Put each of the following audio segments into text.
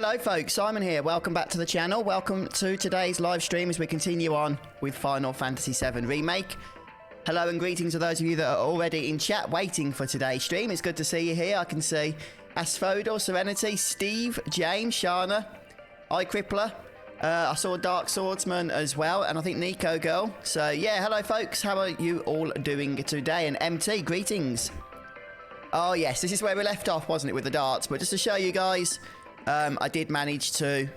Hello folks, Simon here. Welcome back to the channel. Welcome to today's live stream as we continue on with Final Fantasy VII Remake. Hello and greetings to those of you that are already in chat waiting for today's stream. It's good to see you here. I can see Asphodel, Serenity, Steve, James, Shana, iCrippler. I saw Dark Swordsman as well, and I think Nico Girl. So yeah, hello folks. How are you all doing today? And MT, greetings. Oh yes, this is where we left off, wasn't it, with the darts? But just to show you guys, I did manage to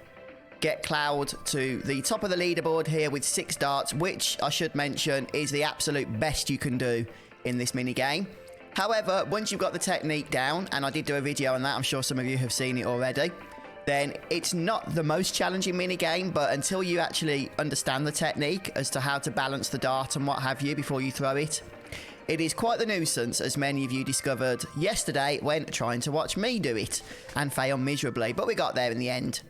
get Cloud to the top of the leaderboard here with 6 darts, which I should mention is the absolute best you can do in this minigame. However, once you've got the technique down, and I did do a video on that, I'm sure some of you have seen it already, then it's not the most challenging minigame, but until you actually understand the technique as to how to balance the dart and what have you before you throw it, it is quite the nuisance, as many of you discovered yesterday when trying to watch me do it and fail miserably, but we got there in the end.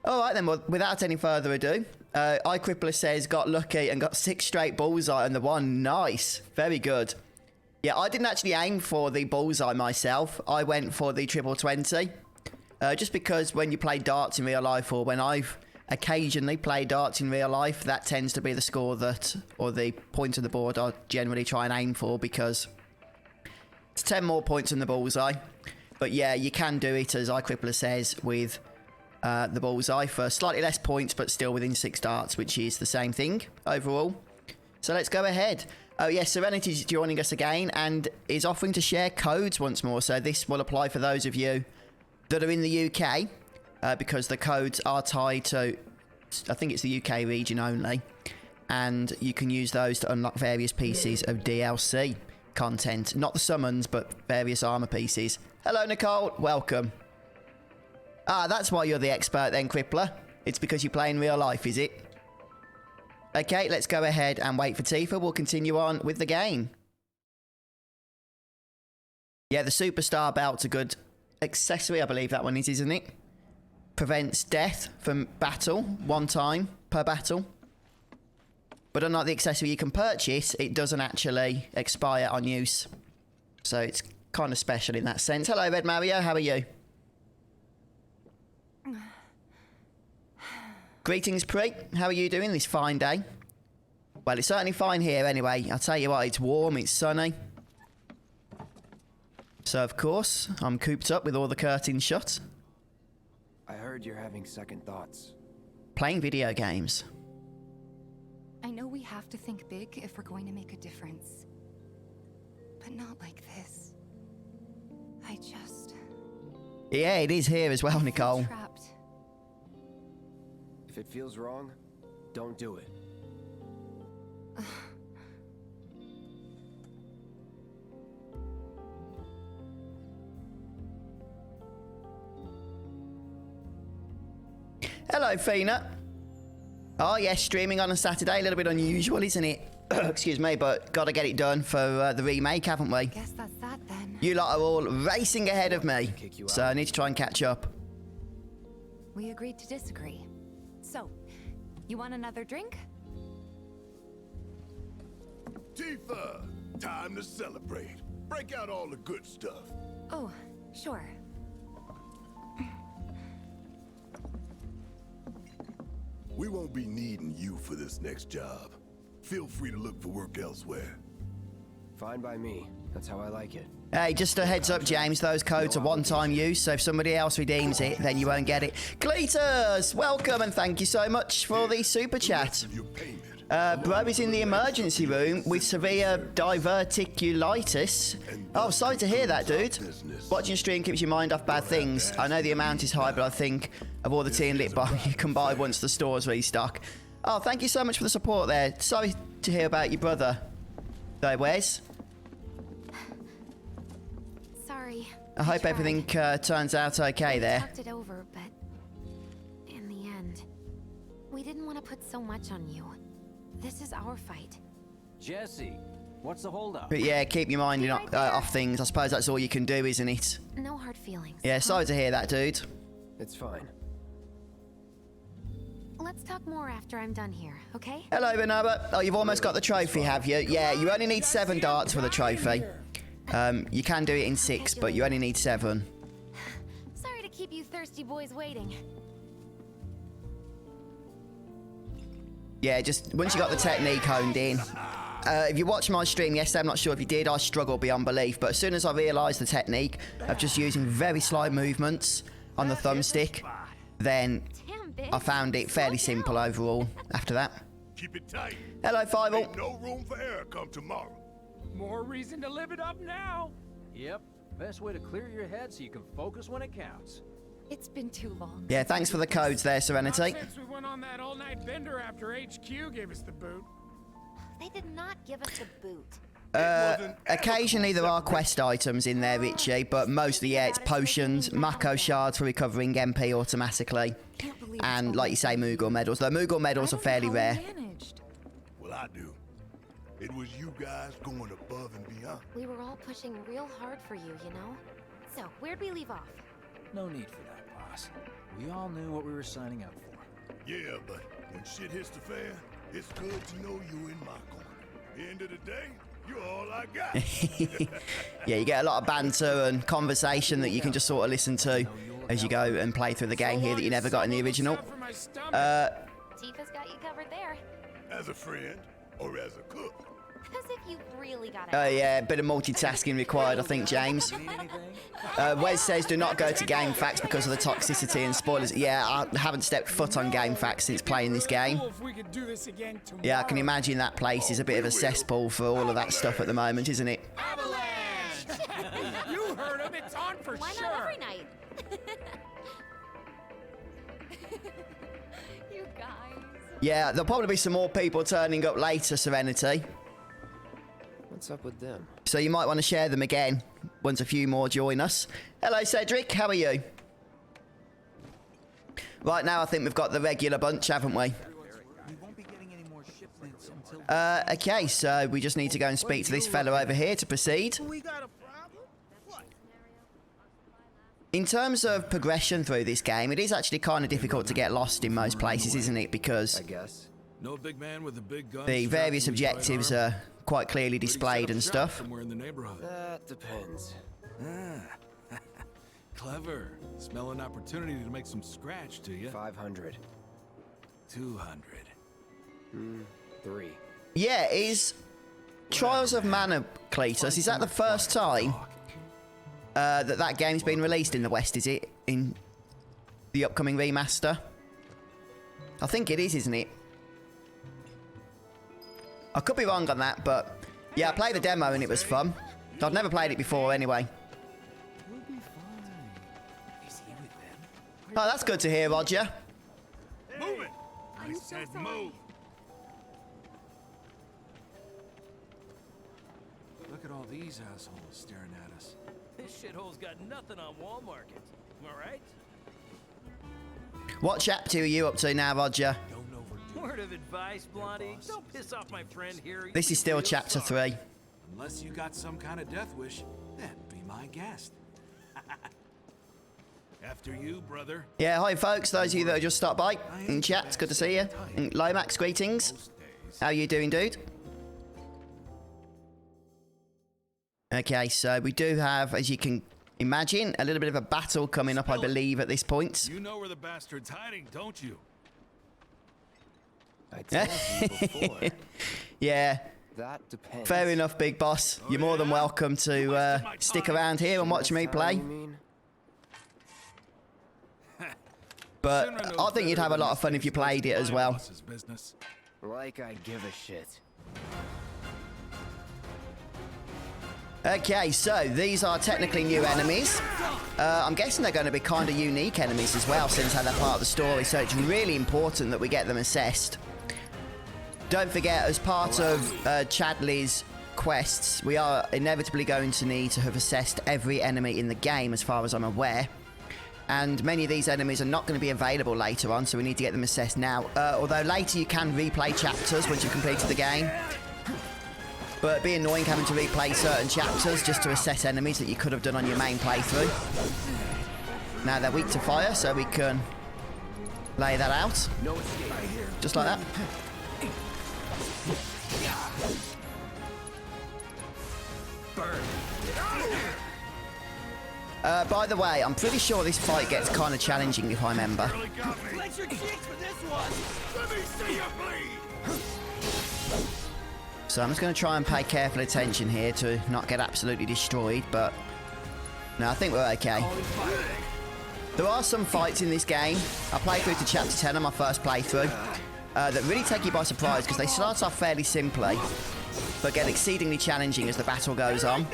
Alright then, well, without any further ado, iCrippler says got lucky and got 6 straight bullseye on the one. Nice, very good. Yeah, I didn't actually aim for the bullseye myself. I went for the triple 20. Just because when you play darts in real life, or when I've occasionally played darts in real life, that tends to be the score that, or the point of the board I generally try and aim for, because it's 10 more points than the bullseye. But yeah, you can do it, as iCrippler says, with the bullseye for slightly less points, but still within 6 darts, which is the same thing overall. So let's go ahead. Oh yes, Serenity's joining us again and is offering to share codes once more. So this will apply for those of you that are in the UK, because the codes are tied to, I think it's the UK region only, and you can use those to unlock various pieces of DLC content. Not the summons, but various armor pieces. Hello Nicole, welcome. Ah, that's why you're the expert then, Crippler. It's because you play in real life, is it? Okay, let's go ahead and wait for Tifa. We'll continue on with the game. Yeah, the Superstar belt's a good accessory, I believe that one is, isn't it? Prevents death from battle 1 time per battle. But unlike the accessory you can purchase, it doesn't actually expire on use. So it's kind of special in that sense. Hello, Red Mario, how are you? Greetings, Pre. How are you doing this fine day? Well, it's certainly fine here anyway. I'll tell you what, it's warm, it's sunny. So, of course, I'm cooped up with all the curtains shut. I heard you're having second thoughts. Playing video games. I know we have to think big if we're going to make a difference. But not like this. I just... Yeah, it is here as well, Nicole. Trapped. If it feels wrong, don't do it. Hello, Fina. Oh, yes, streaming on a Saturday. A little bit unusual, isn't it? Excuse me, but got to get it done for the remake, haven't we? Guess that's that then. You lot are all racing ahead of me, so I need to try and catch up. We agreed to disagree. So, you want another drink? Tifa, time to celebrate. Break out all the good stuff. Oh, sure. We won't be needing you for this next job. Feel free to look for work elsewhere. Fine by me. That's how I like it. Hey, just a heads up, James, those codes are one-time use, so if somebody else redeems it, then you won't get it. Cletus, welcome, and thank you so much for the super chat. Bro is in the emergency room with severe diverteculitis. Oh, sorry to hear that, dude. Watching stream keeps your mind off bad things. I know the amount is high, but I think of all the tea and lip balm you can buy once the stores restock. Oh, thank you so much for the support there. Sorry to hear about your brother. Though, Wes. Sorry. I hope everything turns out okay there. We talked it over, but in the end, we didn't want to put so much on you. This is our fight. Jesse, what's the holdup? But yeah, keep your mind Right off things. I suppose that's all you can do, isn't it? No hard feelings. Yeah, sorry to hear that, dude. It's fine. Let's talk more after I'm done here, okay? Hello, Bernaba. Oh, you've almost got the trophy, have you? Yeah, you only need 7 darts for the trophy. You can do it in 6, but you only need 7. Sorry to keep keep you thirsty boys waiting. Yeah, just once you got the technique honed in. If you watch my stream yesterday, I'm not sure if you did, I struggled beyond belief. But as soon as I realised the technique of just using very slight movements on the thumbstick, then Damn, Biggs. I found it fairly simple overall after that. Keep it tight. Hello, Fivel. Ain't no room for error come tomorrow. More reason to live it up now. Yep. Best way to clear your head so you can focus when it counts. It's been too long. Yeah, thanks for the codes there, Serenity. Not since we went on that all-night bender after HQ gave us the boot. They did not give us the boot. Occasionally there are quest items in there, Richie, but mostly, yeah, it's potions, Mako shards for recovering MP automatically, Can't believe and, like you say, Moogle medals. Though Moogle medals are fairly rare. Well, I do. It was you guys going above and beyond. We were all pushing real hard for you, you know? So, where'd we leave off? No need for that, boss. We all knew what we were signing up for. Yeah, but when shit hits the fan, it's good to know you in my corner. End of the day, you're all I got. Yeah, you get a lot of banter and conversation that you can just sort of listen to as you go and play through the game here that you never got in the original. Tifa's got you covered there. As a friend or as a cook. Because if you really got it. Oh yeah, a bit of multitasking required, I think, James. Need anything? Wes says do not go to Game Facts because of the toxicity and spoilers. Yeah, I haven't stepped foot on Game Facts since playing this game. If we could do this again tomorrow. Yeah, I can imagine that place is a bit of a cesspool for all of that stuff at the moment, isn't it? Avalanche! You heard him. It's on for Why sure. not every night? You guys. Yeah, there'll probably be some more people turning up later, Serenity. What's up with them? So you might want to share them again once a few more join us. Hello, Cedric. How are you? Right now, I think we've got the regular bunch, haven't we? Okay, so we just need to go and speak to this fellow over here to proceed. In terms of progression through this game, it is actually kind of difficult to get lost in most places, isn't it? Because I guess. No big man with a big gun. the various objectives are quite clearly displayed and stuff. Somewhere in the neighborhood. That depends. Ah. Clever. Smell an opportunity to make some scratch to you. 500. 200. 3. Yeah, is Trials of Mana, Cletus, is that the first time that game's been released in the West, is it? In the upcoming remaster? I think it is, isn't it? I could be wrong on that, but yeah, I played the demo and it was fun. I'd never played it before anyway. Oh, that's good to hear, Roger. Move it! I said move. Look at all these assholes staring at us. This shithole's got nothing on Wall Market. Am I right? What chapter are you up to now, Roger? Word of advice, Blondie. Don't piss off my friend here. This is still chapter 3. Unless you got some kind of death wish, then be my guest. After you, brother. Yeah, hi folks, those of you that have just stopped by in chat, it's good to see you. And Lomax, greetings. How you doing, dude? Okay, so we do have, as you can imagine, a little bit of a battle coming up, I believe, at this point. You know where the bastard's hiding, don't you? I told you before. Yeah, That depends. fair enough, big boss. You're more than welcome to stick around here and watch me play. You mean? But I think you'd have a lot of fun if you played it as well. Like I give a shit. Okay, so these are technically new enemies. I'm guessing they're going to be kind of unique enemies as well, since they're part of the story, so it's really important that we get them assessed. Don't forget, as part of Chadley's quests, we are inevitably going to need to have assessed every enemy in the game, as far as I'm aware. And many of these enemies are not going to be available later on, so we need to get them assessed now. Although later you can replay chapters once you've completed the game. But it'd be annoying having to replay certain chapters just to assess enemies that you could have done on your main playthrough. Now they're weak to fire, so we can lay that out. Just like that. By the way, I'm pretty sure this fight gets kind of challenging if I remember. Really got me. Flex your cheeks for this one! Let me see you bleed. So I'm just going to try and pay careful attention here to not get absolutely destroyed, but no, I think we're okay. There are some fights in this game. I played through to chapter 10 on my first playthrough that really take you by surprise because they start off fairly simply, but get exceedingly challenging as the battle goes on.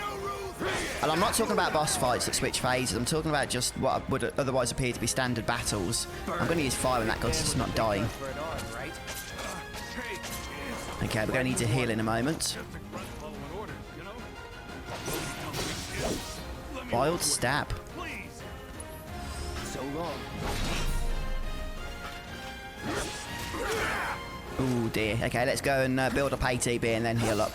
And I'm not talking about boss fights that switch phases, I'm talking about just what would otherwise appear to be standard battles. I'm going to use fire in that because it's not dying. Okay, we're going to need to heal in a moment. Wild stab. So long. Ooh dear. Okay, let's go and build up ATB and then heal up.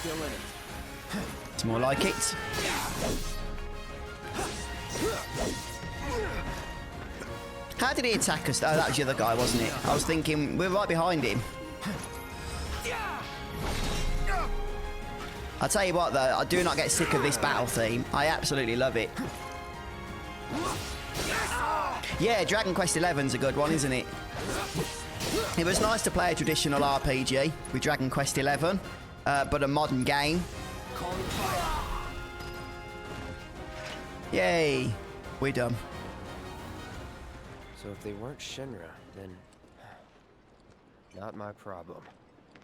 Still in it. It's more like it. How did he attack us? Oh, that was the other guy, wasn't it? I was thinking, we're right behind him. I'll tell you what, though, I do not get sick of this battle theme. I absolutely love it. Yeah, Dragon Quest XI's a good one, isn't it? It was nice to play a traditional RPG with Dragon Quest XI, but a modern game. Yay, we're done. So if they weren't Shinra, then not my problem.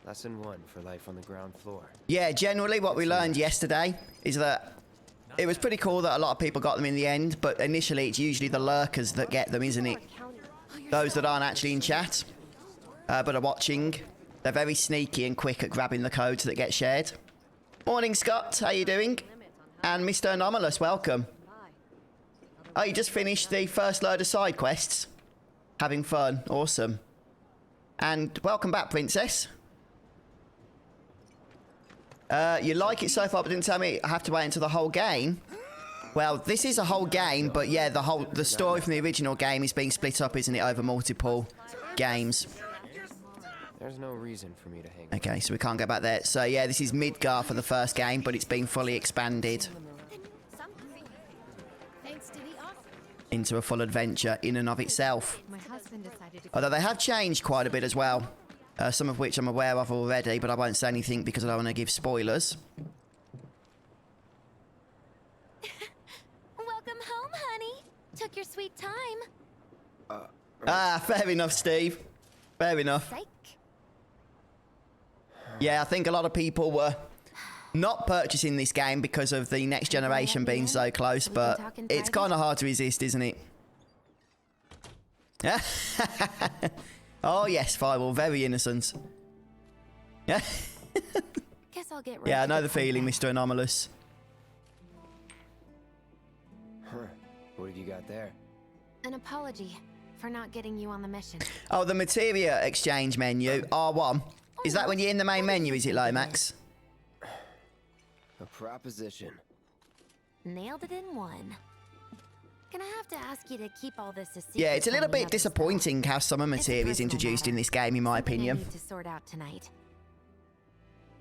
Lesson 1 for life on the ground floor. Yeah, generally what we learned yesterday is that it was pretty cool that a lot of people got them in the end, but initially it's usually the lurkers that get them, isn't it? Those that aren't actually in chat, but are watching. They're very sneaky and quick at grabbing the codes that get shared. Morning, Scott. How you doing? And Mr. Anomalous, welcome. Oh, you just finished the first load of side quests? Having fun. Awesome. And welcome back, Princess. You like it so far, but didn't tell me I have to wait until the whole game. Well, this is a whole game, but yeah, the story from the original game is being split up, isn't it, over multiple games. There's no reason for me to hang. Okay, so we can't go back there. So yeah, this is Midgar for the first game, but it's been fully expanded into a full adventure in and of itself. Although they have changed quite a bit as well. Some of which I'm aware of already, but I won't say anything because I don't want to give spoilers. Welcome home, honey. Took your sweet time. Ah, fair enough, Steve. Fair enough. Psych. Yeah, I think a lot of people were not purchasing this game because of the next generation being so close, but it's kind of hard to resist, isn't it? Oh yes, Firewall, very innocent. Yeah. Guess I'll get Yeah, I know the feeling, Mr. Anomalous. Huh. What have you got there? An apology for not getting you on the mission. Oh, the materia exchange menu, R1. Is that when you're in the main menu, is it, Lomax? A proposition. Nailed it in one. Gonna have to ask you to keep all this a secret. Yeah, it's a little from the bit others, disappointing though. how summer It's a materia is personal introduced in matter. this game, in my Something I opinion. need to sort out tonight.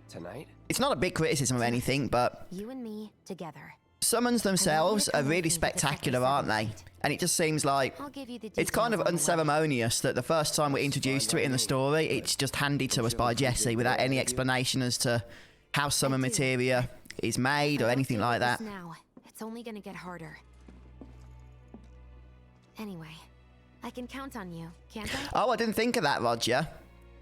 Tonight? It's not a big criticism of anything, but You and me together. summons themselves come are with really me to the spectacular, FF7 aren't they? fight. And it just seems like I'll give you the it's kind of details on the way. unceremonious that the first time we're introduced to it in the story, it's just handed to us by Jesse without any explanation as to how summer materia is made or anything like that. Now, it's only gonna get harder. Anyway, I can count on you, can't I? Oh, I didn't think of that, Roger.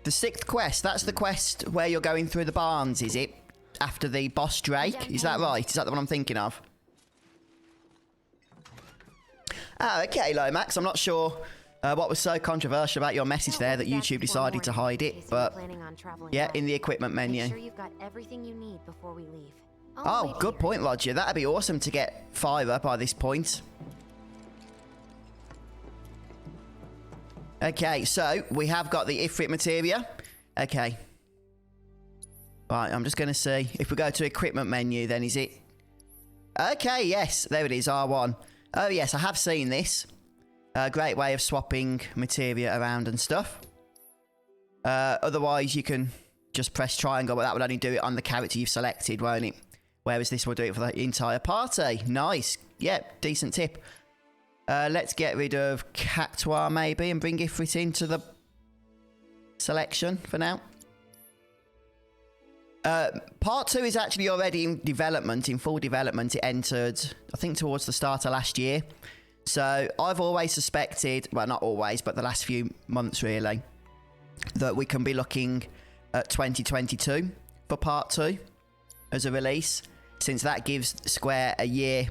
The 6th quest, that's the quest where you're going through the barns, is it? After the boss Drake? Is that right? Is that the one I'm thinking of? Ah, okay, Lomax. I'm not sure what was so controversial about your message there that YouTube decided to hide it, but yeah, in the equipment menu. Make sure you've got everything you need before we leave. Oh, good point, Roger. That'd be awesome to get fire by this point. Okay, so we have got the Ifrit materia. Okay. Right, I'm just going to see. If we go to equipment menu, then is it... Okay, yes, there it is, R1. Oh, yes, I have seen this. A great way of swapping materia around and stuff. Otherwise, you can just press triangle, but that would only do it on the character you've selected, won't it? Whereas this will do it for the entire party. Nice. Yep, decent tip. Let's get rid of Cactuar maybe and bring Ifrit into the selection for now. Part 2 is actually already in development, in full development. It entered, I think, towards the start of last year. So I've always suspected, well, not always, but the last few months really, that we can be looking at 2022 for Part 2 as a release, since that gives Square a year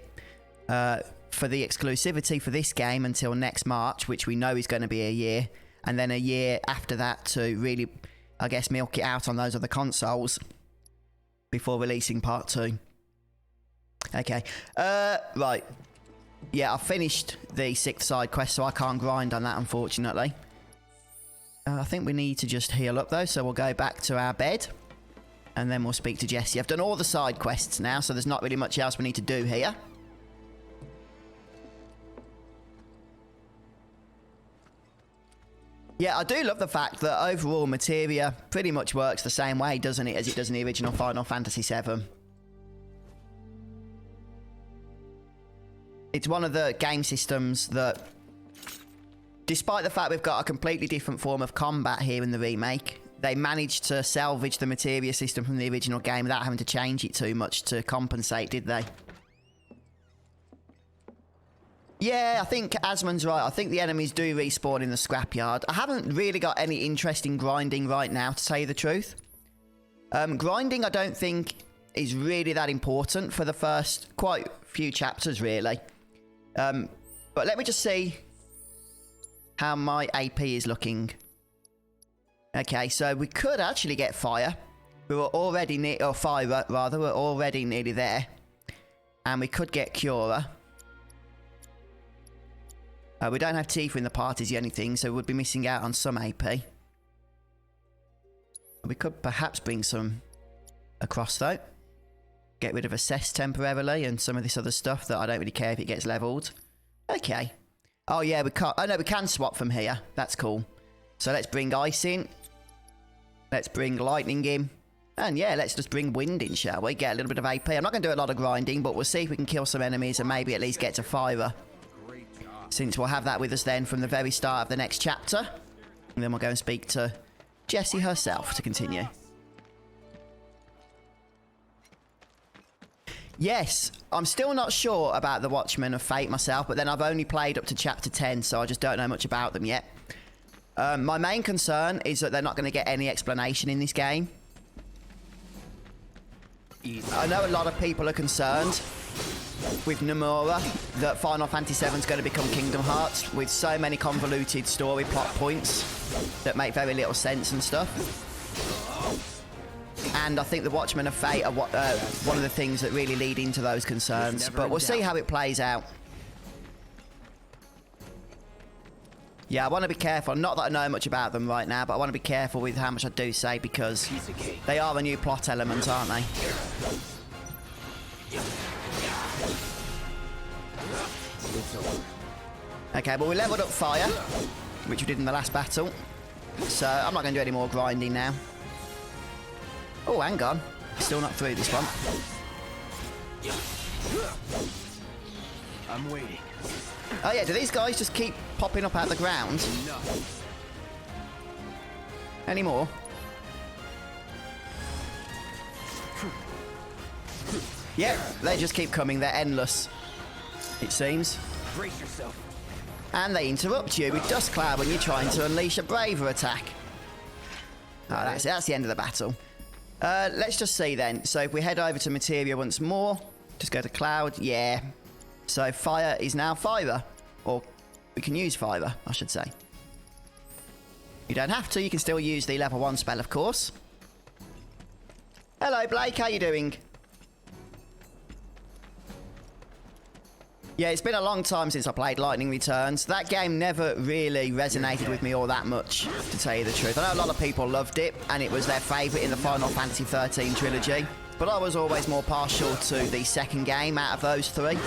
for the exclusivity for this game until next March, which we know is going to be a year, and then a year after that to really, I guess, milk it out on those other consoles before releasing Part 2. Okay. Right. Yeah, I've finished the 6th side quest, so I can't grind on that, unfortunately. I think we need to just heal up, though, so we'll go back to our bed. And then we'll speak to Jesse. I've done all the side quests now, so there's not really much else we need to do here. Yeah, I do love the fact that overall materia pretty much works the same way, doesn't it, as it does in the original Final Fantasy VII. It's one of the game systems that, despite the fact we've got a completely different form of combat here in the remake, they managed to salvage the materia system from the original game without having to change it too much to compensate, did they? Yeah, I think Asmon's right. I think the enemies do respawn in the scrapyard. I haven't really got any interest in grinding right now, to tell you the truth. Grinding, I don't think, is really that important for the first quite few chapters, really. But let me just see how my AP is looking. Okay, so we could actually get fire. We were already near, or fire rather, we're already nearly there. And we could get Cura. We don't have Tifa in the party is the only thing, so we'd be missing out on some AP. We could perhaps bring some across, though. Get rid of Assess temporarily and some of this other stuff that I don't really care if it gets leveled. Okay. Oh, yeah, we can't. Oh, no, we can swap from here. That's cool. So let's bring Ice in. Let's bring Lightning in. And yeah, let's just bring Wind in, shall we? Get a little bit of AP. I'm not going to do a lot of grinding, but we'll see if we can kill some enemies and maybe at least get to Fire. Since we'll have that with us then from the very start of the next chapter. And then we'll go and speak to Jessie herself to continue. Yes, I'm still not sure about the Watchmen of Fate myself, but then I've only played up to chapter 10, so I just don't know much about them yet. My main concern is that they're not going to get any explanation in this game. I know a lot of people are concerned with Nomura that Final Fantasy VII is going to become Kingdom Hearts with so many convoluted story plot points that make very little sense and stuff. And I think the Watchmen of Fate are one of the things that really lead into those concerns. But we'll see how it plays out. Yeah, I want to be careful. Not that I know much about them right now, but I want to be careful with how much I do say because they are a new plot element, aren't they? Okay, but we leveled up Fire, which we did in the last battle. So I'm not going to do any more grinding now. Oh, hang on. Still not through this one. I'm waiting. Oh yeah, do these guys just keep popping up out of the ground? Any more? Yeah, they just keep coming. They're endless, it seems. Brace yourself. And they interrupt you with Dust Cloud when you're trying to unleash a Braver attack. Oh, that's it. That's the end of the battle. Let's just see then. So if we head over to Materia once more, just go to Cloud. Yeah. So Fire is now Fire. Or we can use Fire, I should say. You don't have to. You can still use the level 1 spell, of course. Hello, Blake. How you doing? Yeah, it's been a long time since I played Lightning Returns. That game never really resonated with me all that much, to tell you the truth. I know a lot of people loved it, and it was their favourite in the Final Fantasy 13 trilogy. But I was always more partial to the second game out of those three.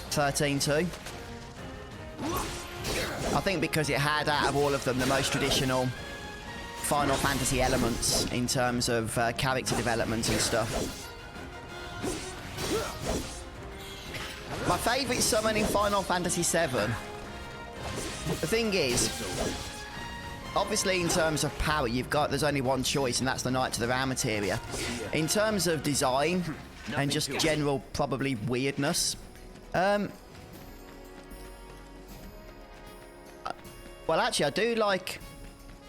13 too. I think because it had, out of all of them, the most traditional Final Fantasy elements in terms of character development and stuff. My favourite summon in Final Fantasy VII. The thing is, obviously in terms of power, there's only one choice, and that's the Knight to the Raw Materia. In terms of design and just general probably weirdness, well, actually, I do like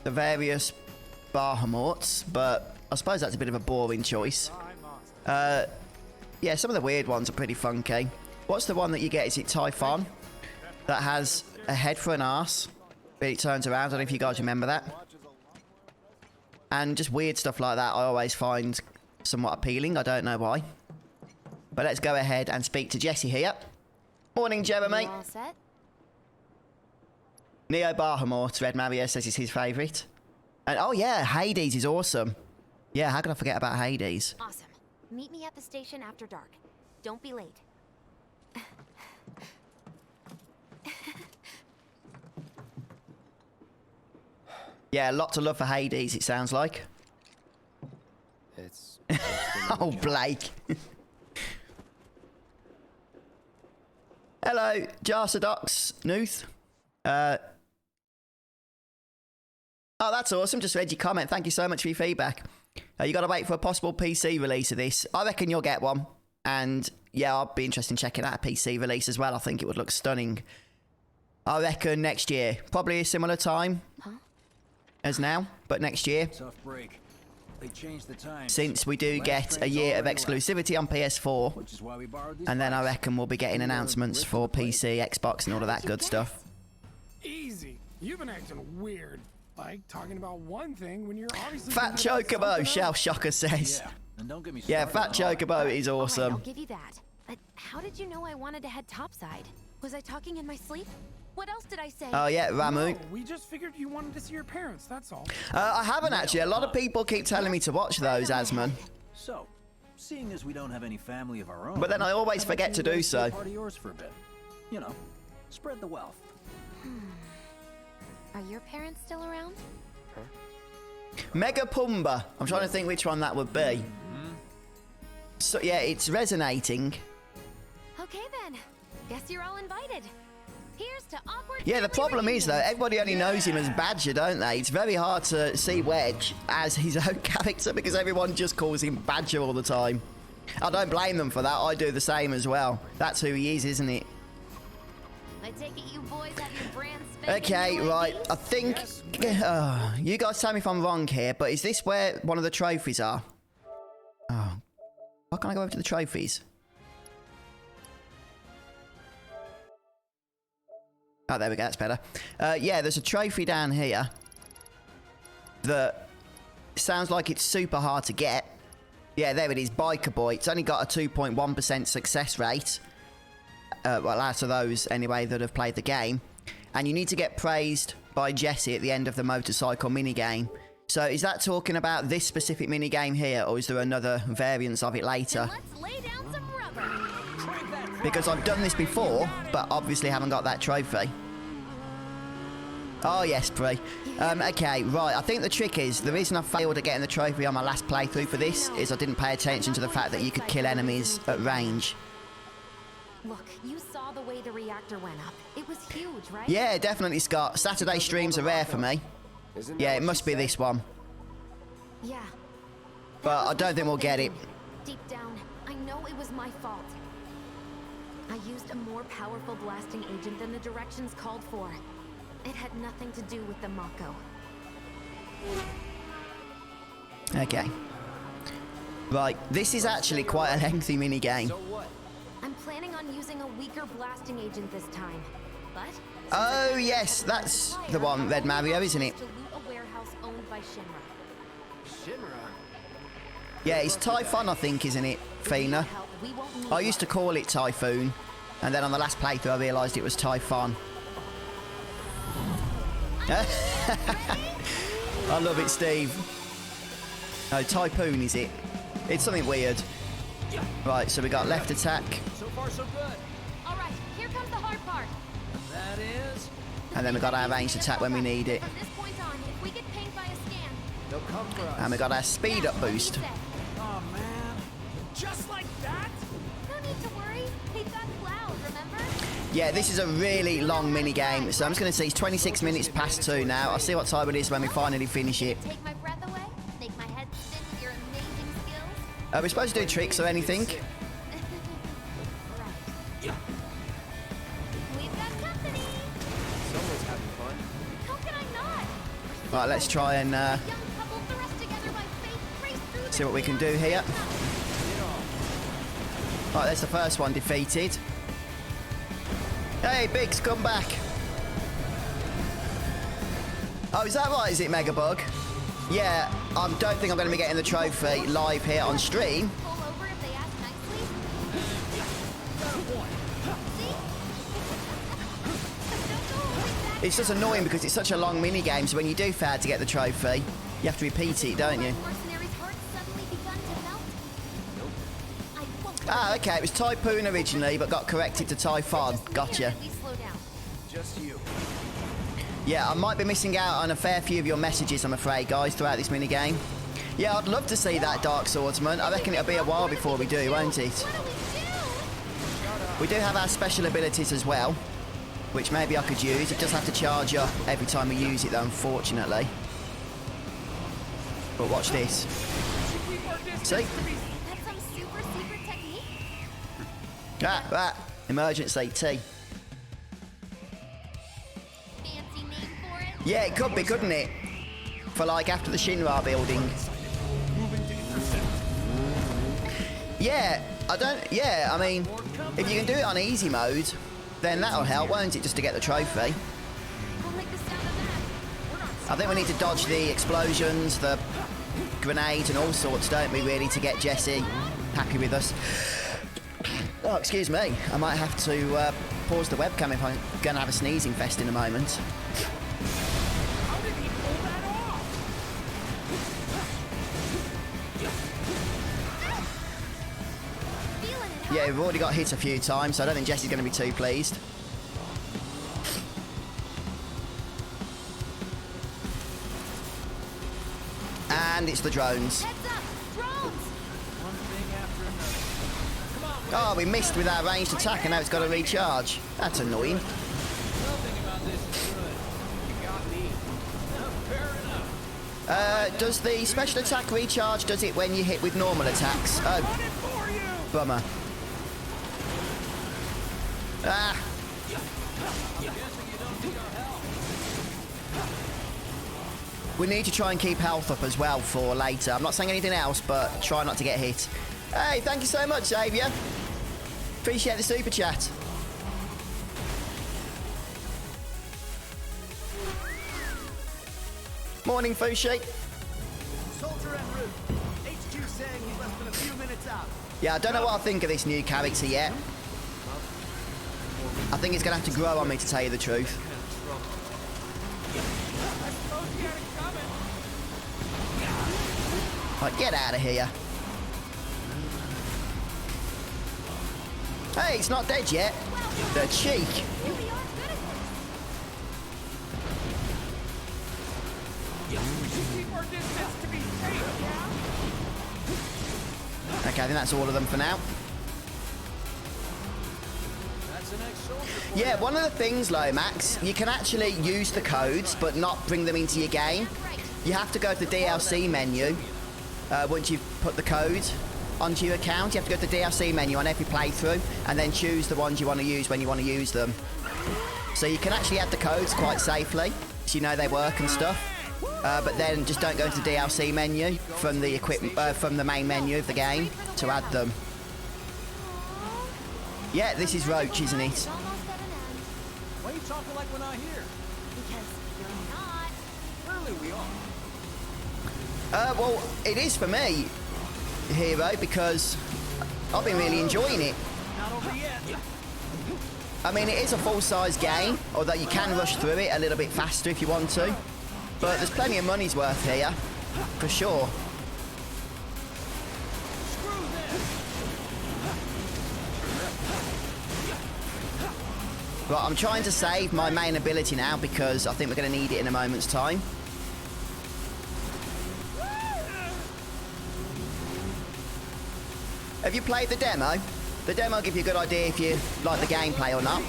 the various Bahamorts, but I suppose that's a bit of a boring choice. Yeah, some of the weird ones are pretty funky. What's the one that you get? Is it Typhon? That has a head for an arse, but it turns around. I don't know if you guys remember that. And just weird stuff like that I always find somewhat appealing. I don't know why. But let's go ahead and speak to Jesse here. Morning, Jeremy. You all set? Neo Bahamort, Red Mario says is his favourite. And oh yeah, Hades is awesome. Yeah, how could I forget about Hades? Awesome. Meet me at the station after dark. Don't be late. Yeah, a lot to love for Hades, it sounds like. It's Oh, Blake. Hello, Jarsadox Nuth. Oh, that's awesome. Just read your comment. Thank you so much for your feedback. You got to wait for a possible PC release of this. I reckon you'll get one. And yeah, I'll be interested in checking out a PC release as well. I think it would look stunning. I reckon next year. Probably a similar time as now, but next year. Tough break. They changed the time. Since we do get a year of exclusivity on PS4. Which is why we borrowed these And then I bikes. reckon we'll be getting announcements for PC, Xbox, and all of that good stuff. Easy. You've been acting weird. Like talking about one thing when you're obviously Fat thinking about Chocobo, something Shell else. Shocker says. Yeah, and don't get me Yeah, started Fat on Chocobo is All right, I'll awesome. give you that. But how did you know I wanted to head topside? Was I talking in my sleep? What else did I say? Oh yeah, Ramu. No, we just figured you wanted to see your parents, that's all. I haven't actually. A lot of people keep telling me to watch those, Asman. So, seeing as we don't have any family of our own, But then I always how about forget you to do guys so. be a part of yours for a bit. You know, spread the wealth. Are your parents still around? Mega Pumba. I'm trying to think which one that would be. So yeah, it's resonating. Okay then. Guess you're all invited. Here's to awkward. Yeah, the family problem is though, reunions. everybody only knows him as Badger, don't they? It's very hard to see Wedge as his own character because everyone just calls him Badger all the time. I don't blame them for that. I do the same as well. That's who he is, isn't it? I take it you boys have your brand spanking Okay, new right. IDs? I think... you guys tell me if I'm wrong here, but is this where one of the trophies are? Oh. Why can't I go over to the trophies? Oh, there we go. That's better. Yeah, there's a trophy down here that sounds like it's super hard to get. Yeah, there it is. Biker Boy. It's only got a 2.1% success rate. Well, out of those, anyway, that have played the game. And you need to get praised by Jesse at the end of the motorcycle minigame. So is that talking about this specific minigame here, or is there another variance of it later? Let's lay down some rubber. Because I've done this before, but obviously haven't got that trophy. Oh, yes, Pri. Okay, right. I think the trick is, the reason I failed at getting the trophy on my last playthrough for this is I didn't pay attention to the fact that you could kill enemies at range. Look, you saw the way the reactor went up. It was huge, right? Yeah, definitely, Scott. Saturday streams are rare for me. Isn't Yeah, that it what must she be said? this one. Yeah. But I don't think we'll get it. Deep down, I know it was my fault. I used a more powerful blasting agent than the directions called for. It had nothing to do with the Mako. Okay. Right, this is actually quite a lengthy minigame. I'm planning on using a weaker blasting agent this time. But Oh, yes, that's the one, Red Mario, isn't it? to loot a warehouse owned by Shinra. Yeah, it's Typhon, I think, isn't it, Fina? Help, we won't need I used to call it Typhoon, and then on the last playthrough I realised it was Typhon. I love it, Steve. No, Typhoon, is it? It's something weird. Right, so we got left attack, So far, so good. All right, here comes the hard part. That is. and then we got our ranged attack when we need it. From this point on, if we get pinged by a scan, They'll come for us. And we got our speed up boost. Oh, man. Just like that? No need to worry. They've got Cloud, remember? Yeah, this is a really long mini game, so I'm just going to see it's 26 minutes past 2 now. I'll see what time it is when we finally finish it. Take my breath away? Make my head spin with your amazing skills? Are we supposed to do tricks or anything? Right. We've got company! Someone's having fun. How can I not? Right, let's try and Young couple thrust together by fate, race through the see what we can do here. Right, there's the first one defeated. Hey, Biggs, come back. Oh, is that right? Is it Megabug? Yeah, I don't think I'm going to be getting the trophy live here on stream. Pull over if they ask nicely. See? It's just annoying because it's such a long mini game, so when you do fail to get the trophy, you have to repeat it, don't you? Mercenaries' hearts suddenly begun to melt. I won't Ah, okay, it was Typhoon originally, but got corrected to Typhon. Gotcha. We slow down. Just you. Yeah, I might be missing out on a fair few of your messages, I'm afraid, guys, throughout this mini game. Yeah, I'd love to see that Dark Swordsman. I reckon it'll be a while before we do, won't it? What do we do? We do have our special abilities as well, which maybe I could use. It does have to charge up every time we use it, though, unfortunately. But watch this. See? That's some super secret technique? Ah, emergency T. Fancy name for it? Yeah, it could be, couldn't it? For like after the Shinra building. Yeah, I mean, if you can do it on easy mode, then that'll help, won't it, just to get the trophy? We'll make the sound of that. I think we need to dodge the explosions, the grenades and all sorts, don't we, really, to get Jesse happy with us. Oh, excuse me. I might have to pause the webcam if I'm going to have a sneezing fest in a moment. How did he pull that off? Feeling it, huh? Yeah, we've already got hit a few times, so I don't think Jesse's going to be too pleased. And it's the drones. Heads up! Drones! One thing after another. Oh, we missed with our ranged attack and now it's got to recharge. That's annoying. Nothing about this is good. You got me. Fair enough. Does the special attack recharge, does it when you hit with normal attacks? Oh, Running for you! bummer. Ah. We need to try and keep health up as well for later. I'm not saying anything else, but try not to get hit. Hey, thank you so much, Xavier. Appreciate the super chat. Morning, Fushi. Soldier en route. HQ saying he's less than a few minutes out. Yeah, I don't know what I think of this new character yet. I think it's going to have to grow on me, to tell you the truth. Right, get out of here. Hey, it's not dead yet. The cheek. Really are good at this. Keep our distance to be safe, yeah? Okay, I think that's all of them for now. That's an ex-soldier. Yeah, one of the things, Lomax, you can actually use the codes, but not bring them into your game. You have to go to the DLC menu. Once you've put the code onto your account, you have to go to the DLC menu on every playthrough and then choose the ones you want to use when you want to use them. So you can actually add the codes quite safely, so you know they work and stuff. But then just don't go to the DLC menu from the from the main menu of the game to add them. Yeah, this is Roche, isn't it? It's almost at an end. Why are you talking like we're not here? Because you're not. Clearly we are. Well, it is for me, Hero, because I've been really enjoying it. Not over yet. I mean, it is a full-size game, although you can rush through it a little bit faster if you want to. But there's plenty of money's worth here, for sure. Right, I'm trying to save my main ability now because I think we're going to need it in a moment's time. Have you played the demo? The demo will give you a good idea if you like the gameplay or not.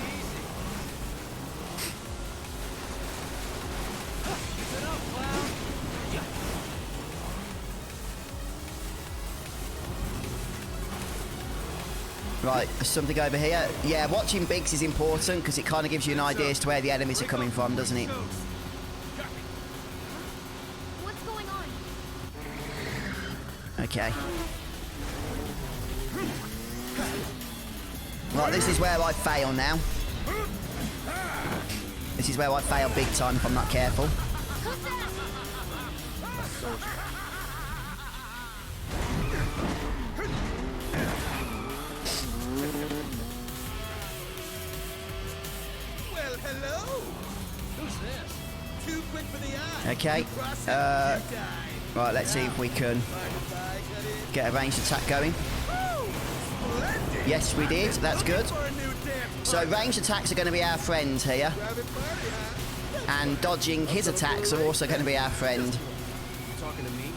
Right, there's something over here. Yeah, watching Biggs is important because it kind of gives you an idea as to where the enemies are coming from, doesn't it? What's going on? Okay. Right, this is where I fail now. This is where I fail big time if I'm not careful. Well, hello. Who's this? Too quick for the eye. Okay. Right, let's see if we can get a ranged attack going. Yes, we did. That's good. So ranged attacks are going to be our friend here. And dodging his attacks are also going to be our friend. Talking to me?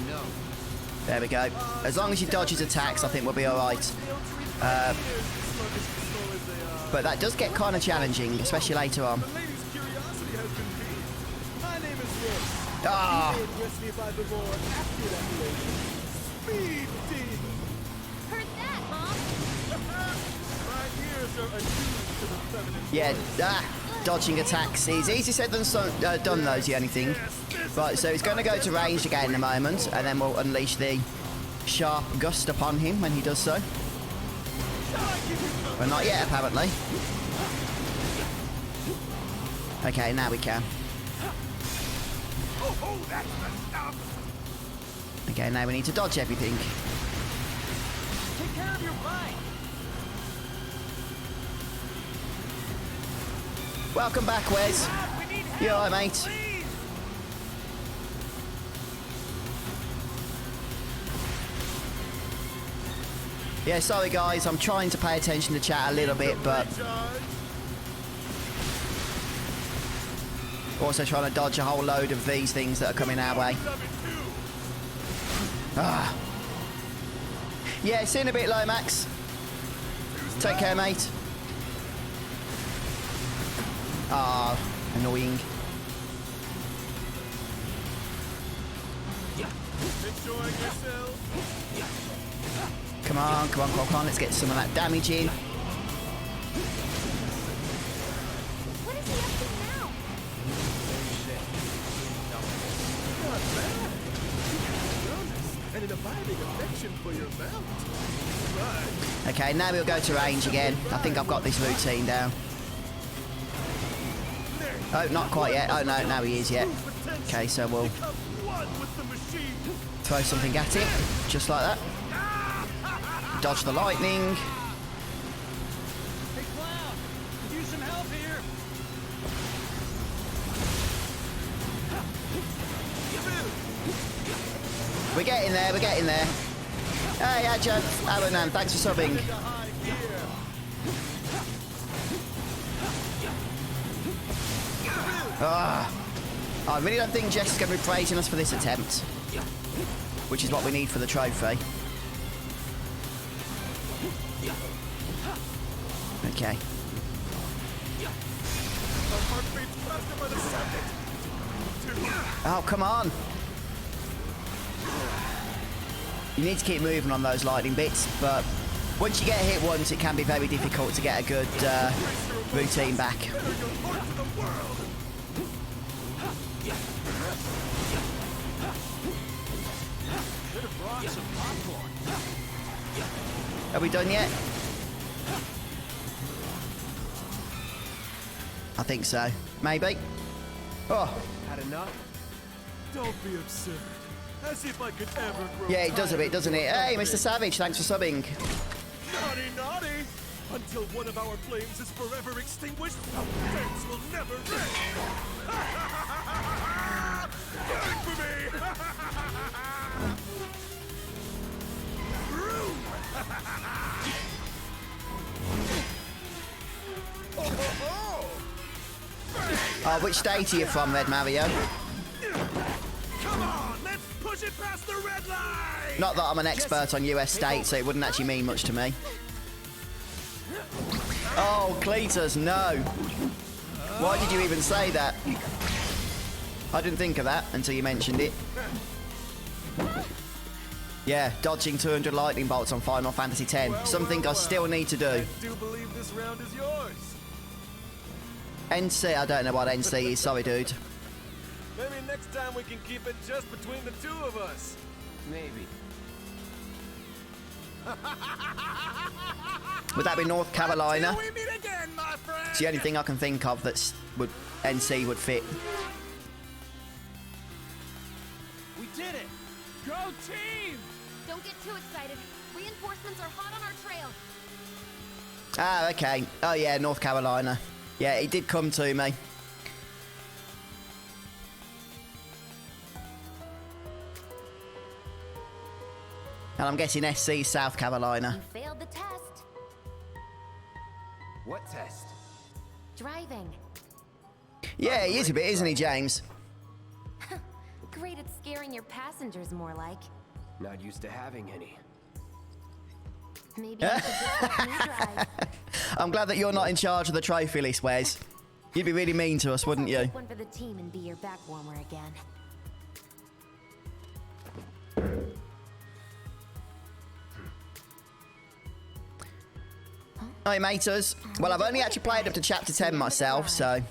No. There we go. As long as you dodge his attacks, I think we'll be alright. But that does get kind of challenging, especially later on. Ah! Heard that, Mom? Yeah, dodging attacks is easier said than done, though, is the only thing. Right, so he's going to go to range again in a moment, and then we'll unleash the sharp gust upon him when he does so. Well, not yet, apparently. Okay, now we can. Okay, now we need to dodge everything. Take care of your bike. Welcome back, Wes. You alright, mate? Yeah, sorry guys, I'm trying to pay attention to chat a little bit, but also trying to dodge a whole load of these things that are coming our way. Ah. Yeah, see you in a bit, Lomax. Take care, mate. Ah, annoying. Enjoying yourself? Come on, come on, come on, come on, let's get some of that damage in. What is he up to now? And an abiding affection for your mount. Right. Okay, now we'll go to range again. I think I've got this routine down. Oh, not quite yet. Oh, no, now he is yet. Okay, so we'll throw something at it, just like that. Dodge the lightning. Hey, Cloud, could use some help here. We're getting there, we're getting there. Hey, Adjunct, Alanan, thanks for subbing. Ah, I really don't think Jess is going to be praising us for this attempt, which is what we need for the trophy. Okay. Oh, come on. You need to keep moving on those lightning bits, but once you get hit once, it can be very difficult to get a good routine back. Are we done yet? I think so. Maybe. Oh. Had enough? Don't be absurd. As if I could ever grow. Yeah, it does a bit, doesn't it? Hey, Mr. Savage, thanks for subbing. Naughty, naughty! Until one of our flames is forever extinguished, our flames will never reign! Wait for me! Oh, which state are you from, Red Mario? Come on, let's push it past the red line! Not that I'm an expert on US states, so it wouldn't actually mean much to me. Oh, Cletus, no. Why did you even say that? I didn't think of that until you mentioned it. Yeah, dodging 200 lightning bolts on Final Fantasy X. Something I still need to do. I do believe this round is yours. NC, I don't know what NC is. Sorry, dude. Maybe next time we can keep it just between the two of us. Maybe. Would that be North Carolina? Until we meet again, my friend. It's the only thing I can think of that's NC would fit. We did it. Go team! Don't get too excited. Reinforcements are hot on our trail. Ah, okay. Oh, yeah, North Carolina. Yeah, it did come to me. And I'm guessing SC South Carolina. You failed the test. What test? Driving. Yeah, he is a bit, isn't he, James? Great at scaring your passengers, more like. Not used to having any. Maybe you should just let me drive. I'm glad that you're not in charge of the trophy list, Wes. You'd be really mean to us, wouldn't you? Take one for the team and be your back warmer again. Hi, maters. Well, I've only actually played up to chapter 10 myself, so...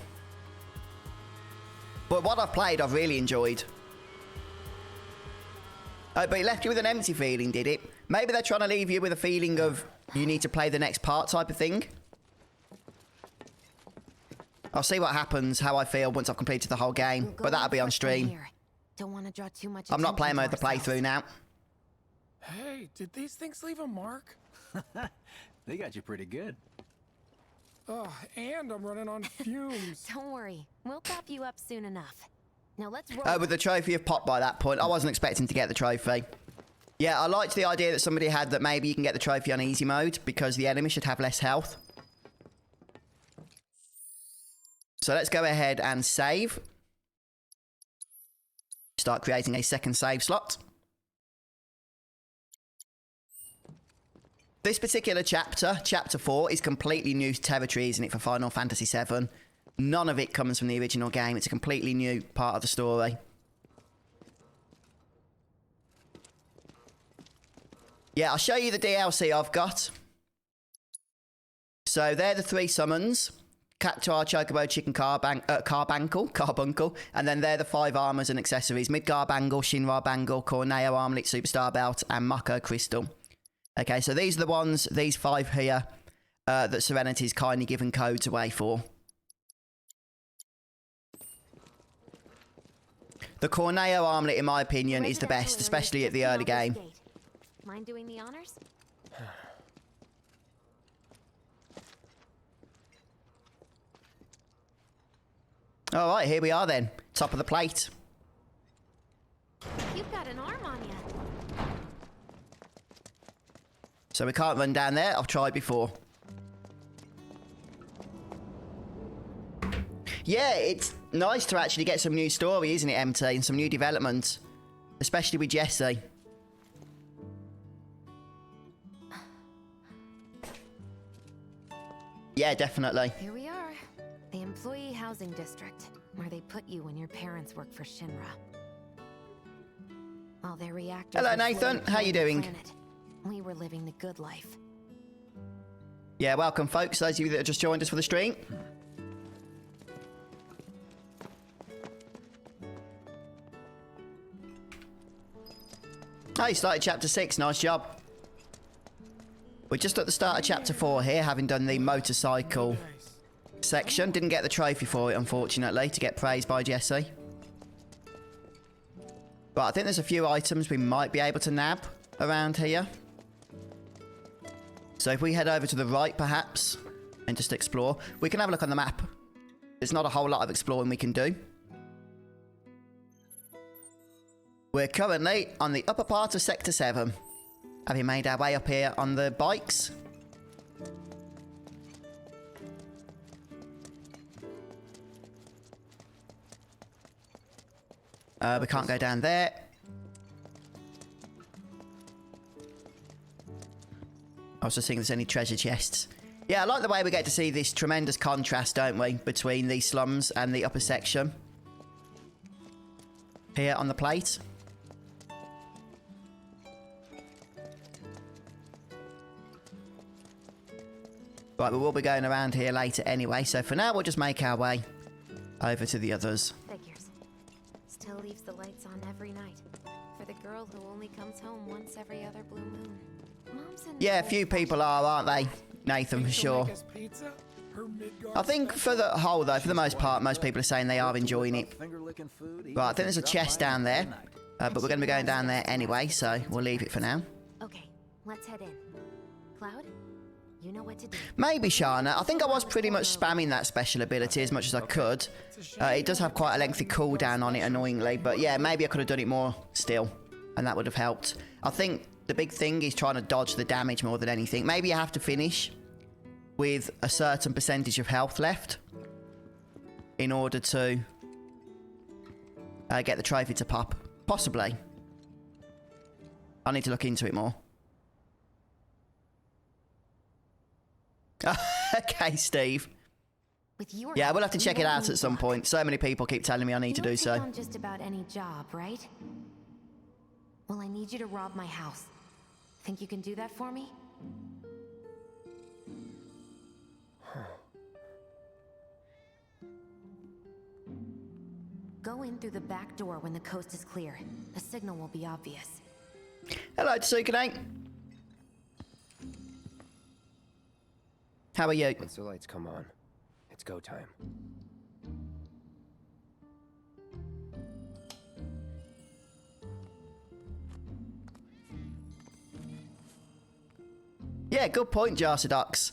But what I've played, I've really enjoyed. Oh, but it left you with an empty feeling, did it? Maybe they're trying to leave you with a feeling of you need to play the next part type of thing. I'll see what happens, how I feel once I've completed the whole game, but that'll be on stream. Don't want to draw too much I'm not playing attention mode to the ourselves. playthrough now. Hey, did these things leave a mark? They got you pretty good. Oh, and I'm running on fumes. Don't worry, we'll top you up soon enough. Now let's roll. Oh, with the trophy of pop by that point, I wasn't expecting to get the trophy. Yeah, I liked the idea that somebody had that maybe you can get the trophy on easy mode because the enemy should have less health. So let's go ahead and save. Start creating a second save slot. This particular chapter, chapter 4, is completely new territory, isn't it, for Final Fantasy VII? None of it comes from the original game. It's a completely new part of the story. Yeah, I'll show you the DLC I've got. So they're the 3 summons. Cactuar, Chocobo, Chicken Carbuncle, and then they're the 5 armors and accessories. Midgar Bangle, Shinra Bangle, Corneo Armlet, Superstar Belt, and Mako Crystal. Okay, so these are the ones, these 5 here, that Serenity's kindly given codes away for. The Corneo Armlet, in my opinion, is the best, especially at the early game. Mind doing the honors? All right, here we are then. Top of the plate. You've got an arm on you. So we can't run down there. I've tried before. Yeah, it's nice to actually get some new story, isn't it, MT? And some new development. Especially with Jesse. Yeah, definitely. Here we are. The employee housing district, where they put you when your parents work for Shinra. While their reactors Hello, were Nathan. floating How you around the doing? planet, we were living the good life. Yeah, welcome, folks. Those of you that have just joined us for the stream. Oh, you started chapter 6. Nice job. We're just at the start of chapter 4 here, having done the motorcycle section. Didn't get the trophy for it, unfortunately, to get praised by Jesse. But I think there's a few items we might be able to nab around here. So if we head over to the right, perhaps, and just explore, we can have a look on the map. There's not a whole lot of exploring we can do. We're currently on the upper part of Sector 7. Having made our way up here on the bikes. We can't go down there. was just seeing if there's any treasure chests. Yeah, I like the way we get to see this tremendous contrast, don't we, between these slums and the upper section. Here on the plate. Right, we will be going around here later anyway, so for now we'll just make our way over to the others. Figures. Still leaves the lights on every night. For the girl who only comes home once every other blue moon. Mom's in Yeah, a few people are, aren't they, Nathan, for sure. I think for the whole, though, for the most part, most people are saying they are enjoying it. Right, I think there's a chest down there, but we're going to be going down there anyway, so we'll leave it for now. Okay, let's head in. Cloud, you know what to do. Maybe Shana. I think I was pretty much spamming that special ability as much as I could. It does have quite a lengthy cooldown on it, annoyingly, but yeah, maybe I could have done it more still, and that would have helped. I think the big thing is trying to dodge the damage more than anything. Maybe you have to finish with a certain percentage of health left in order to get the trophy to pop. Possibly. I need to look into it more. Okay, Steve. Yeah, we'll have to check it out at some point. So many people keep telling me I need to do so. On just about any job, right? Well, I need you to rob my house. Think you can do that for me? Go in through the back door when the coast is clear. The signal will be obvious. Hello, Tsukune. How are you? Once the lights come on, it's go time. Yeah, good point, Jarsadox.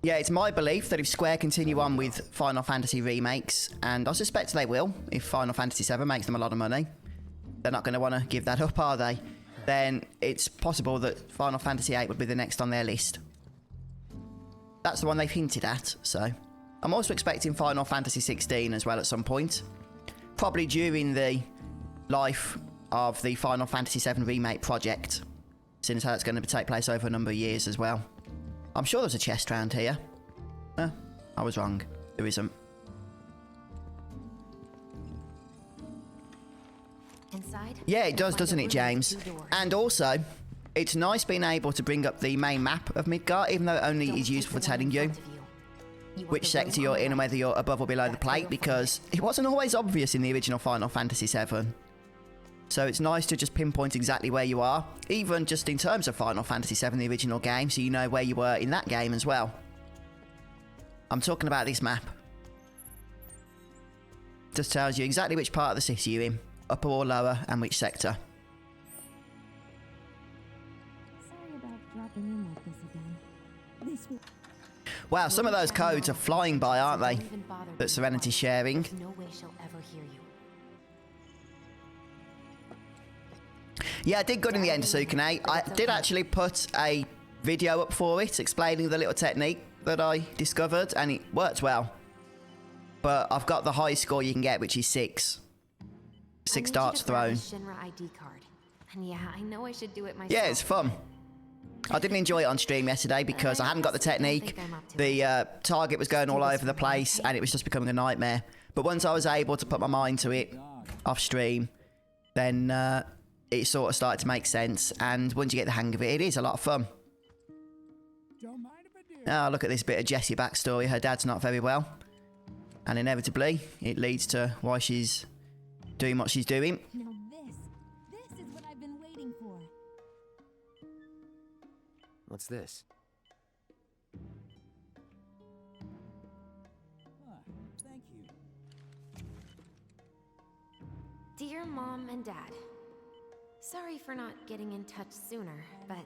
Yeah, it's my belief that if Square continue on with Final Fantasy remakes, and I suspect they will, if Final Fantasy 7 makes them a lot of money, they're not going to want to give that up, are they? Then it's possible that Final Fantasy 8 would be the next on their list. That's the one they've hinted at, so. I'm also expecting Final Fantasy 16 as well at some point. Probably during the life of the Final Fantasy 7 Remake project, since how it's going to take place over a number of years as well. I'm sure there's a chest round here. I was wrong. There isn't. Inside? Yeah, it does, doesn't it, James? And also, it's nice being able to bring up the main map of Midgard, even though it only is useful for telling you which sector you're in and whether you're above or below the plate, because it wasn't always obvious in the original Final Fantasy 7. So it's nice to just pinpoint exactly where you are, even just in terms of Final Fantasy 7, the original game, so you know where you were in that game as well. I'm talking about this map. Just tells you exactly which part of the city you're in, upper or lower, and which sector. Sorry about dropping in like this again. Wow, some of those codes are flying by, aren't they? That Serenity's sharing. No way she'll ever hear you. Yeah, I did good in the end, Tsukune. I did actually put a video up for it explaining the little technique that I discovered, and it worked well. But I've got the highest score you can get, which is 6. 6 darts thrown. Shinra ID card. And yeah, I know I should do it myself. Yeah, it's fun. I didn't enjoy it on stream yesterday because I hadn't got the technique. The target was going all over the place, and it was just becoming a nightmare. But once I was able to put my mind to it off stream, then it sort of started to make sense, and once you get the hang of it, it is a lot of fun. Oh, look at this bit of Jessie backstory. Her dad's not very well, and inevitably, it leads to why she's doing what she's doing. Now this is what I've been waiting for. What's this? Thank you. Dear Mom and Dad, sorry for not getting in touch sooner, but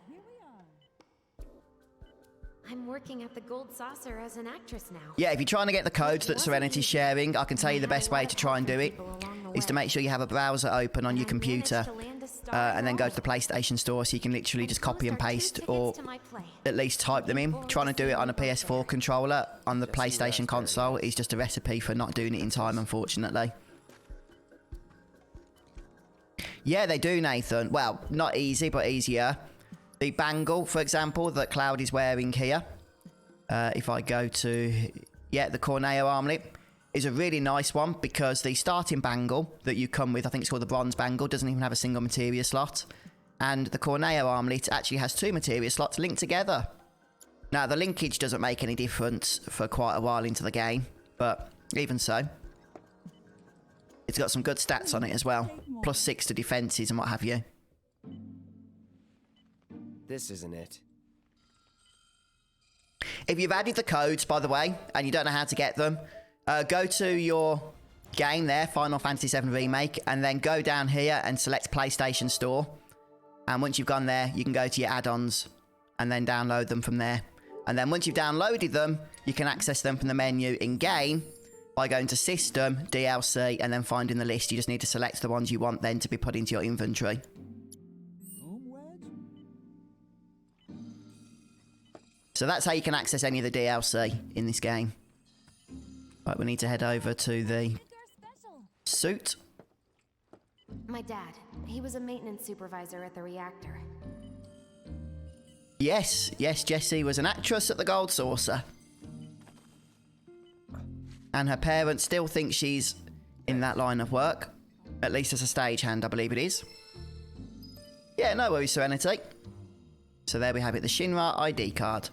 I'm working at the Gold Saucer as an actress now. Yeah, if you're trying to get the codes that Serenity's sharing, I can tell you the best way to try and do it is to make sure you have a browser open on your computer and then go to the PlayStation Store so you can literally just copy and paste or at least type them in. Trying to do it on a PS4 controller on the PlayStation console is just a recipe for not doing it in time, unfortunately. Yeah, they do, Nathan. Well, not easy, but easier. The bangle, for example, that Cloud is wearing here. If I go to, yeah, the Corneo armlet is a really nice one because the starting bangle that you come with, I think it's called the bronze bangle, doesn't even have a single materia slot. And the Corneo armlet actually has 2 materia slots linked together. Now, the linkage doesn't make any difference for quite a while into the game, but even so. It's got some good stats on it as well. +6 to defenses and what have you. This isn't it. If you've added the codes, by the way, and you don't know how to get them, go to your game there, Final Fantasy 7 Remake, and then go down here and select PlayStation Store. And once you've gone there, you can go to your add-ons and then download them from there. And then once you've downloaded them, you can access them from the menu in-game by going to System, DLC, and then finding the list. You just need to select the ones you want then to be put into your inventory. So that's how you can access any of the DLC in this game. Right, we need to head over to the suit. My dad, he was a maintenance supervisor at the reactor. Yes, Jessie was an actress at the Gold Saucer. And her parents still think she's in that line of work. At least as a stagehand, I believe it is. Yeah, no worries, Serenity. So there we have it, the Shinra ID card.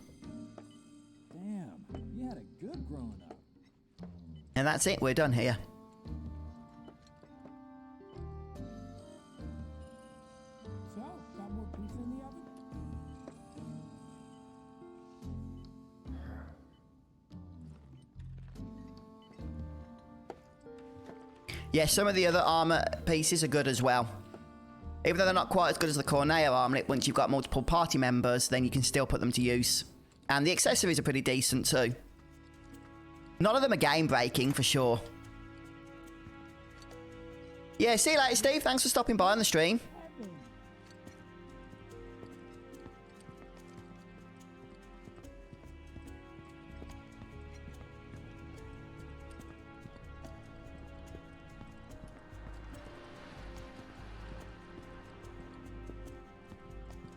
Damn, you had a good growing up. And that's it, we're done here. So, got more pizza in the oven? Yeah, some of the other armor pieces are good as well. Even though they're not quite as good as the Corneo armlet, once you've got multiple party members, then you can still put them to use. And the accessories are pretty decent too. None of them are game breaking for sure. Yeah, see you later, Steve. Thanks for stopping by on the stream.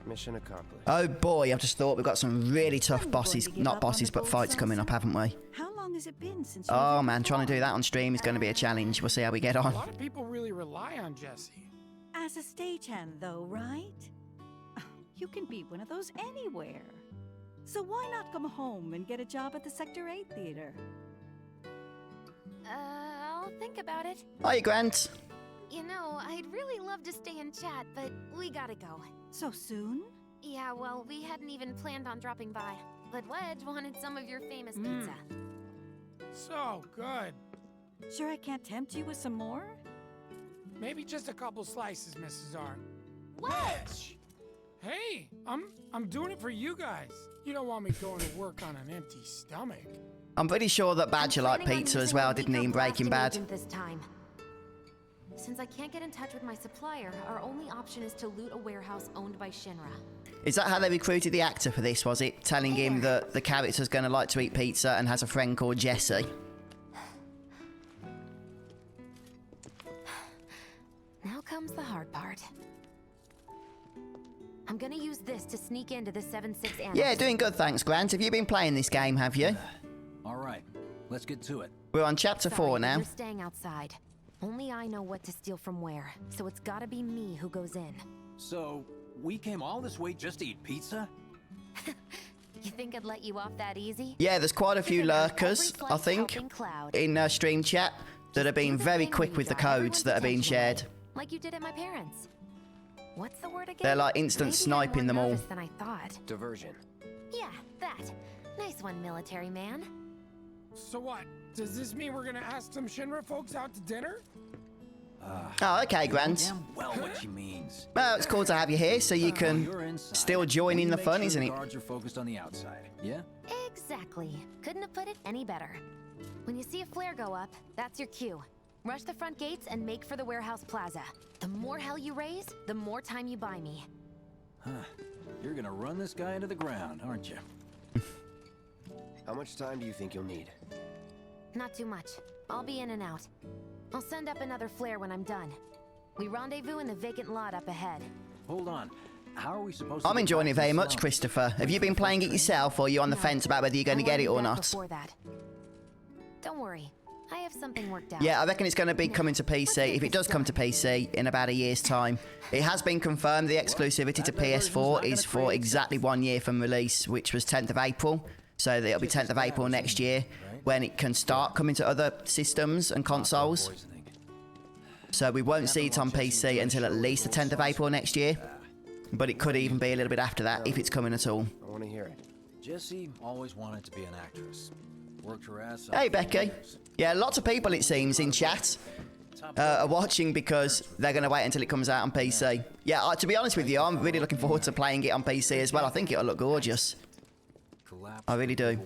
Mission accomplished. Oh boy, I've just thought we've got some really tough bosses, not bosses, but fights coming up, haven't we? How long has it been since? Oh man, trying to do that on stream is going to be a challenge. We'll see how we get A on. lot of people really rely on Jesse. As a stagehand, though, right? You can be one of those anywhere. So why not come home and get a job at the Sector 8 theater? I'll think about it. Hiya, Grant. You know, I'd really love to stay and chat, but we gotta go. So soon? Yeah, well, we hadn't even planned on dropping by. But Wedge wanted some of your famous pizza. So good. Sure I can't tempt you with some more? Maybe just a couple slices, Mrs. R. Wedge! Hey, I'm doing it for you guys. You don't want me going to work on an empty stomach. I'm pretty sure that Badger liked Planning on pizza as using well, a didn't he, in weaker Breaking blasting Bad? agent this time. Since I can't get in touch with my supplier, our only option is to loot a warehouse owned by Shinra. Is that how they recruited the actor for this, was it? Telling him that the character's going to like to eat pizza and has a friend called Jesse? Now comes the hard part. I'm gonna use this to sneak into the 7-6 annex. Yeah, doing good, thanks, Grant. Have you been playing this game, have you? All right, let's get to it. We're on chapter 4 now. You're staying outside. Only I know what to steal from where, so it's gotta be me who goes in. So, we came all this way just to eat pizza? You think I'd let you off that easy? Yeah, there's quite a few lurkers, I think, in stream chat that are being very quick with the codes that are being shared. Like you did at my parents. What's the word again? They're like instant Maybe sniping I'm them more all. nervous than I thought. Diversion. Yeah, that. Nice one, military man. So what? Does this mean we're gonna ask some Shinra folks out to dinner? Oh, okay, Grant. Damn well what she means. Well, it's cool to have you here so you can You're inside. still join in the Make fun, sure isn't the it? guards are focused on the outside, yeah? Exactly. Couldn't have put it any better. When you see a flare go up, that's your cue. Rush the front gates and make for the warehouse plaza. The more hell you raise, the more time you buy me. Huh. You're gonna run this guy into the ground, aren't you? How much time do you think you'll need? Not too much. I'll be in and out. I'll send up another flare when I'm done. We rendezvous in the vacant lot up ahead. Hold on. How are we supposed to I'm get enjoying back it to very the much, slum? Christopher. Have you been playing it yourself, or are you on the fence about whether you're going to get it or not? Before that. Don't worry. I have something worked out. Yeah, I reckon it's going to be coming to PC. If it does come to PC in about a year's time. It has been confirmed the exclusivity to PS4 is for exactly 1 year from release, which was 10th of April. So it'll be 10th of April next year when it can start coming to other systems and consoles. So we won't see it on PC until at least the 10th of April next year. But it could even be a little bit after that if it's coming at all. I want to hear it. Jessie always wanted to be an actress. Worked her ass off. Hey, Becky. Yeah, lots of people, it seems, in chat are watching because they're going to wait until it comes out on PC. Yeah, to be honest with you, I'm really looking forward to playing it on PC as well. I think it'll look gorgeous. I really do.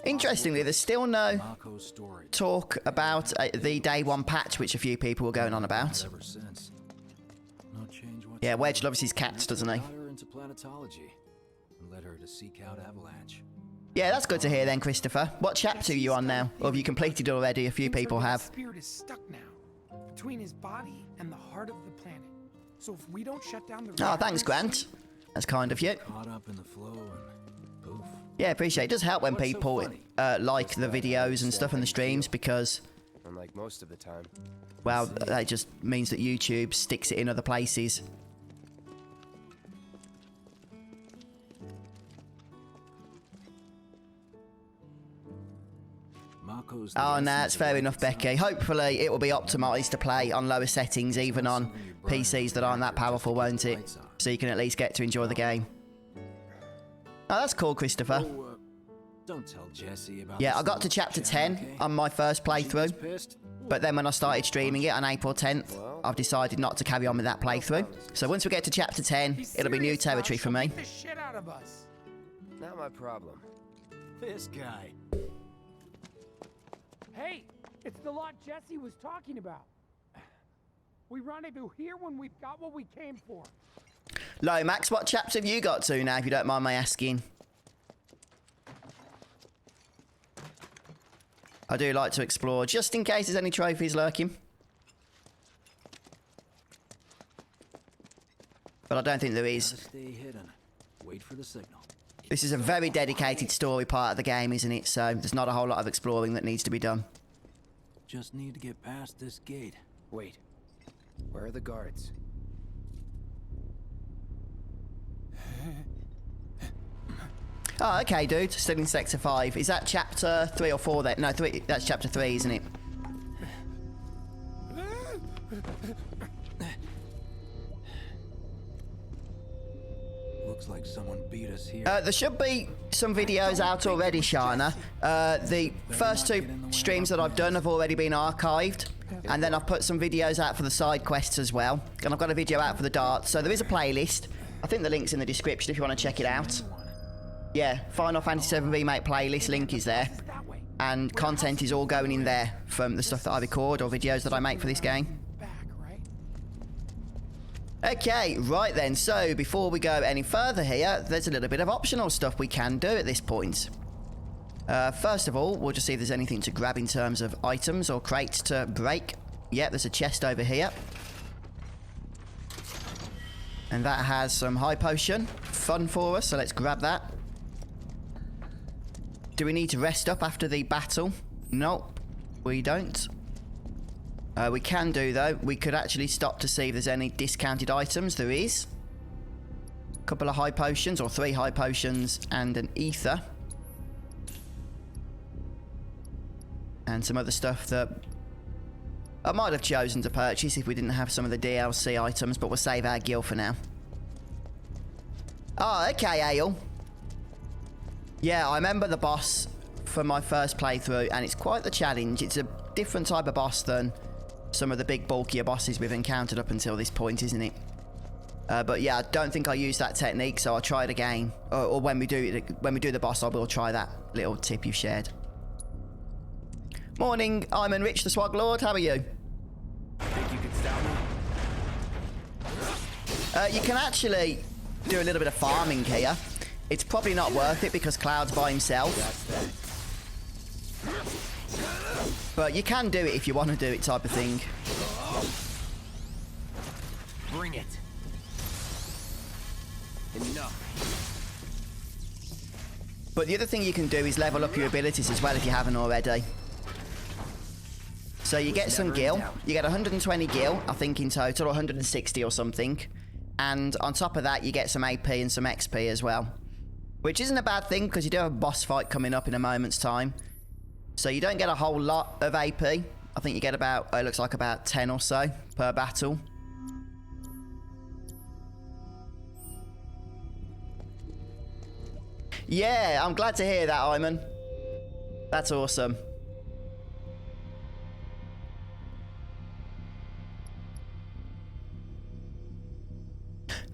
Interestingly, there's still no talk about the day one patch, which a few people were going on about. Yeah, Wedge loves his cats, doesn't he? Into planetology and led her to seek out Avalanche. Yeah, that's good to hear then, Christopher. What chapter are you on now? Or have you completed already? A few people have. His spirit is stuck now, between his body and the heart of the planet. So if we don't shut down the Oh, thanks, Grant. That's kind of you. Caught up in the flow and poof. Yeah, appreciate it. It does help when people like the videos and stuff and the streams because, Unlike most of the time. well, that just means that YouTube sticks it in other places. Oh, no, it's fair enough, Becky. Hopefully, it will be optimised to play on lower settings, even on PCs that aren't that powerful, won't it? So you can at least get to enjoy the game. Oh, that's cool, Christopher. Don't tell Jessie about Yeah, I got to chapter 10 on my first playthrough. But then when I started streaming it on April 10th, I've decided not to carry on with that playthrough. So once we get to chapter 10, it'll be new territory for me. the shit out of us. Not my problem. This guy. Hey, it's the lot Jesse was talking about. We rendezvous here when we've got what we came for. Lomax, what chapter have you got to now, if you don't mind my asking? I do like to explore, just in case there's any trophies lurking. But I don't think there is. Stay hidden. Wait for the signal. This is a very dedicated story part of the game, isn't it? So there's not a whole lot of exploring that needs to be done. Just need to get past this gate. Wait. Where are the guards? Oh, okay, dude. Still in Sector 5. Is that Chapter 3 or 4 then? No, 3. That's Chapter 3, isn't it? Looks like someone beat us here. There should be some videos out already, Shana. The first 2 streams that I've done have already been archived. And then I've put some videos out for the side quests as well. And I've got a video out for the darts. So there is a playlist. I think the link's in the description if you want to check it out. Yeah, Final Fantasy VII Remake playlist link is there. And content is all going in there from the stuff that I record or videos that I make for this game. Okay, right then, so before we go any further here, there's a little bit of optional stuff we can do at this point. First of all, we'll just see if there's anything to grab in terms of items or crates to break. Yep, there's a chest over here. And that has some high potion. Fun for us, so let's grab that. Do we need to rest up after the battle? Nope, we don't. We can do, though. We could actually stop to see if there's any discounted items. There is. A couple of high potions, or 3 high potions, and an ether. And some other stuff that I might have chosen to purchase if we didn't have some of the DLC items, but we'll save our gil for now. Oh, okay, Ale. Yeah, I remember the boss from my first playthrough, and it's quite the challenge. It's a different type of boss than some of the big bulkier bosses we've encountered up until this point, isn't it? But yeah, I don't think I used that technique, so I'll try it again. Or when we do the boss, I will try that little tip you've shared. Morning, I'm Rich the Swag Lord. How are you? Think you could stop me? You can actually do a little bit of farming here. It's probably not worth it because Cloud's by himself. But you can do it if you want to do it, type of thing. Bring it. Enough. But the other thing you can do is level up your abilities as well if you haven't already. So you get some gil. You get 120 gil, I think, in total, or 160 or something. And on top of that, you get some AP and some XP as well. Which isn't a bad thing, because you do have a boss fight coming up in a moment's time. So you don't get a whole lot of AP. I think you get about, it looks like about 10 or so per battle. Yeah, I'm glad to hear that, Iman. That's awesome.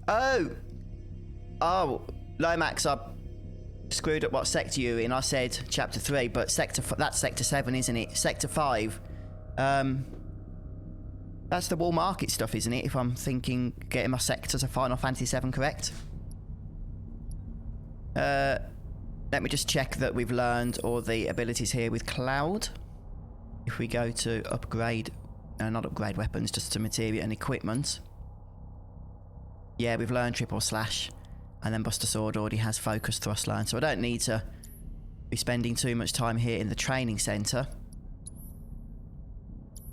Oh, Lomax, I screwed up what sector you're in. I said chapter 3, but that's sector 7, isn't it? Sector 5. That's the wall market stuff, isn't it? If I'm thinking, getting my sectors of Final Fantasy 7 correct. Let me just check that we've learned all the abilities here with Cloud. If we go to upgrade, not upgrade weapons, just to materia and equipment. Yeah, we've learned triple slash, and then Buster Sword already has focus thrust learned, so I don't need to be spending too much time here in the training centre.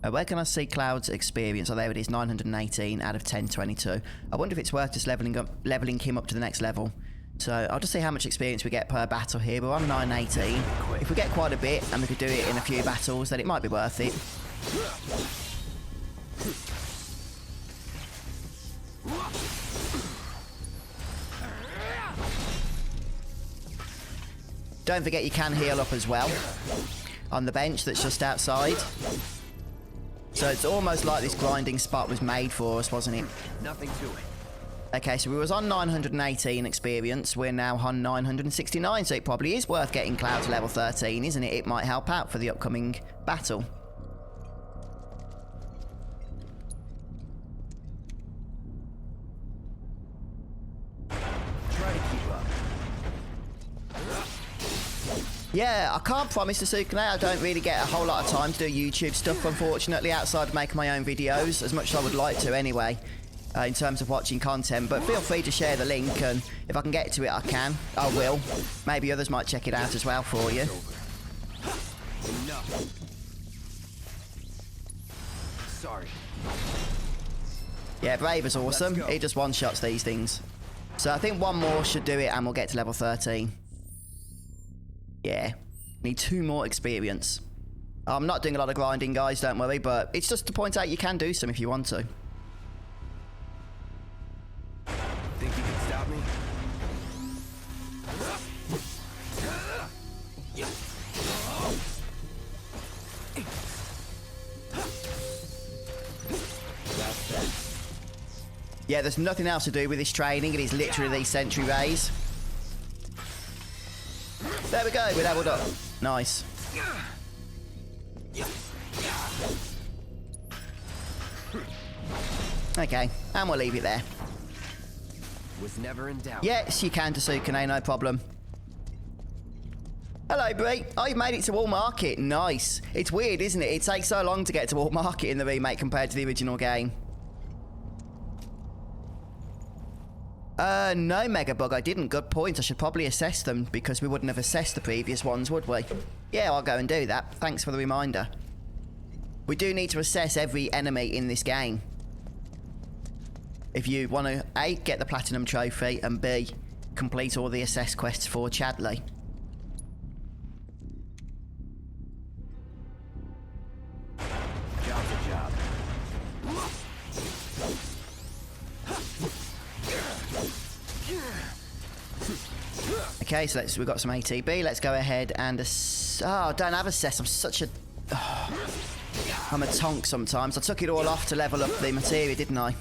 Where can I see Cloud's experience? Oh, there it is, 918 out of 1022. I wonder if it's worth just leveling him up to the next level. So I'll just see how much experience we get per battle here. We're on 918. If we get quite a bit and we could do it in a few battles, then it might be worth it. Don't forget you can heal up as well on the bench that's just outside. So it's almost like this grinding spot was made for us, wasn't it? Nothing to it. Okay, so we was on 918 experience. We're now on 969, so it probably is worth getting Cloud to level 13, isn't it? It might help out for the upcoming battle. Try to keep up. Yeah, I can't promise to Sukune. I don't really get a whole lot of time to do YouTube stuff, unfortunately, outside of making my own videos, as much as I would like to anyway. In terms of watching content, but feel free to share the link, and if I can get to it, I can. I will. Maybe others might check it out as well for you. Enough. Sorry. Yeah, Brave is awesome. He just one-shots these things. So I think one more should do it, and we'll get to level 13. Yeah. Need 2 more experience. I'm not doing a lot of grinding, guys, don't worry, but it's just to point out you can do some if you want to. Think you can stop me? That's that. Yeah, there's nothing else to do with this training. It is literally these sentry rays. There we go, we leveled up. Nice. Okay, and we'll leave it there. Was never in doubt. Yes, you can, Tsukune, no problem. Hello, Bree. Oh, you made it to Wall Market. Nice. It's weird, isn't it? It takes so long to get to Wall Market in the remake compared to the original game. No, Megabug, I didn't. Good point. I should probably assess them, because we wouldn't have assessed the previous ones, would we? Yeah, I'll go and do that. Thanks for the reminder. We do need to assess every enemy in this game. If you want to, A, get the Platinum Trophy, and B, complete all the assess quests for Chadley. Job's a job. Okay, so we've got some ATB. Let's go ahead and... Oh, I don't have assess. I'm such a... I'm a tonk sometimes. I took it all off to level up the materia, didn't I?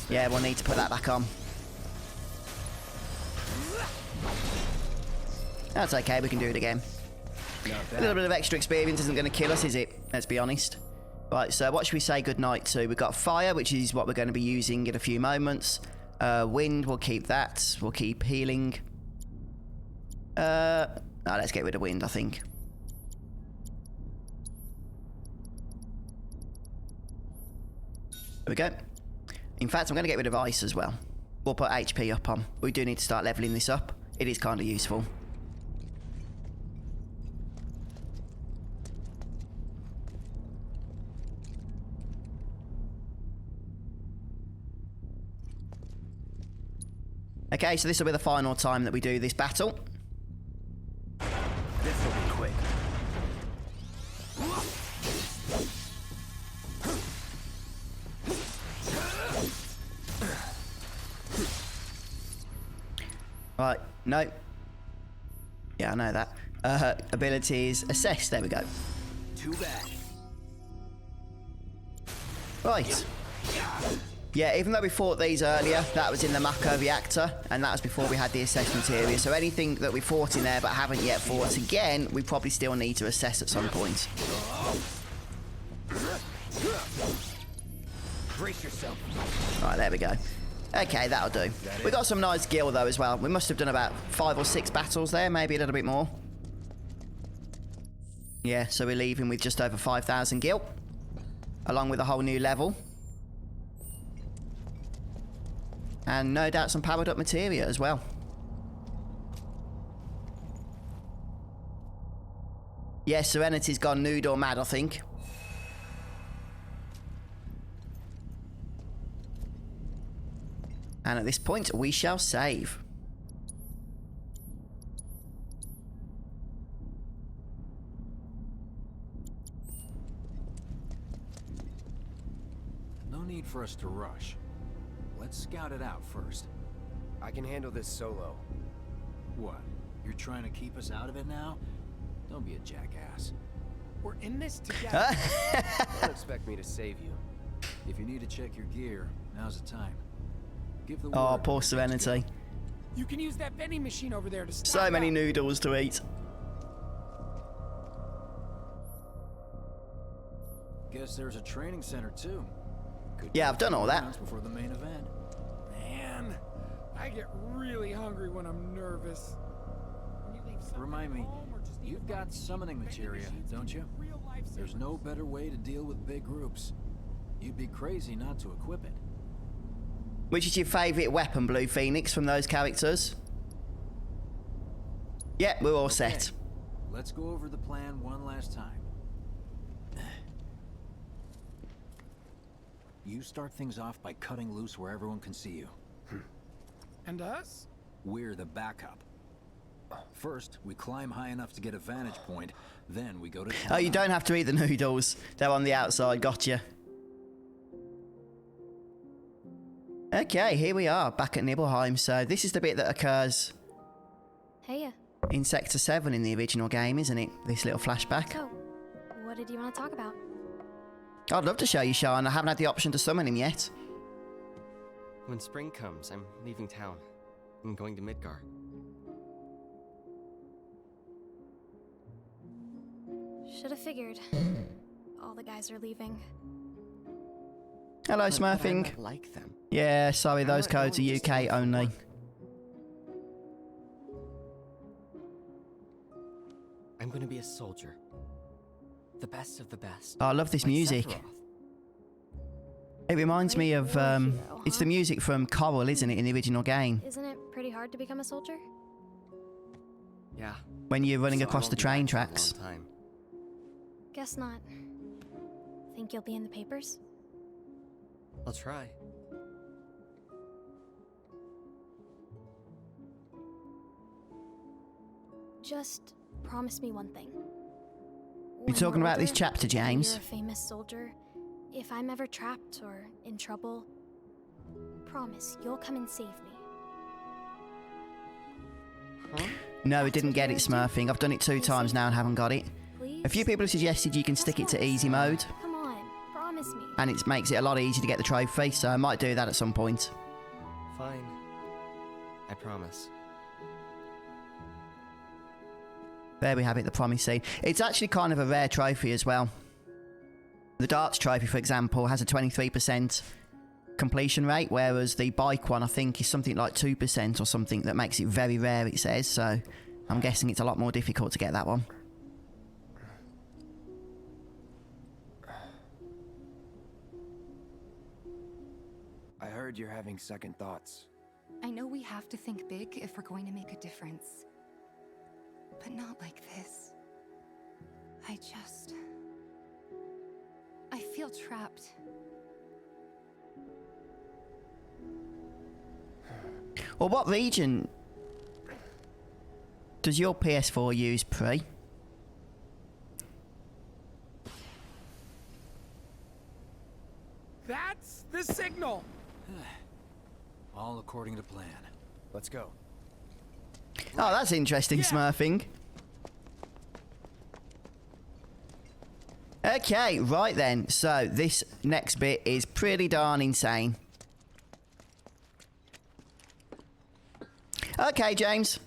Yeah, we'll need to put that back on. That's okay, we can do it again. A little bit of extra experience isn't going to kill us, is it? Let's be honest. Right, so what should we say goodnight to? We've got fire, which is what we're going to be using in a few moments. Wind, we'll keep that. We'll keep healing. No, let's get rid of wind, I think. There we go. In fact, I'm going to get rid of ice as well. we'll put HP up on. We do need to start leveling this up. It is kind of useful. Okay, so this will be the final time that we do this battle. This will be quick. Right, no. Yeah, I know that. Abilities, assess, there we go. Too bad. Right. Yeah, even though we fought these earlier, that was in the Mako reactor, and that was before we had the assessment area. So anything that we fought in there but haven't yet fought again, we probably still need to assess at some point. Brace yourself. Right, there we go. Okay, that'll do. We got some nice gil though as well. We must have done about 5 or 6 battles there, maybe a little bit more. Yeah, so we're leaving with just over 5,000 gil, along with a whole new level. And no doubt some powered up materia as well. Yeah, Serenity's gone nude or mad, I think. And at this point, we shall save. No need for us to rush. Let's scout it out first. I can handle this solo. What? You're trying to keep us out of it now? Don't be a jackass. We're in this together. Don't expect me to save you. If you need to check your gear, now's the time. Give the Oh, word poor when it's Serenity. good. You can use that vending machine over there to stock So many up. noodles to eat. Guess there's a training center too. Could Yeah, go I've done all that. rounds before the main event. Man, I get really hungry when I'm nervous. When you leave something Remind me, at home or just need you've a got bite to eat, summoning vending materia, machines don't can you? be real lifesavers. There's no better way to deal with big groups. You'd be crazy not to equip it. Which is your favourite weapon, Blue Phoenix, from those characters? Yeah, we're all set. Let's go over the plan one last time. You start things off by cutting loose where everyone can see you. And us? We're the backup. First, we climb high enough to get a vantage point, then we go to... Oh, you don't have to eat the noodles. They're on the outside, gotcha. Okay, here we are, back at Nibelheim. So this is the bit that occurs Hey, in Sector 7 in the original game, isn't it? This little flashback. so, what did you want to talk about? I'd love to show you Sean. I haven't had the option to summon him yet. When spring comes, I'm leaving town. I'm going to Midgar. Should have figured. All the guys are leaving. Hello, But I'm Smurfing. not like them. Yeah, sorry, I'm those not codes are going just to UK look for only. work. I'm going to be a soldier. The best of the best. Oh, I love this Like music. Sephiroth. It reminds me of, War hero, it's huh? the music from Coral, isn't it, in the original game? Isn't it pretty hard to become a soldier? Yeah. When you're running So I across won't the be train back for a long tracks. time. Guess not. Think you'll be in the papers? I'll try. Just promise me one thing. You When talking we're about this older, chapter, and James? You're a famous soldier. If I'm ever trapped or in trouble, promise you'll come and save me. Huh? No, it didn't get it, Smurfing. I've done it 2 times now and haven't got it. Please? A few people have suggested you can stick it to easy mode, Come on, promise me. and it makes it a lot easier to get the trophy, so I might do that at some point. Fine. I promise. There we have it, the promise scene. It's actually kind of a rare trophy as well. The darts trophy, for example, has a 23% completion rate, whereas the bike one, I think, is something like 2% or something that makes it very rare, it says, so I'm guessing it's a lot more difficult to get that one. I heard you're having second thoughts. I know we have to think big if we're going to make a difference. But not like this. I feel trapped. Well, what region does your PS4 use, Pre? That's the signal! All according to plan. Let's go. Oh, that's interesting, smurfing. Okay, right then. So, this next bit is pretty darn insane. Okay, James.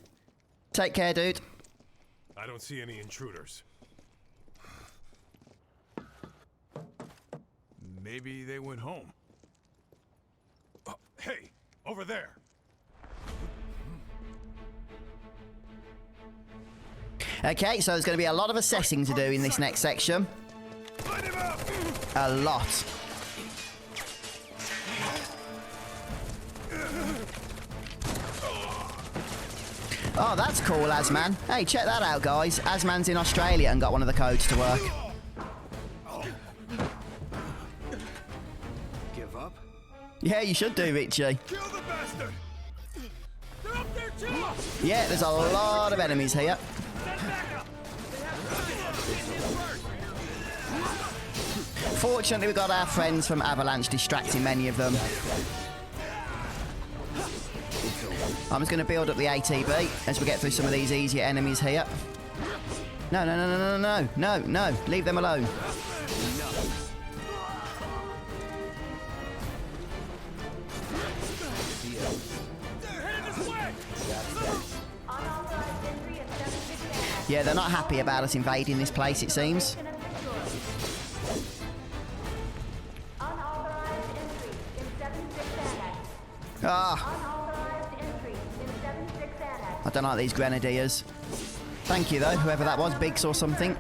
Take care, dude. I don't see any intruders. Maybe they went home. Oh, hey, over there. Okay, so there's going to be a lot of assessing to do in this next section. A lot. Oh, that's cool, Asman. Hey, check that out, guys. Asman's in Australia and got one of the codes to work. Give up? Yeah, you should do, Richie. Kill the bastard! They're up there too! Yeah, there's a lot of enemies here. Fortunately, we got our friends from Avalanche distracting many of them. I'm just going to build up the ATB as we get through some of these easier enemies here. No, no, no, no, no, no, no, no. Leave them alone. Yeah, they're not happy about us invading this place, it seems. Ah. I don't like these grenadiers. Thank you, though, whoever that was, Biggs or something.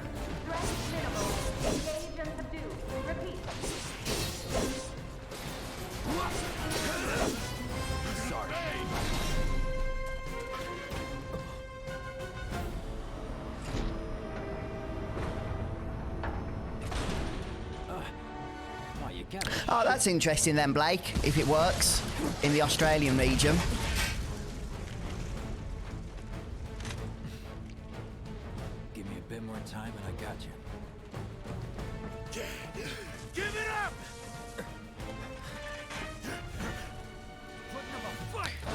Oh, that's interesting then, Blake, if it works in the Australian region. Give me a bit more time and I got you. Give it up!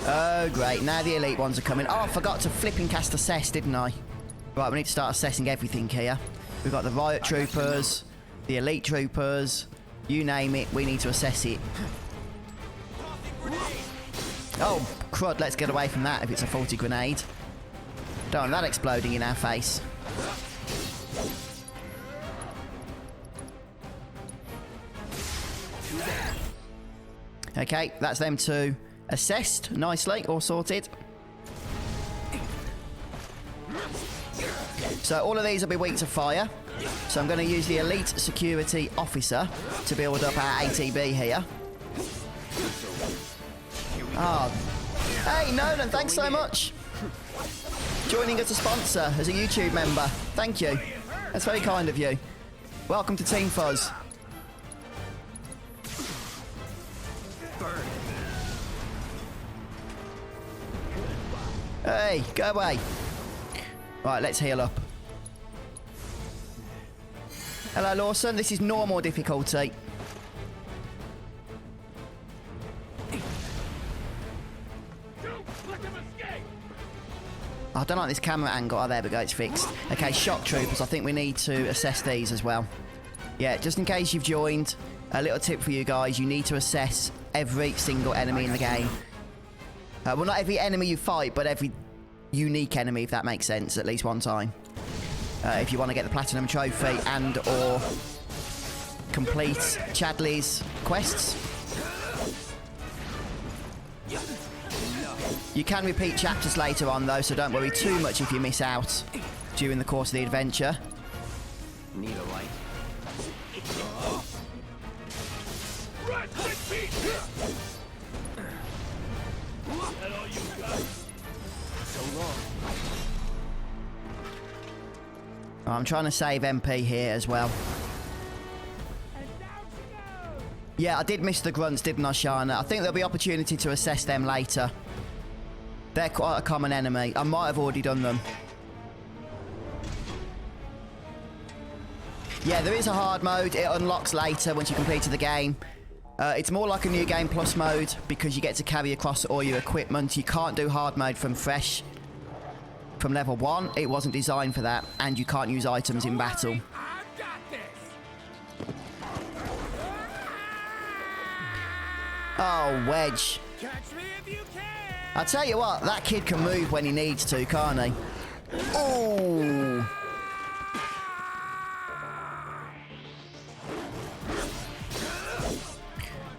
Oh, great. Now the elite ones are coming. Oh, I forgot to flipping cast assess, didn't I? Right, we need to start assessing everything here. We've got the riot troopers, the elite troopers. You name it, we need to assess it. Oh, crud, let's get away from that if it's a faulty grenade. Don't want that exploding in our face. Okay, that's them two assessed nicely, all sorted. So all of these will be weak to fire. So I'm going to use the elite security officer to build up our ATB here. Oh. Hey, Nolan, thanks so much. Joining as a sponsor, as a YouTube member. Thank you. That's very kind of you. Welcome to Team Fuzz. Hey, go away. Right, let's heal up. Hello, Lawson. This is normal difficulty. I don't like this camera angle. Oh, there we go. It's fixed. Okay, shock troopers. I think we need to assess these as well. Yeah, just in case you've joined, a little tip for you guys. You need to assess every single enemy in the game. Well, not every enemy you fight, but every unique enemy, if that makes sense, at least one time. If you want to get the Platinum Trophy and or complete Chadley's quests. You can repeat chapters later on though, so don't worry too much if you miss out during the course of the adventure. Need a light. I'm trying to save MP here as well. Yeah, I did miss the grunts, didn't I, Shana? I think there'll be opportunity to assess them later. They're quite a common enemy. I might have already done them. Yeah, there is a hard mode. It unlocks later once you complete the game. It's more like a new game plus mode because you get to carry across all your equipment. You can't do hard mode from fresh. From level 1, it wasn't designed for that. And you can't use items in battle. Oh, Wedge. I tell you what, that kid can move when he needs to, can't he? Oh!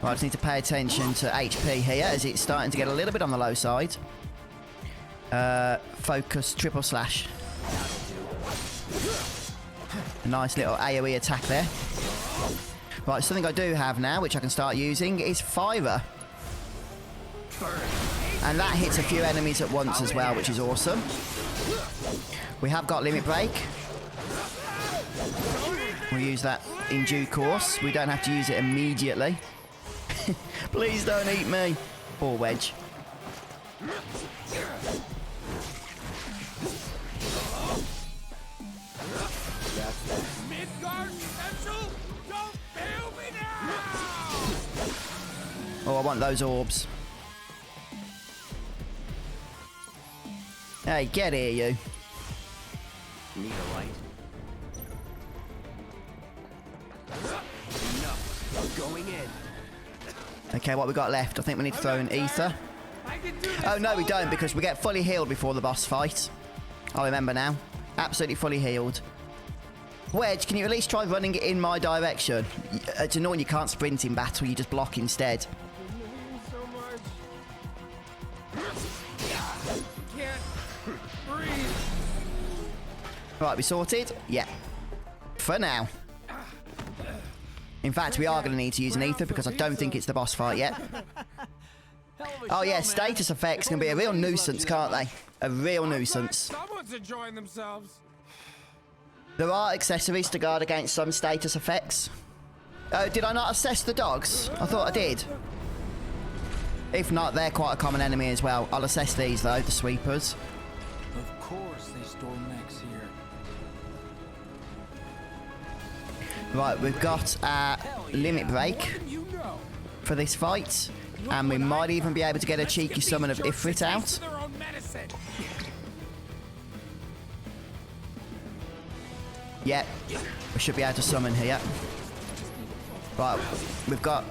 Right, I just need to pay attention to HP here as it's starting to get a little bit on the low side. Focus, triple slash. A nice little AoE attack there. Right, something I do have now, which I can start using, is Fire. And that hits a few enemies at once as well, which is awesome. We have got Limit Break. We'll use that in due course. We don't have to use it immediately. Please don't eat me. Poor Wedge. Oh, I want those orbs. Hey, get here, you. Need a light? Enough. Going in. Okay, what we got left? I think we need to throw in Ether. Oh, no, we don't, because we get fully healed before the boss fight. I remember now. Absolutely fully healed. Wedge, can you at least try running in my direction? It's annoying you can't sprint in battle, you just block instead. Right, we sorted? Yeah. For now. In fact, we are going to need to use an Ether because I don't think it's the boss fight yet. Oh yeah, status effects can be a real nuisance, can't they? A real nuisance. Someone's enjoying themselves. There are accessories to guard against some status effects. Oh, did I not assess the dogs? I thought I did. If not, they're quite a common enemy as well. I'll assess these though, the sweepers. Of course they store mechs here. Right, we've got a limit break for this fight. And we might even be able to get a cheeky summon of Ifrit out. Yep, we should be able to summon here. Right, we've got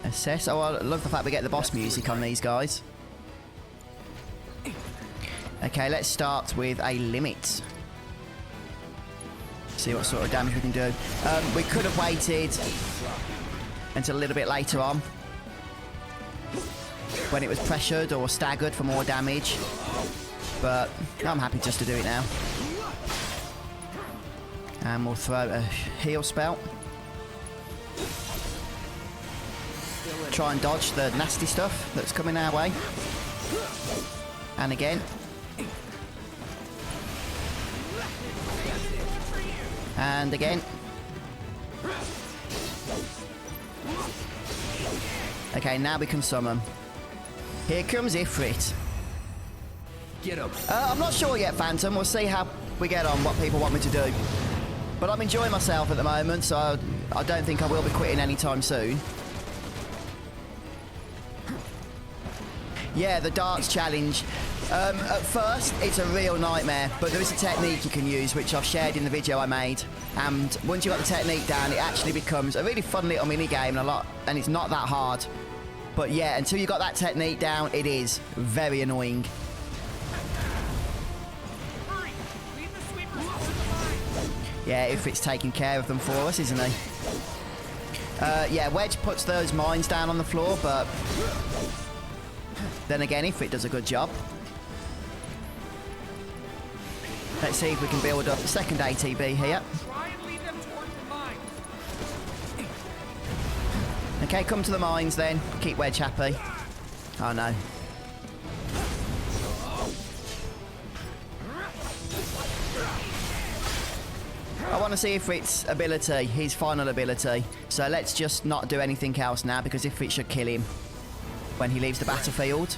assess. Oh, I love the fact we get the boss music on these guys. Okay, let's start with a limit. See what sort of damage we can do. We could have waited until a little bit later on when it was pressured or staggered for more damage, but I'm happy just to do it now. And we'll throw a heal spell. Try and dodge the nasty stuff that's coming our way. And again. And again. Okay, now we can summon. Here comes Ifrit. Get him. I'm not sure yet, Phantom. We'll see how we get on, what people want me to do. But I'm enjoying myself at the moment, so I don't think I will be quitting anytime soon. Yeah, the darts challenge. At first, it's a real nightmare, but there is a technique you can use, which I've shared in the video I made. And once you've got the technique down, it actually becomes a really fun little mini-game and it's not that hard. But yeah, until you've got that technique down, it is very annoying. Yeah, if it's taking care of them for us, isn't he? Yeah, Wedge puts those mines down on the floor, but then again, if it does a good job. Let's see if we can build up the second ATB here. Okay, come to the mines then. Keep Wedge happy. Oh no. I want to see Ifrit's ability, his final ability. So let's just not do anything else now, because Ifrit should kill him when he leaves the battlefield.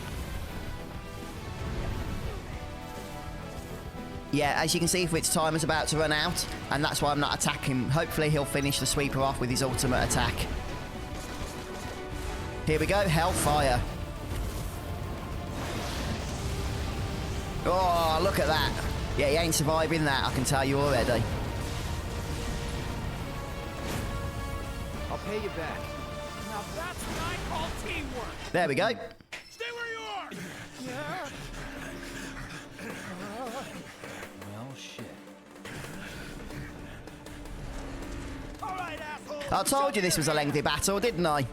Yeah, as you can see, Ifrit's time is about to run out, and that's why I'm not attacking. Hopefully he'll finish the sweeper off with his ultimate attack. Here we go, Hellfire. Oh, look at that. Yeah, he ain't surviving that, I can tell you already. I'll pay you back. Now that's what I call teamwork. There we go. Stay where you are. Yeah. Well, shit. All right, asshole. I told you this was a lengthy battle, didn't I?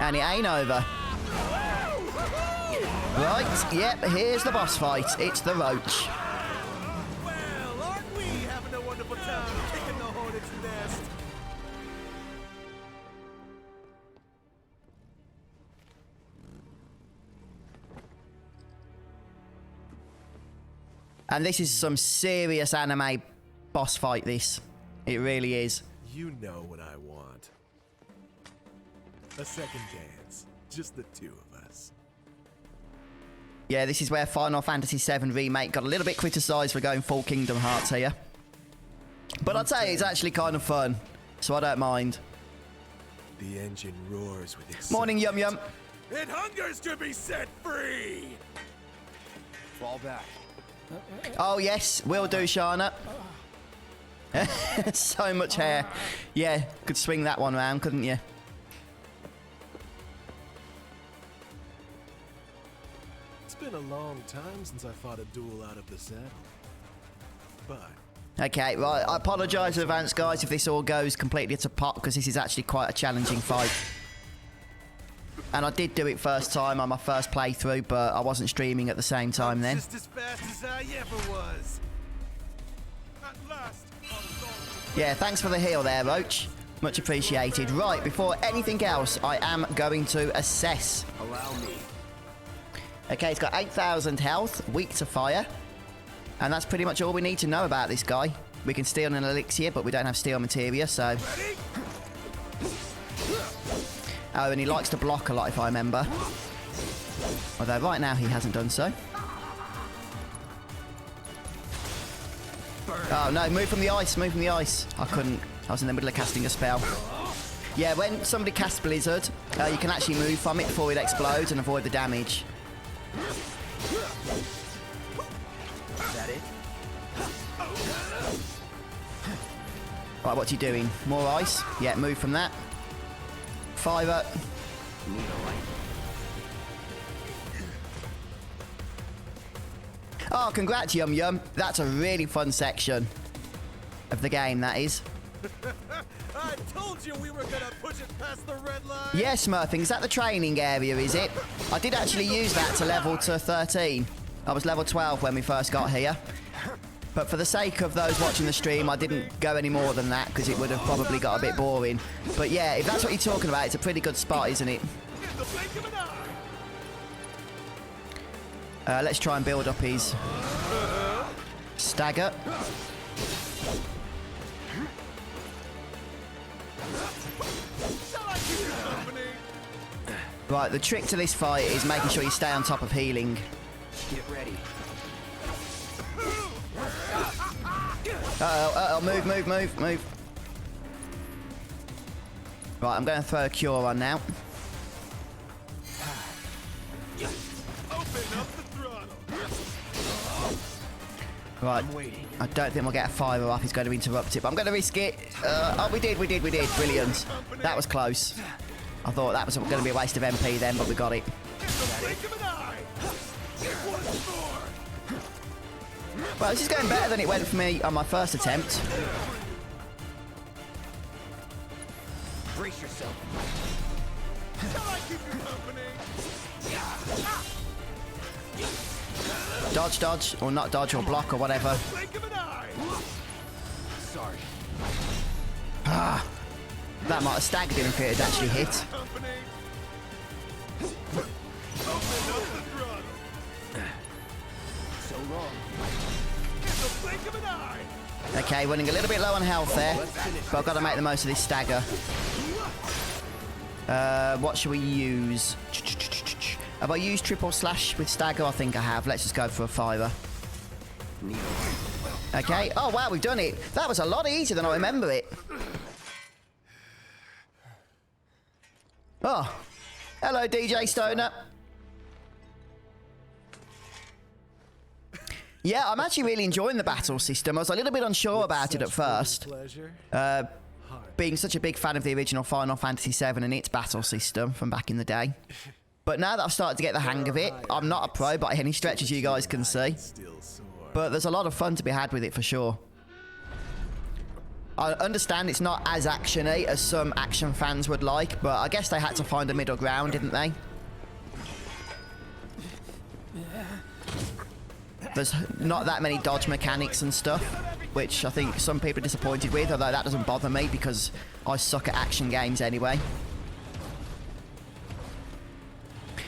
And it ain't over. Right, yep, here's the boss fight. It's the Roche. Well, aren't we having a wonderful time kicking the hornet's nest? And this is some serious anime boss fight, this. It really is. You know what I want. A second dance. Just the two of us. Yeah, this is where Final Fantasy VII Remake got a little bit criticised for going full Kingdom Hearts here. But I'd say it's actually kind of fun, so I don't mind. The engine roars with excitement. Morning, Yum Yum. It hungers to be set free! Fall back. Oh, yes, will do, Shana. So much hair. Yeah, could swing that one round, couldn't you? It's been a long time since I fought a duel out of the saddle. But Okay, right, I apologise in advance, guys, if this all goes completely to pot, because this is actually quite a challenging fight. And I did do it first time on my first playthrough, but I wasn't streaming at the same time then. just as fast as I ever was. At last, Yeah, thanks for the heal there, Roche. Much appreciated. Right, before anything else, I am going to assess. Allow me. Okay, he's got 8,000 health, weak to fire. And that's pretty much all we need to know about this guy. We can steal an elixir, but we don't have steel materia, so... Oh, and he likes to block a lot, if I remember. Although right now he hasn't done so. Oh, no, move from the ice, move from the ice. I couldn't. I was in the middle of casting a spell. Yeah, when somebody casts Blizzard, you can actually move from it before it explodes and avoid the damage. Is that it? Right, what's he doing? More ice? Yeah, move from that. Fiver. Need a light. Oh, congrats, Yum Yum. That's a really fun section of the game, that is. I told you we were gonna push it past the red line. Yeah, Smurfing, is that the training area, is it? I did actually use that to level to 13. I was level 12 when we first got here. But for the sake of those watching the stream, I didn't go any more than that, because it would have probably got a bit boring. But yeah, if that's what you're talking about, it's a pretty good spot, isn't it? In the blink of an eye. Let's try and build up his stagger. Shall I keep you company? Right, the trick to this fight is making sure you stay on top of healing. Get ready. Uh-oh, move. Right, I'm going to throw a cure on now. Open up the throttle. Right, I don't think we'll get a fire off. He's going to interrupt it, but I'm going to risk it. Oh, we did. Brilliant. That was close. I thought that was going to be a waste of MP then, but we got it. Well, this is going better than it went for me on my first attempt. Brace yourself. Shall I keep you company? Dodge, or not dodge, or block, or whatever. Blink of an eye. Sorry. Ah, that might have staggered him if it had actually hit. Company. Open up the throttle. So long. Okay, running a little bit low on health there, but I've got to make the most of this stagger. What should we use? Have I used triple slash with stagger? I think I have. Let's just go for a fiver. Okay. Oh, wow, we've done it. That was a lot easier than I remember it. Oh. Hello, DJ Stoner. Yeah, I'm actually really enjoying the battle system. I was a little bit unsure about it at first. Being such a big fan of the original Final Fantasy VII and its battle system from back in the day. But now that I've started to get the hang of it, I'm not a pro by any stretch, as you guys can see. But there's a lot of fun to be had with it for sure. I understand it's not as action-y as some action fans would like, but I guess they had to find a middle ground, didn't they? There's not that many dodge mechanics and stuff, which I think some people are disappointed with, although that doesn't bother me because I suck at action games anyway.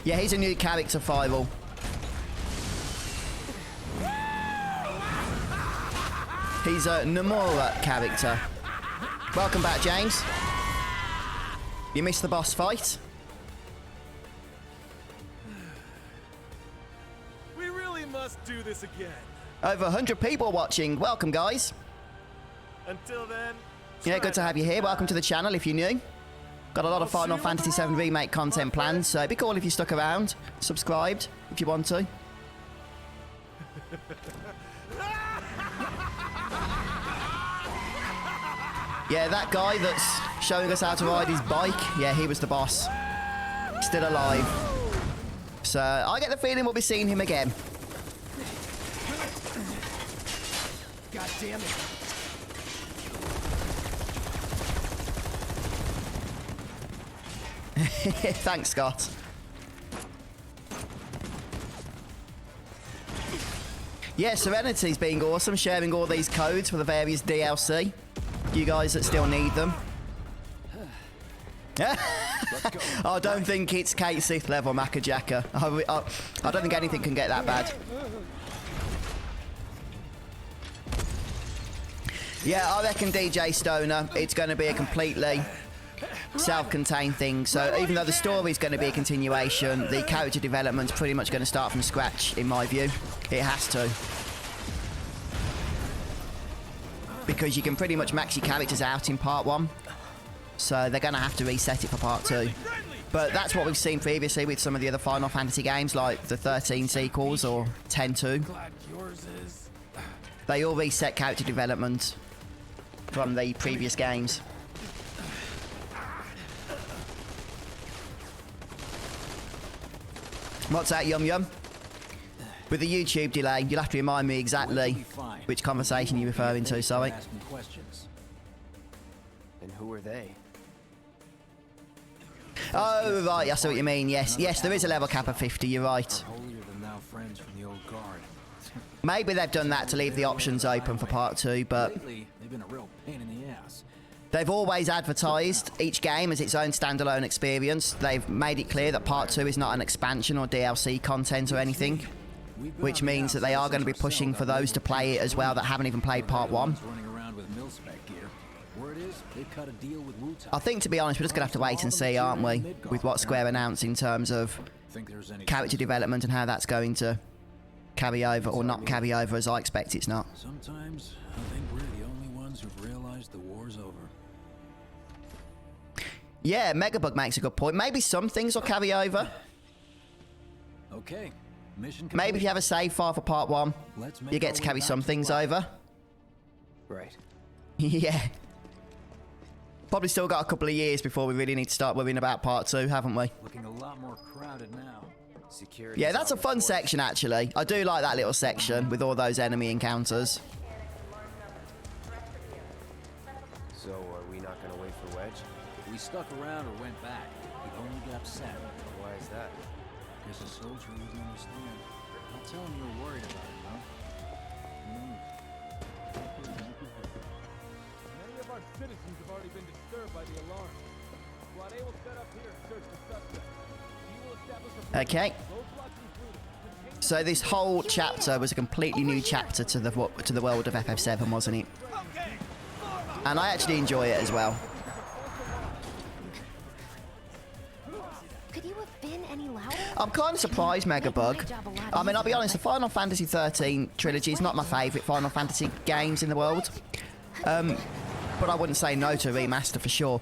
Yeah, he's a new character, Firewall. He's a Nomura character. Welcome back, James. You missed the boss fight? We really must do this again. Over 100 people watching. Welcome, guys. Until then... Yeah, good to have you here. Welcome to the channel if you're new. Got a lot of Final Fantasy VII Remake content planned, so it'd be cool if you stuck around. Subscribed, if you want to. Yeah, that guy that's showing us how to ride his bike, yeah, he was the boss. Still alive. So, I get the feeling we'll be seeing him again. God damn it. Thanks, Scott. Yeah, Serenity's being awesome, sharing all these codes for the various DLC. You guys that still need them. I don't think it's Kate Sith level Macajacka. I don't think anything can get that bad. Yeah, I reckon DJ Stoner, it's going to be a completely self-contained thing. So even though the story's going to be a continuation, the character development's pretty much going to start from scratch, in my view. It has to. Because you can pretty much max your characters out in part 1. So they're going to have to reset it for part 2. But that's what we've seen previously with some of the other Final Fantasy games, like the 13 sequels or 10-2. They all reset character development from the previous games. What's that, Yum Yum? With the YouTube delay, you'll have to remind me exactly which conversation you're referring to, sorry. And who are they? Oh, right, I see what you mean, yes. Yes, there is a level cap of 50, you're right. Maybe they've done that to leave the options open for part 2, but they've always advertised each game as its own standalone experience. They've made it clear that part 2 is not an expansion or DLC content or anything, which means that they are going to be pushing for those to play it as well that haven't even played part 1. I think, to be honest, we're just going to have to wait and see, aren't we, with what Square announced in terms of character development and how that's going to carry over or not carry over, as I expect it's not. Sometimes I think we're the only ones who've realized the war's over. Yeah, Megabug makes a good point. Maybe some things will carry over. Okay. Mission complete. Maybe if you have a save file for part 1, you get to carry some things over. Right. Yeah. Probably still got a couple of years before we really need to start worrying about part 2, haven't we? Looking a lot more crowded now. Security. Yeah, that's a fun section, actually. I do like that little section with all those enemy encounters. So, are we not going to wait for Wedge? If we stuck around or went back, we'd only get upset. Why is that? Because a soldier wouldn't understand. I'll tell him you're worried about him, huh? Many of our citizens have already been disturbed by the alarm. Okay. So this whole chapter was a completely new chapter to the world of FF7, wasn't it? And I actually enjoy it as well. Could you have been any louder? I'm kind of surprised, Megabug. I mean, I'll be honest, the Final Fantasy 13 trilogy is not my favourite Final Fantasy games in the world. But I wouldn't say no to a remaster for sure.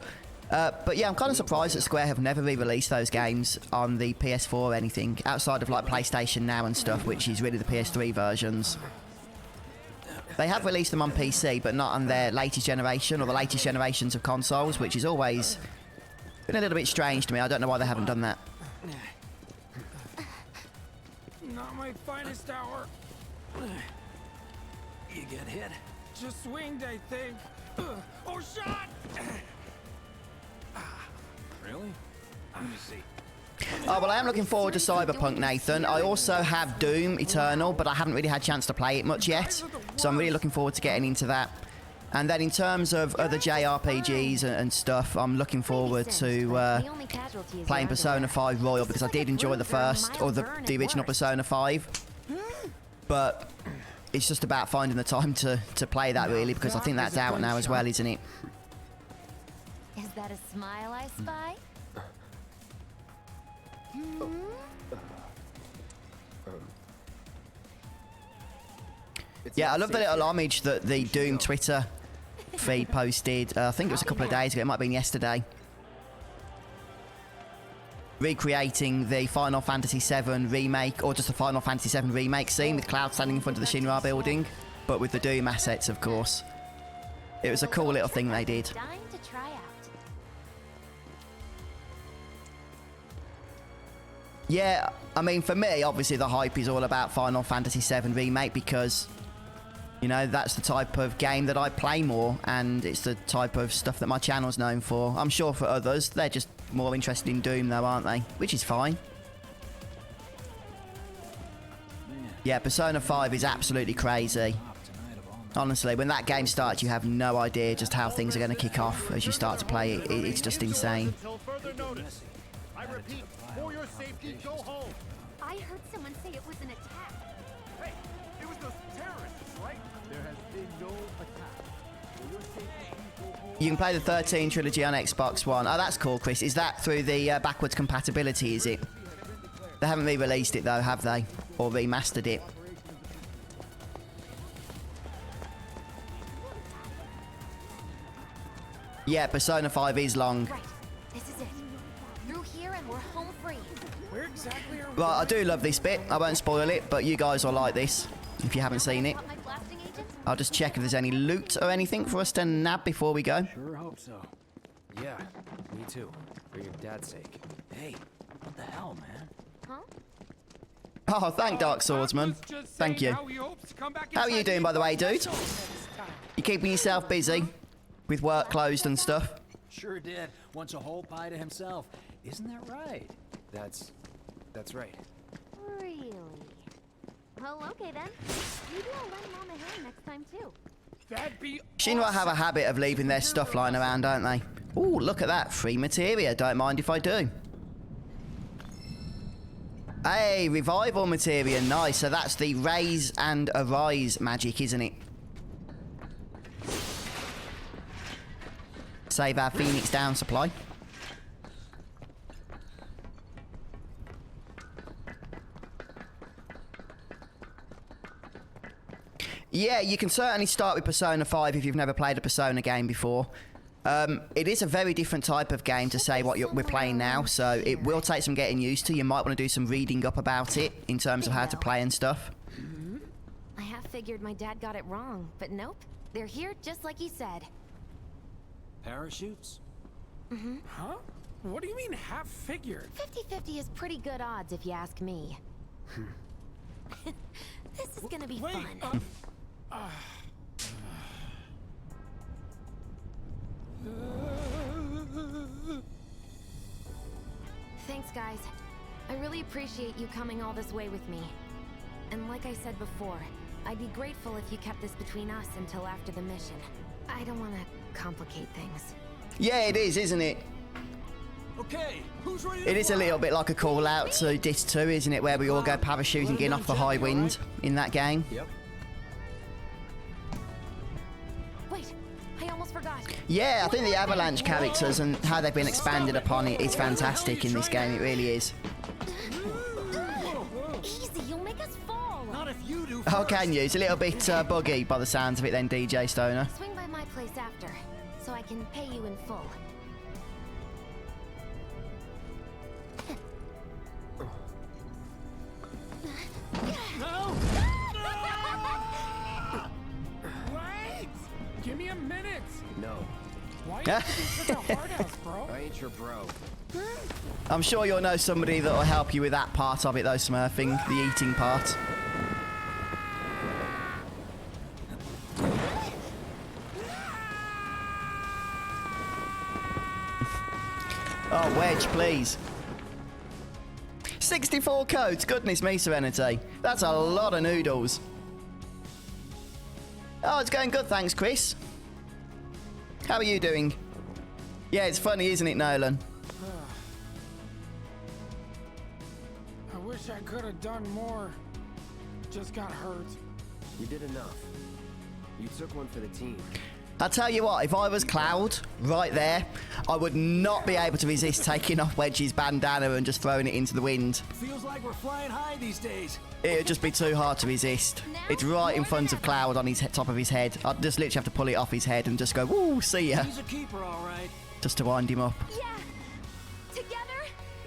But yeah, I'm kind of surprised that Square have never re-released those games on the PS4 or anything, outside of like PlayStation Now and stuff, which is really the PS3 versions. They have released them on PC, but not on their latest generation or the latest generations of consoles, which is always been a little bit strange to me. I don't know why they haven't done that. Not my finest hour. You get hit? Just swinged, I think. Oh, shot! Really? Let me see. Oh, well, I am looking forward to Cyberpunk, Nathan. I also have Doom Eternal, but I haven't really had a chance to play it much yet. So I'm really looking forward to getting into that. And then in terms of other JRPGs and stuff, I'm looking forward to playing Persona 5 Royal, because I did enjoy the first, or the original Persona 5. But it's just about finding the time to play that, really, because I think that's out now as well, isn't it? Is that a smile I spy? Yeah, I love the little homage that the Doom Twitter feed posted. I think it was a couple of days ago. It might have been yesterday. Recreating the Final Fantasy 7 Remake, or just the Final Fantasy 7 Remake scene with Cloud standing in front of the Shinra building, but with the Doom assets, of course. It was a cool little thing they did. Yeah, I mean, for me, obviously the hype is all about Final Fantasy 7 Remake, because, you know, that's the type of game that I play more, and it's the type of stuff that my channel's known for. I'm sure for others, they're just more interested in Doom, though, aren't they? Which is fine. Yeah, Persona 5 is absolutely crazy. Honestly, when that game starts, you have no idea just how things are going to kick off as you start to play it. It's just insane. I repeat, for your safety, go home. I heard someone say it was an attack. Hey, it was those terrorists, right? There has been no attack. For your safety, go home. You can play the 13 trilogy on Xbox One. Oh, that's cool, Chris. Is that through the backwards compatibility, is it? They haven't re-released it, though, have they? Or remastered it? Yeah, Persona 5 is long. Right, this is it. Through here and we're home free. Where exactly are we? Right, I do love this bit. I won't spoil it, but you guys will like this if you haven't seen it. I'll just check if there's any loot or anything for us to nab before we go. Sure hope so. Yeah, me too. For your dad's sake. Hey, what the hell, man? Huh? Oh, thank Dark Swordsman. Thank you. How are you doing, by the way, dude? You keeping yourself busy with work closed and stuff? Sure did. Wants a whole pie to himself. Isn't that right? That's right. Really? Well, okay then. Maybe I'll lend Mom a hand next time too. That'd be Shinra have a habit of leaving their stuff lying around, don't they? Ooh, look at that. Free materia. Don't mind if I do. Hey, revival materia. Nice. So that's the raise and arise magic, isn't it? Save our Phoenix down supply. Yeah, you can certainly start with Persona 5 if you've never played a Persona game before. It is a very different type of game to say what we're playing now, so it will take some getting used to. You might want to do some reading up about it in terms of how to play and stuff. I half figured my dad got it wrong, but nope. They're here just like he said. Parachutes? Huh? What do you mean half figured? 50-50 is pretty good odds if you ask me. This is gonna be fun. Thanks, guys. I really appreciate you coming all this way with me. And like I said before, I'd be grateful if you kept this between us until after the mission. I don't want to complicate things. Yeah, it is, isn't it? Okay, who's ready? It is a little bit like a call out to Disc 2, isn't it? Where we all go parachuting in off the high wind in that game. Yep. Wait, I almost forgot. Yeah, I think the Avalanche characters and how they've been expanded upon it is fantastic in this game. It really is. Easy, you'll make us fall. Not if you do. Oh, can you? It's a little bit buggy by the sounds of it then, DJ Stoner. Swing by my place after, so I can pay you in full. No! Wait! Give me a minute! No. Why you have to be such a hard ass, bro? I ain't your bro. I'm sure you'll know somebody that will help you with that part of it though, Smurfing, the eating part. Oh, Wedge, please. 64 codes, goodness me, Serenity. That's a lot of noodles. Oh, it's going good, thanks, Chris. How are you doing? Yeah, it's funny, isn't it, Nolan? I wish I could have done more. Just got hurt. You did enough. You took one for the team. I'll tell you what, if I was Cloud, right there, I would not be able to resist taking off Wedge's bandana and just throwing it into the wind. Feels like we're flying high these days. It would just be too hard to resist. It's right in front of Cloud on his top of his head. I'd just literally have to pull it off his head and just go, woo, see ya. He's a keeper, all right. Just to wind him up. Yeah, together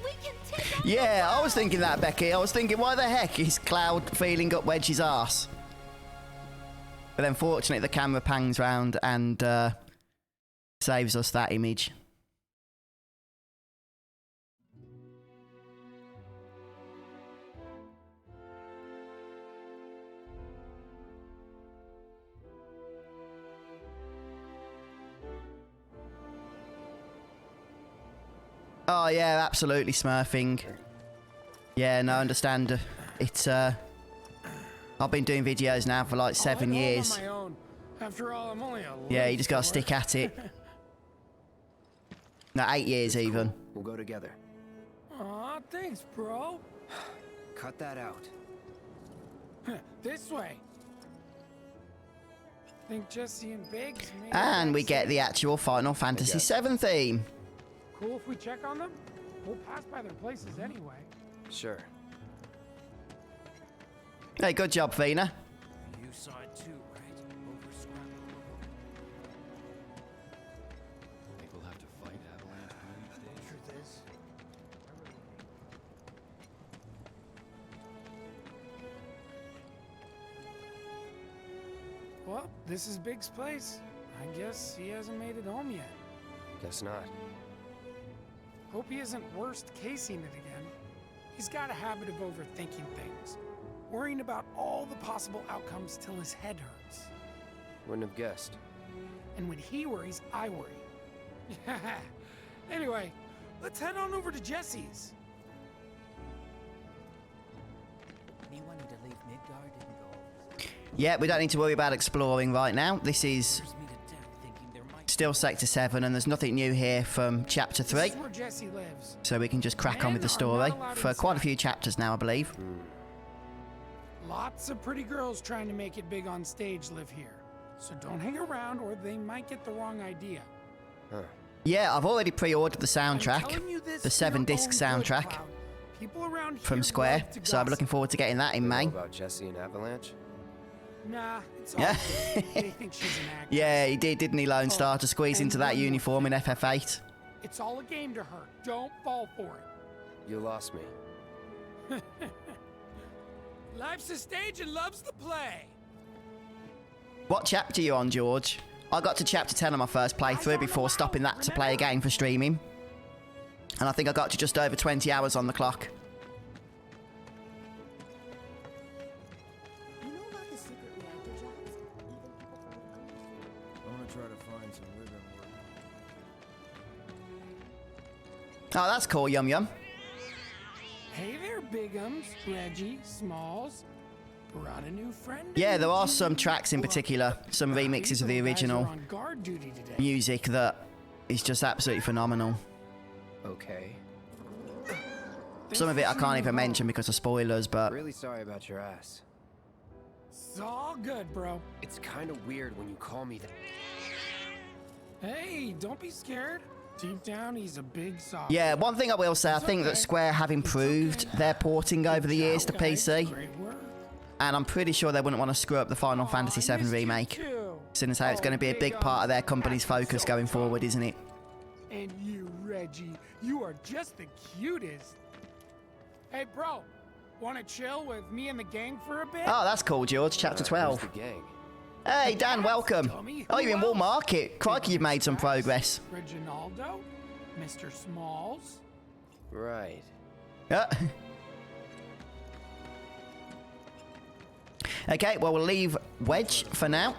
we can take on Yeah, I was thinking that, Becky. I was thinking, why the heck is Cloud feeling up Wedge's arse? But then fortunately the camera pangs round and saves us that image. Oh yeah, absolutely, Smurfing. Yeah, no, I understand. It's I've been doing videos now for like 7 years. On my own. After all, I'm only a Yeah, you just gotta stick at it. No, 8 years even. We'll go together. Aw, thanks, bro. Cut that out. This way. Think Jesse and Biggs made And we get the actual Final Fantasy VII theme. Cool if we check on them? We'll pass by their places anyway. Sure. Hey, good job, Fina. You saw it too, right? Think we'll have to fight Avalanche one of these days? Truth is, Well, this is Biggs' place. I guess he hasn't made it home yet. Guess not. Hope he isn't worst casing it again. He's got a habit of overthinking things, worrying about all the possible outcomes till his head hurts. Wouldn't have guessed. And when he worries, I worry. Anyway, let's head on over to Jesse's. anyone need to leave Midgard and go. Yeah, we don't need to worry about exploring right now. This is Me to death thinking there might still Sector 7 and there's nothing new here from Chapter 3. This is where Jesse lives. So we can just crack on with the story for quite a few chapters now, I believe. Lots of pretty girls trying to make it big on stage live here. So don't hang around or they might get the wrong idea. Huh. Yeah, I've already pre-ordered the I'm soundtrack, telling you this the for your 7-disc own good, soundtrack Cloud. People around from here Square. love to So I'm gossip. looking forward to getting that in They know May. about Jesse and Avalanche? Nah, it's all Yeah. good. They think she's an actress. Yeah, he did, didn't he, Lone Star, to squeeze and into that one more uniform in FF8. It's all a game to her. Don't fall for it. You lost me. Life's a stage and love's the play. What chapter are you on, George? I got to chapter 10 on my first playthrough before stopping that to play a game for streaming. And I think I got to just over 20 hours on the clock. You know about the secret reactor jobs? Even people from the industry. I want to try to find some ribbon work. Oh, that's cool, Yum Yum. Hey there, Bigums, Reggie, Smalls. Brought a new friend. Yeah, there are some tracks in particular, some remixes of the These little guys original are on guard duty today. music that is just absolutely phenomenal. Okay. Some of it I can't even mention because of spoilers, but... Really sorry about your ass. It's all good, bro. It's kind of weird when you call me that. Hey, don't be scared. Deep down, he's a big soft. Yeah, one thing I will say, I think that Square have improved their porting over the years to PC. And I'm pretty sure they wouldn't want to screw up the Final Fantasy VII Remake. Seeing as how it's going to be a big part of their company's focus going forward, isn't it? And you, Reggie, you are just the cutest. Hey, bro, want to chill with me and the gang for a bit? Oh, that's cool, George. Chapter 12. The gang? Hey, Dan, welcome. Oh, you're in Wall Market. Crikey, you've made some progress. Reginaldo? Mr. Smalls? Right. Okay, well, we'll leave Wedge for now.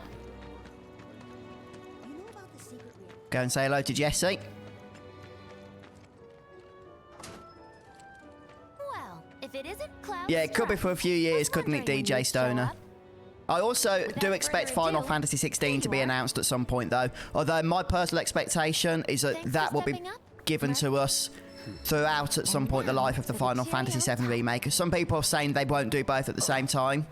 Go and say hello to Jesse. Well, if it isn't Cloud Yeah, it could be for a few years, couldn't it, DJ Stoner? I also do expect Final Fantasy 16 to be announced at some point, though. Although my personal expectation is that that will be given to us throughout, at some point, the life of the Final Fantasy VII Remake. Some people are saying they won't do both at the same time,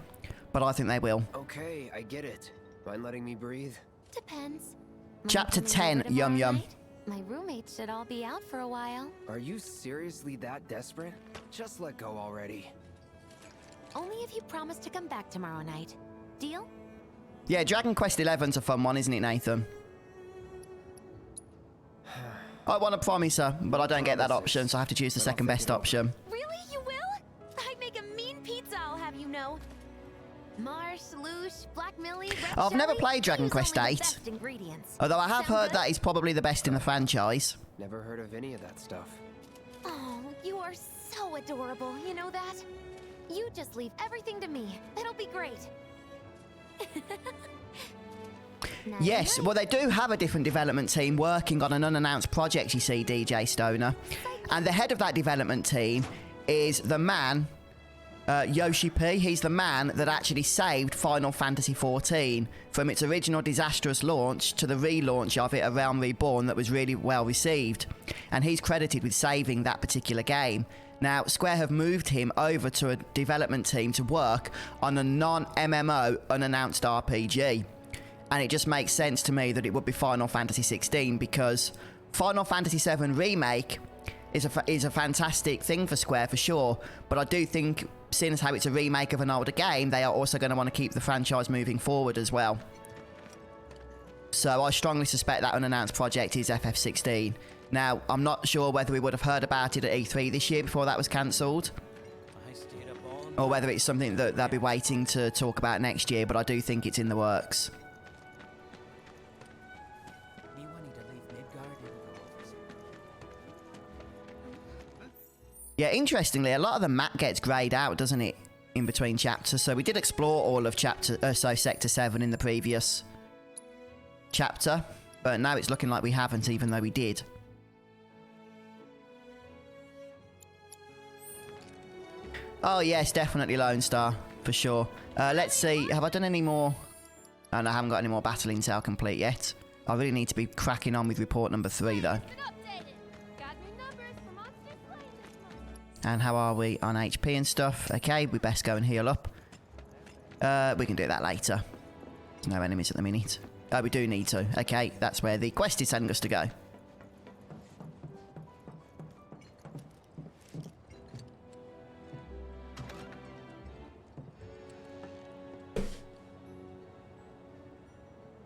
but I think they will. Okay, I get it. Mind letting me breathe? Depends. Chapter 10, Yum Yum. My roommates should all be out for a while. Are you seriously that desperate? Just let go already. Only if you promise to come back tomorrow night. Deal? Yeah, Dragon Quest XI's a fun one, isn't it, Nathan? I want to promise her, but I don't get that option, so I have to choose the second best option. Really? You will? I'd make a mean pizza, I'll have you know. Marsh, Loosh, Black Millie, Red I've never Jelly, played Dragon use Quest only the 8. best ingredients. Although I have Sound heard good? that is probably the best in the franchise. Never heard of any of that stuff. Oh, you are so adorable, you know that? You just leave everything to me. It'll be great. Yes, well, they do have a different development team working on an unannounced project, you see, DJ Stoner. And the head of that development team is the man, Yoshi P. He's the man that actually saved Final Fantasy XIV from its original disastrous launch to the relaunch of it, A Realm Reborn, that was really well received. And he's credited with saving that particular game. Now, Square have moved him over to a development team to work on a non-MMO unannounced RPG. And it just makes sense to me that it would be Final Fantasy 16 because Final Fantasy 7 Remake is a fantastic thing for Square for sure. But I do think, seeing as how it's a remake of an older game, they are also going to want to keep the franchise moving forward as well. So I strongly suspect that unannounced project is FF16. Now, I'm not sure whether we would have heard about it at E3 this year before that was cancelled, or whether it's something that they'll be waiting to talk about next year, but I do think it's in the works. Yeah, interestingly, a lot of the map gets greyed out, doesn't it, in between chapters? So we did explore all of Sector 7 in the previous chapter, but now it's looking like we haven't, even though we did. Oh yes, definitely Lone Star, for sure. Let's see, have I done any more? Oh no, I haven't got any more battle intel complete yet. I really need to be cracking on with report number 3 though. And how are we on HP and stuff? Okay, we best go and heal up. We can do that later. No enemies at the minute. Oh, we do need to. Okay, that's where the quest is sending us to go.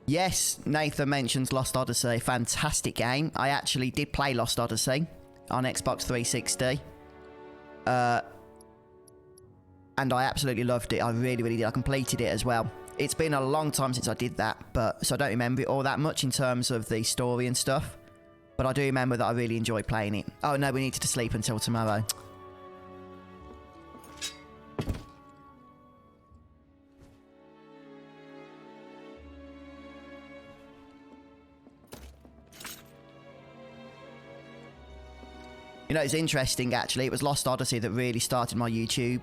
Yes, Nathan mentions Lost Odyssey. Fantastic game. I actually did play Lost Odyssey on Xbox 360. And I absolutely loved it. I really, really did. I completed it as well. It's been a long time since I did that, so I don't remember it all that much in terms of the story and stuff. But I do remember that I really enjoyed playing it. Oh no, we needed to sleep until tomorrow. You know, it's interesting, actually. It was Lost Odyssey that really started my YouTube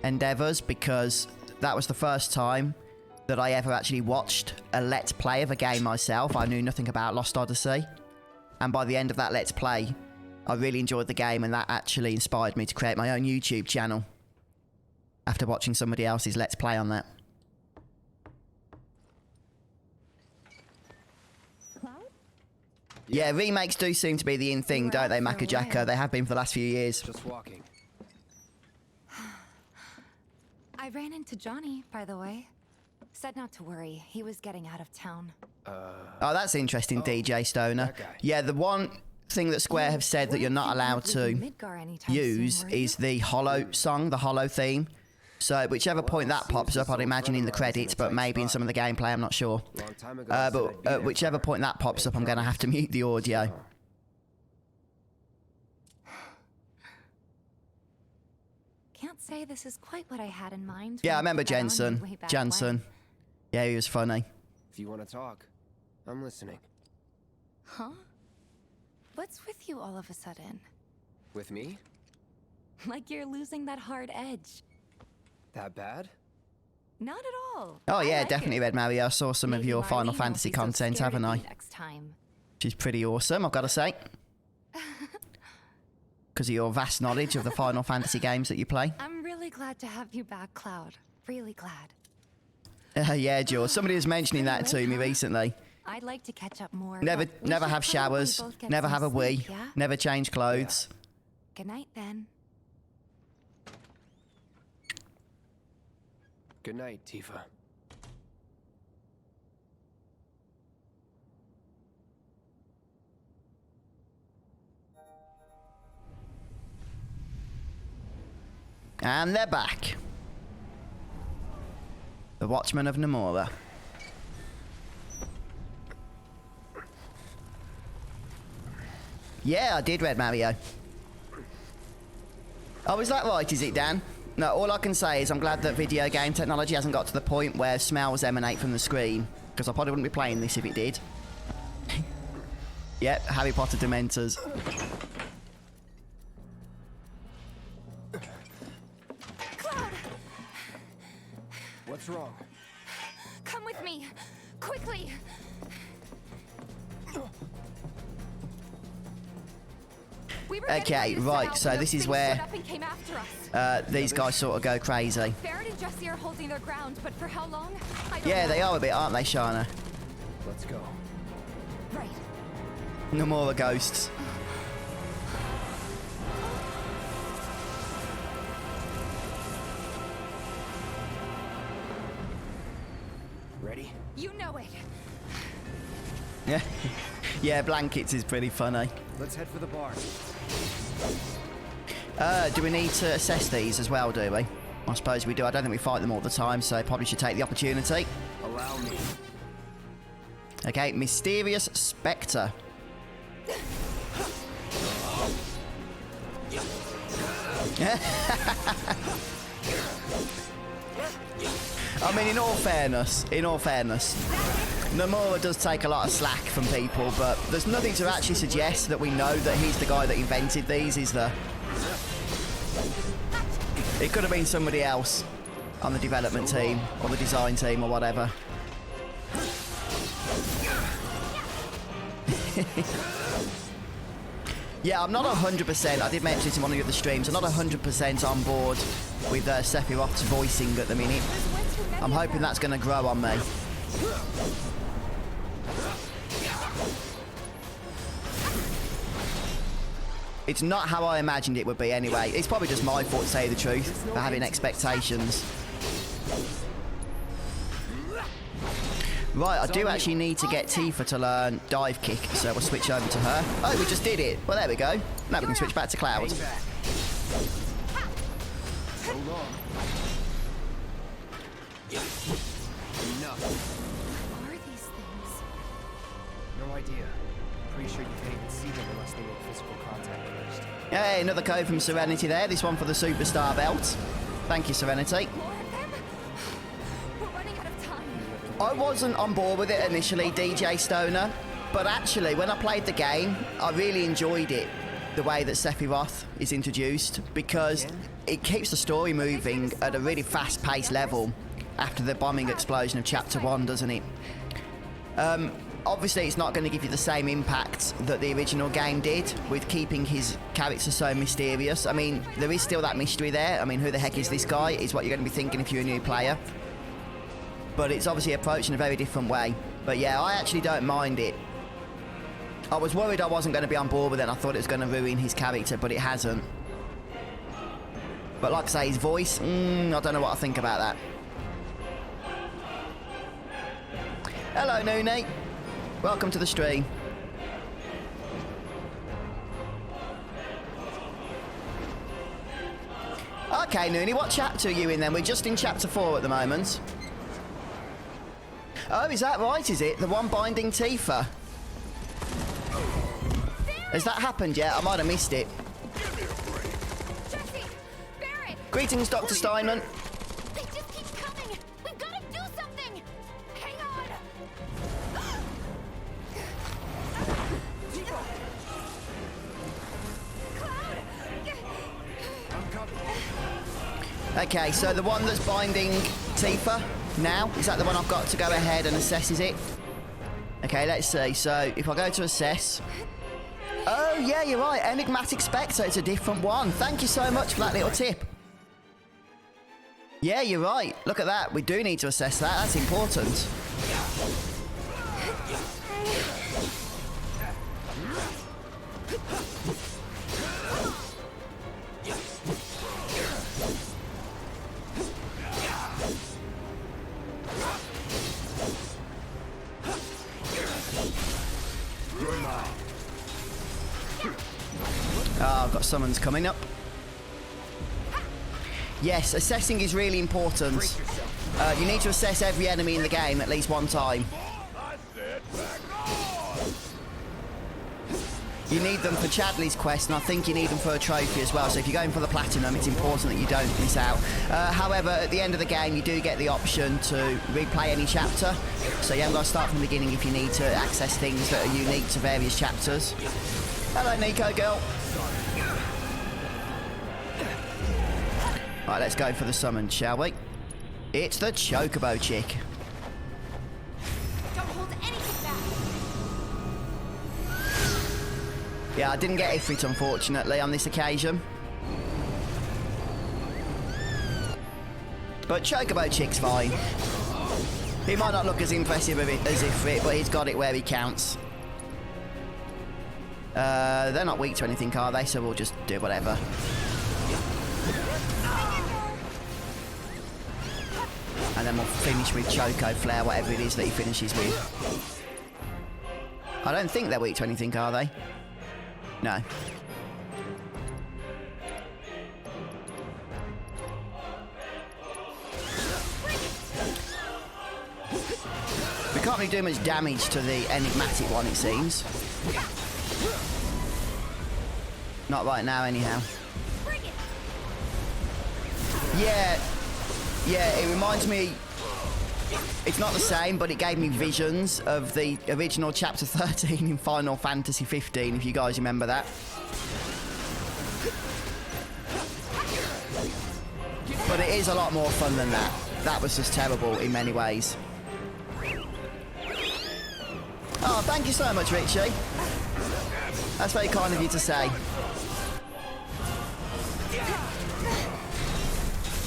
endeavours, because that was the first time that I ever actually watched a Let's Play of a game myself. I knew nothing about Lost Odyssey. And by the end of that Let's Play, I really enjoyed the game, and that actually inspired me to create my own YouTube channel after watching somebody else's Let's Play on that. Yeah, remakes do seem to be the in thing, don't they, Macajacka? They have been for the last few years. Just walking. I ran into Johnny, by the way. Said not to worry. He was getting out of town. Oh, that's interesting, DJ Stoner. Yeah, the one thing that Square have said that you're not allowed to use is the Hollow song, the Hollow theme. So whichever point that pops up, I'd imagine in the credits, but maybe in some of the gameplay, I'm not sure. But whichever point that pops up, I'm going to have to mute the audio. Can't say this is quite what I had in mind. Yeah, I remember Jensen. Jensen. Yeah, he was funny. If you want to talk, I'm listening. Huh? What's with you all of a sudden? With me? Like you're losing that hard edge. That bad? Not at all. Oh yeah, definitely, Red Mario. I saw some of your Final Fantasy content, haven't I? Next time. Which is pretty awesome, I've got to say. Because of your vast knowledge of the Final Fantasy games that you play. I'm really glad to have you back, Cloud. Really glad. Yeah, George. Somebody was mentioning that to me recently. I'd like to catch up more. Never have showers. Never have a wee. Yeah? Never change clothes. Good night, then. Good night, Tifa. And they're back. The Watchmen of Namora. Yeah, I did, Red Mario. Oh, is that right, is it, Dan? No, all I can say is I'm glad that video game technology hasn't got to the point where smells emanate from the screen, because I probably wouldn't be playing this if it did. Yep, Harry Potter Dementors. Cloud! What's wrong? Come with me, quickly. Okay, right, so this is where these guys sort of go crazy. Barrett and Jesse are holding their ground, but for how long? Yeah, they are a bit, aren't they, Shana? Let's go. Right. Namora ghosts. Ready? You know it. Yeah, yeah, blankets is pretty funny. Let's head for the bar. Do we need to assess these as well, do we? I suppose we do. I don't think we fight them all the time, so probably should take the opportunity. Allow me. Okay, mysterious specter. I mean, in all fairness, Namora does take a lot of slack from people, but there's nothing to actually suggest that we know that he's the guy that invented these, is there? It could have been somebody else on the development team, or the design team, or whatever. Yeah, I'm not 100%, I did mention this in one of the other streams, I'm not 100% on board with Sephiroth's voicing at the minute. I'm hoping that's going to grow on me. It's not how I imagined it would be anyway. It's probably just my fault, to tell you the truth, for having expectations. Right, I do actually need to get Tifa to learn dive kick, so we'll switch over to her. Oh, we just did it. Well, there we go. Now we can switch back to Cloud. Hold on. Enough. What are these things? No idea. Pretty sure you can't even see them unless they make physical contact first. Hey, another code from Serenity there. This one for the Superstar belt. Thank you, Serenity. More of them? We're running out of time. I wasn't on board with it initially, DJ Stoner, but actually, when I played the game, I really enjoyed it. The way that Sephiroth is introduced, because it keeps the story moving at a really fast-paced level after the bombing explosion of Chapter 1, doesn't it? Obviously, it's not going to give you the same impact that the original game did with keeping his character so mysterious. I mean, there is still that mystery there. I mean, who the heck is this guy is what you're going to be thinking if you're a new player. But it's obviously approached in a very different way. But yeah, I actually don't mind it. I was worried I wasn't going to be on board with it. I thought it was going to ruin his character, but it hasn't. But like I say, his voice, I don't know what I think about that. Hello, Noonie. Welcome to the stream. Okay, Noonie, what chapter are you in then? We're just in chapter 4 at the moment. Oh, is that right, is it? The one binding Tifa? Has that happened yet? I might have missed it. Greetings, Dr. Steinman. They just keep coming. We've got to do something. Hang on. Okay, so the one that's binding Tifa now, is that the one I've got to go ahead and assess, is it? Okay, let's see. So if I go to assess... Oh, yeah, you're right. Enigmatic Spectre. It's a different one. Thank you so much for that little tip. Yeah, you're right. Look at that. We do need to assess that. That's important. Oh, I've got summons coming up. Yes, assessing is really important. You need to assess every enemy in the game at least one time. You need them for Chadley's quest, and I think you need them for a trophy as well. So if you're going for the platinum, it's important that you don't miss out. However, at the end of the game, you do get the option to replay any chapter. So you haven't got to start from the beginning if you need to access things that are unique to various chapters. Hello, Nico girl. Right, let's go for the summon, shall we? It's the Chocobo chick. Don't hold anything back. Yeah, I didn't get Ifrit, unfortunately, on this occasion. But Chocobo chick's fine. He might not look as impressive as Ifrit, but he's got it where he counts. They're not weak to anything, are they? So we'll just do whatever. And then we'll finish with Choco Flare, whatever it is that he finishes with. I don't think they're weak to anything, are they? No. We can't really do much damage to the enigmatic one, it seems. Not right now, anyhow. Yeah, it reminds me... It's not the same, but it gave me visions of the original Chapter 13 in Final Fantasy 15, if you guys remember that. But it is a lot more fun than that. That was just terrible in many ways. Oh, thank you so much, Richie. That's very kind of you to say.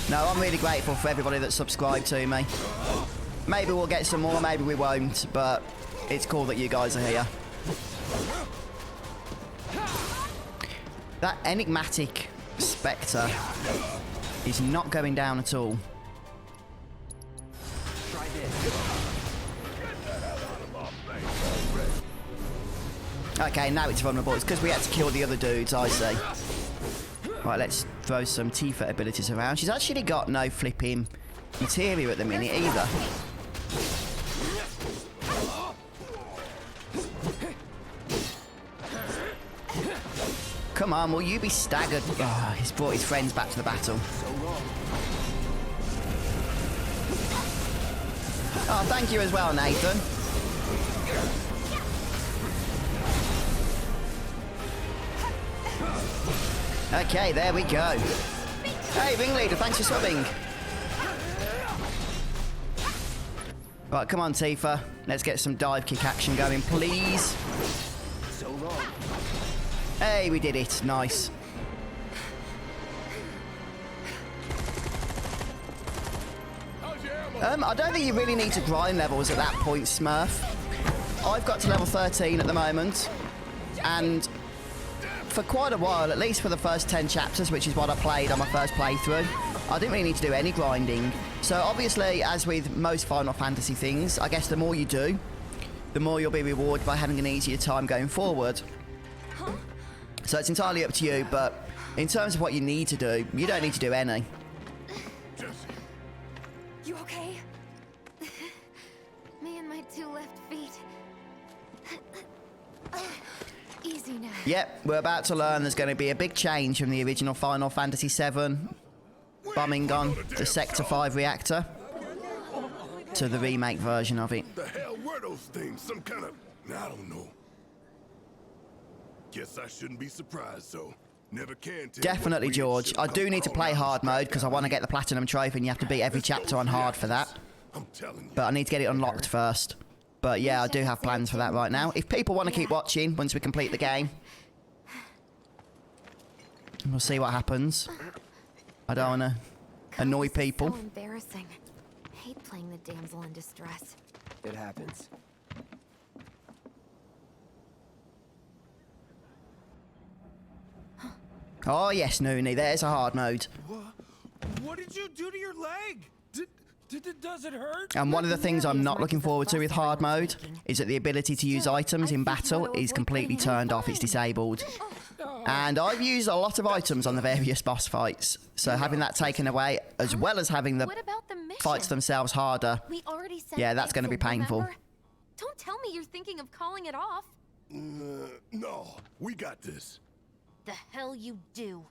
No, I'm really grateful for everybody that subscribed to me. Maybe we'll get some more, maybe we won't, but it's cool that you guys are here. That enigmatic spectre is not going down at all. Okay, now it's vulnerable. It's because we had to kill the other dudes, I see. Right, let's throw some Tifa abilities around. She's actually got no flipping materia at the minute either. Come on, will you be staggered? Oh, he's brought his friends back to the battle. Oh, thank you as well, Nathan. Okay, there we go. Hey, Ringleader, thanks for subbing. Right, come on, Tifa. Let's get some dive kick action going, please. So long. Hey, we did it. Nice. I don't think you really need to grind levels at that point, Smurf. I've got to level 13 at the moment, and for quite a while, at least for the first 10 chapters, which is what I played on my first playthrough, I didn't really need to do any grinding. So obviously, as with most Final Fantasy things, I guess the more you do, the more you'll be rewarded by having an easier time going forward. So it's entirely up to you, but in terms of what you need to do, you don't need to do any. You okay? Me and my 2 left feet. Easy now. Yep, we're about to learn there's going to be a big change from the original Final Fantasy VII bombing on the Sector 5 reactor to the remake version of it. The hell were those things? Some kind of... I don't know. Guess I shouldn't be surprised, so... Never can tell. Definitely, George. I do need to play hard mode because I want to get the Platinum Trophy and you have to beat every chapter on hard for that. I'm telling you. But I need to get it unlocked first. But yeah, I do have plans for that right now. If people want to keep watching once we complete the game, we'll see what happens. I don't want to annoy people. So embarrassing. I hate playing the damsel in distress. It happens. Oh yes, Noonie, there's a hard mode. What did you do to your leg? Does it hurt? And one of the things I'm not looking forward to with hard mode is that the ability to use items in battle is completely turned off, it's disabled. And I've used a lot of items on the various boss fights, so having that taken away, as well as having the fights themselves harder, yeah, that's going to be painful. Don't tell me you're thinking of calling it off. No, we got this. The hell you do.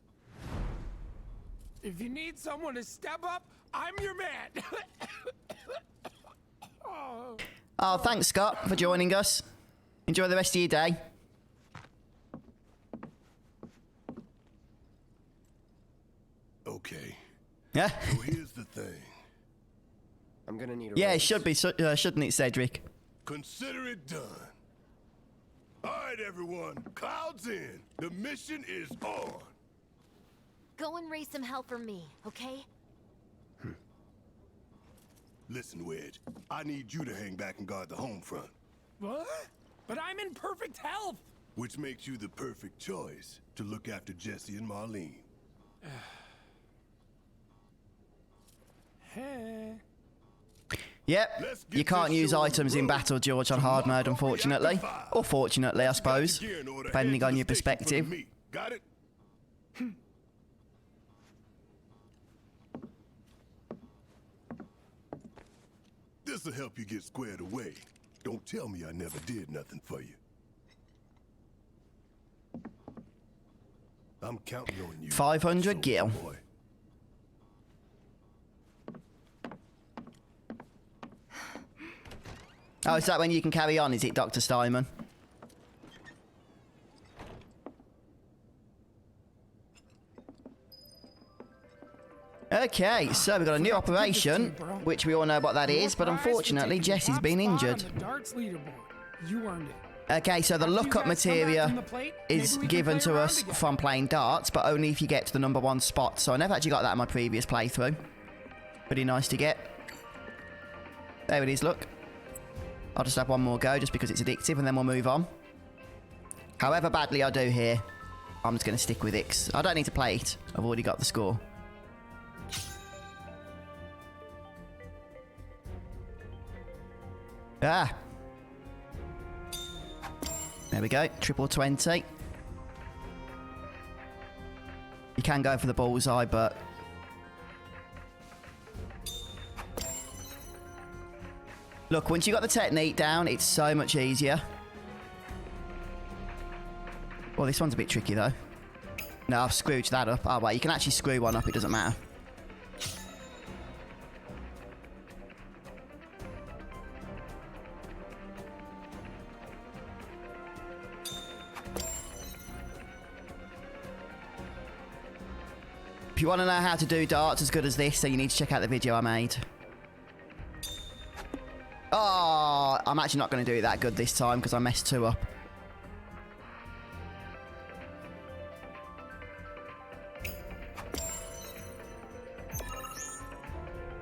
If you need someone to step up, I'm your man. Oh, thanks, Scott, for joining us. Enjoy the rest of your day. Okay. Yeah. So here's the thing. I'm gonna need a Yeah, it raise. should be, shouldn't it, Cedric? Consider it done. All right, everyone. Clouds in. The mission is on. Go and raise some hell for me, okay? Listen, Wedge. I need you to hang back and guard the home front. What? But I'm in perfect health. Which makes you the perfect choice to look after Jesse and Marlene. Hey. Yep, you can't use items in battle, George, on hard mode, unfortunately. Or fortunately, I suppose, depending on your perspective. Got it? This'll help you get squared away. Don't tell me I never did nothing for you. I'm counting on you. 500 gil. Boy. Oh, is that when you can carry on, is it, Dr. Steinman? Okay, so we've got a new operation, which we all know what that is, but unfortunately Jesse's been injured. You earned it. Okay, so the lookup materia is given to us from playing darts, but only if you get to the #1 spot. So I never actually got that in my previous playthrough. Pretty nice to get. There it is, look. I'll just have one more go just because it's addictive and then we'll move on. However badly I do here, I'm just going to stick with it 'cause I don't need to play it. I've already got the score. Ah. There we go, triple 20. You can go for the bullseye, but... Look, once you got the technique down, it's so much easier. Well, this one's a bit tricky, though. No, I've screwed that up. Oh, well, you can actually screw one up, it doesn't matter. If you want to know how to do darts as good as this, then you need to check out the video I made. Oh, I'm actually not going to do it that good this time because I messed 2 up.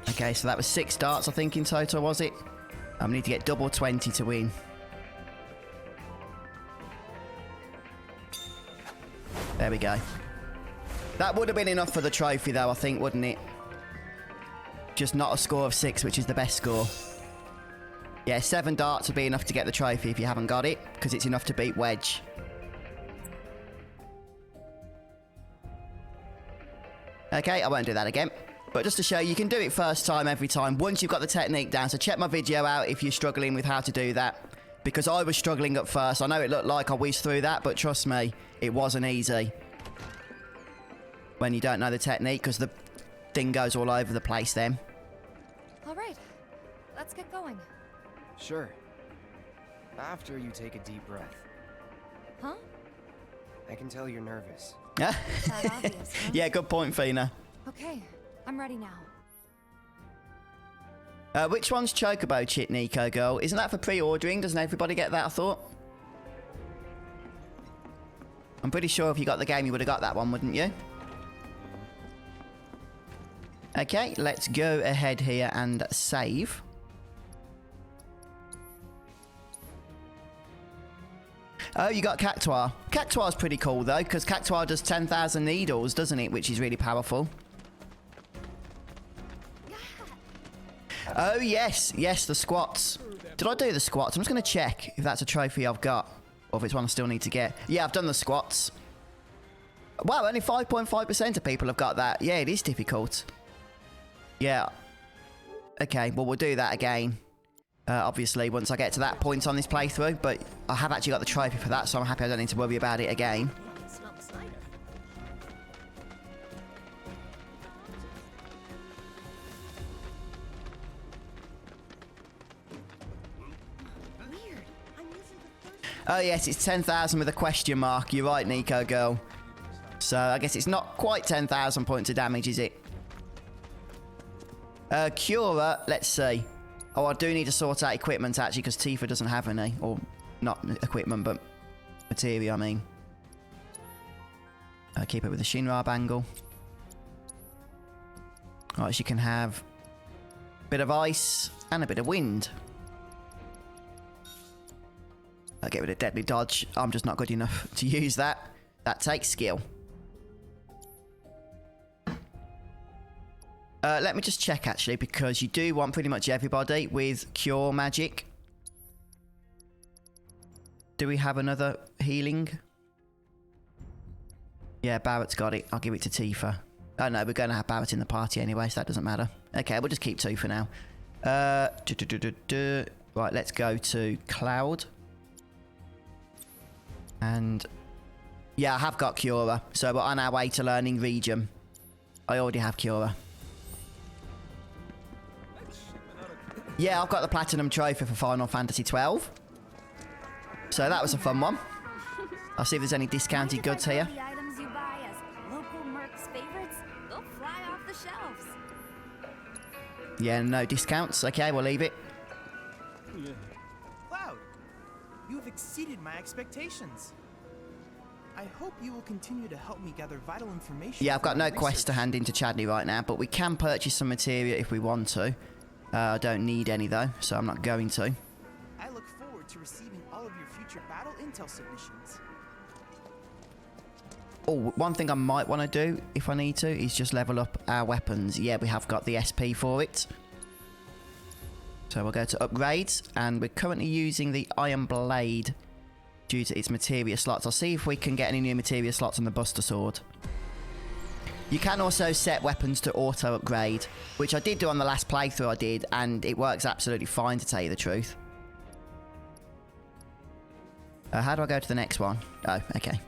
Okay, so that was 6 darts, I think, in total, was it? I need to get double 20 to win. There we go. That would have been enough for the trophy, though, I think, wouldn't it? Just not a score of 6, which is the best score. Yeah, 7 darts would be enough to get the trophy if you haven't got it, because it's enough to beat Wedge. Okay, I won't do that again. But just to show you can do it first time every time once you've got the technique down. So check my video out if you're struggling with how to do that. Because I was struggling at first. I know it looked like I whizzed through that, but trust me, it wasn't easy. When you don't know the technique, because the thing goes all over the place then. All right, let's get going. Sure. After you take a deep breath. Huh? I can tell you're nervous. That obvious, huh? Yeah, good point, Fina. Okay, I'm ready now. Which one's Chocobo Chit, Nico Girl? Isn't that for pre-ordering? Doesn't everybody get that, I thought? I'm pretty sure if you got the game, you would have got that one, wouldn't you? Okay, let's go ahead here and save. Oh, you got Cactuar. Cactuar's pretty cool, though, because Cactuar does 10,000 needles, doesn't it? Which is really powerful. Oh, yes. Yes, the squats. Did I do the squats? I'm just going to check if that's a trophy I've got, or if it's one I still need to get. Yeah, I've done the squats. Wow, only 5.5% of people have got that. Yeah, it is difficult. Yeah. Okay, well, we'll do that again. Obviously, once I get to that point on this playthrough, but I have actually got the trophy for that, so I'm happy I don't need to worry about it again. Oh yes, it's 10,000 with a question mark. You're right, Nico Girl. So I guess it's not quite 10,000 points of damage, is it? Cura, let's see. Oh, I do need to sort out equipment, actually, because Tifa doesn't have any. Or, not equipment, but material, I mean. Keep it with the Shinra bangle. Alright, she can have a bit of ice and a bit of wind. I'll get rid of Deadly Dodge. I'm just not good enough to use that. That takes skill. Let me just check, actually, because you do want pretty much everybody with Cure Magic. Do we have another healing? Yeah, Barrett's got it. I'll give it to Tifa. Oh, no, we're going to have Barrett in the party anyway, so that doesn't matter. Okay, we'll just keep 2 for now. Right, let's go to Cloud. And yeah, I have got Cura, so we're on our way to learning Region. I already have Cura. Yeah, I've got the Platinum Trophy for Final Fantasy 12. So that was a fun one. I'll see if there's any discounted goods here. The items you buy as local mercs favorites, they'll fly off the shelves. Yeah, no discounts. Okay, we'll leave it. Cloud, you have exceeded my expectations. I hope you will continue to help me gather vital information. Yeah, I've got no quest to hand into Chadney right now, but we can purchase some material if we want to. I don't need any though, so I'm not going to. I look forward to receiving all of your future battle intel submissions. Oh, one thing I might want to do, if I need to, is just level up our weapons. Yeah, we have got the SP for it. So we'll go to upgrades, and we're currently using the Iron Blade due to its materia slots. I'll see if we can get any new materia slots on the Buster Sword. You can also set weapons to auto upgrade, which I did do on the last playthrough I did, and it works absolutely fine, to tell you the truth. How do I go to the next one? Oh, okay.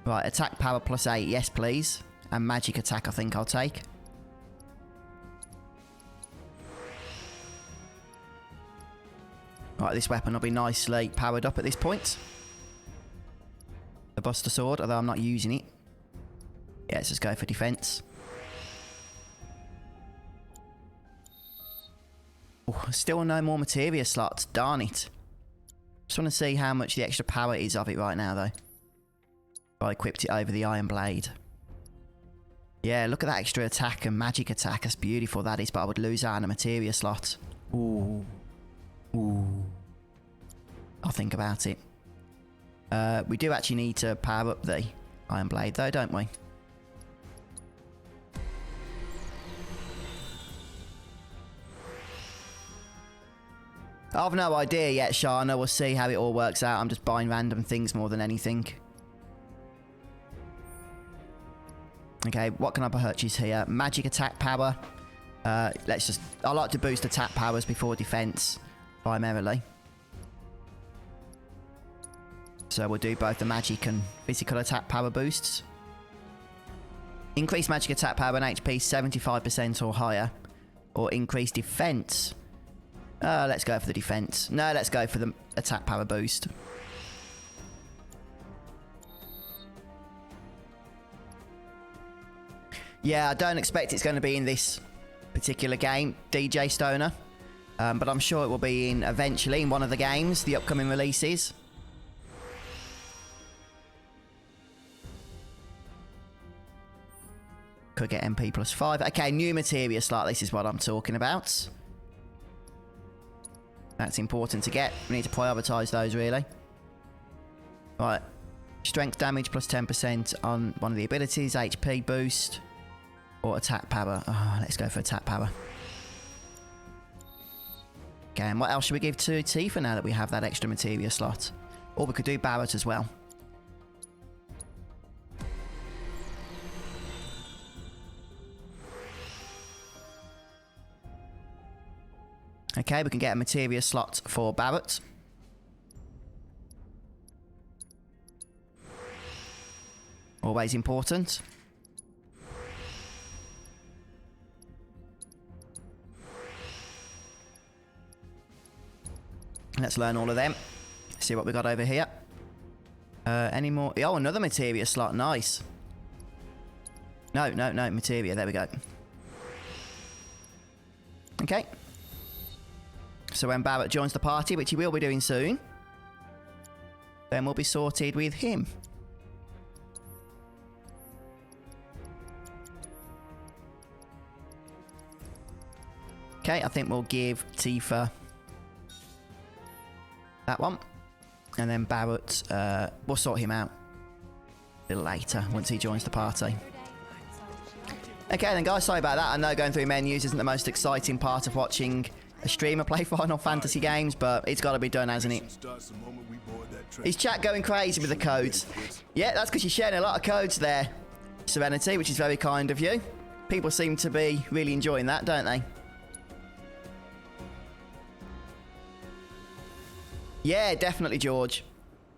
Right, attack power +8, yes please. And magic attack I think I'll take. Right, this weapon will be nicely powered up at this point. The Buster Sword, although I'm not using it. Yeah, let's just go for defense. Oh, still no more materia slots. Darn it. Just want to see how much the extra power is of it right now, though. I equipped it over the iron blade. Yeah, look at that extra attack and magic attack. That's beautiful, that is. But I would lose out on a materia slot. Ooh. Ooh. I'll think about it. We do actually need to power up the iron blade, though, don't we? I've no idea yet, Shana. We'll see how it all works out. I'm just buying random things more than anything. Okay, what can I purchase here? Magic attack power. Let's just... I like to boost attack powers before defense, primarily. So we'll do both the magic and physical attack power boosts. Increase magic attack power and HP 75% or higher. Or increase defense. Let's go for the defense. No, let's go for the attack power boost. Yeah, I don't expect it's going to be in this particular game, DJ Stoner. But I'm sure it will be in eventually in one of the games, the upcoming releases. Could get MP +5. Okay, new materia slot. This is what I'm talking about. That's important to get. We need to prioritise those, really. Right. Strength damage +10% on one of the abilities. HP boost. Or attack power. Oh, let's go for attack power. Okay, and what else should we give to Tifa now that we have that extra materia slot? Or we could do Barrett as well. Okay, we can get a materia slot for Barrett. Always important. Let's learn all of them. See what we got over here. Any more? Oh, another materia slot. Nice. No, materia. There we go. Okay. So when Barrett joins the party, which he will be doing soon, then we'll be sorted with him. Okay, I think we'll give Tifa that one. And then Barrett, we'll sort him out a little later once he joins the party. Okay then guys, sorry about that. I know going through menus isn't the most exciting part of watching a streamer play Final Fantasy games, but it's got to be done, hasn't it? Is chat going crazy with the codes? Yeah, that's because you're sharing a lot of codes there, Serenity, which is very kind of you. People seem to be really enjoying that, don't they? Yeah, definitely, George.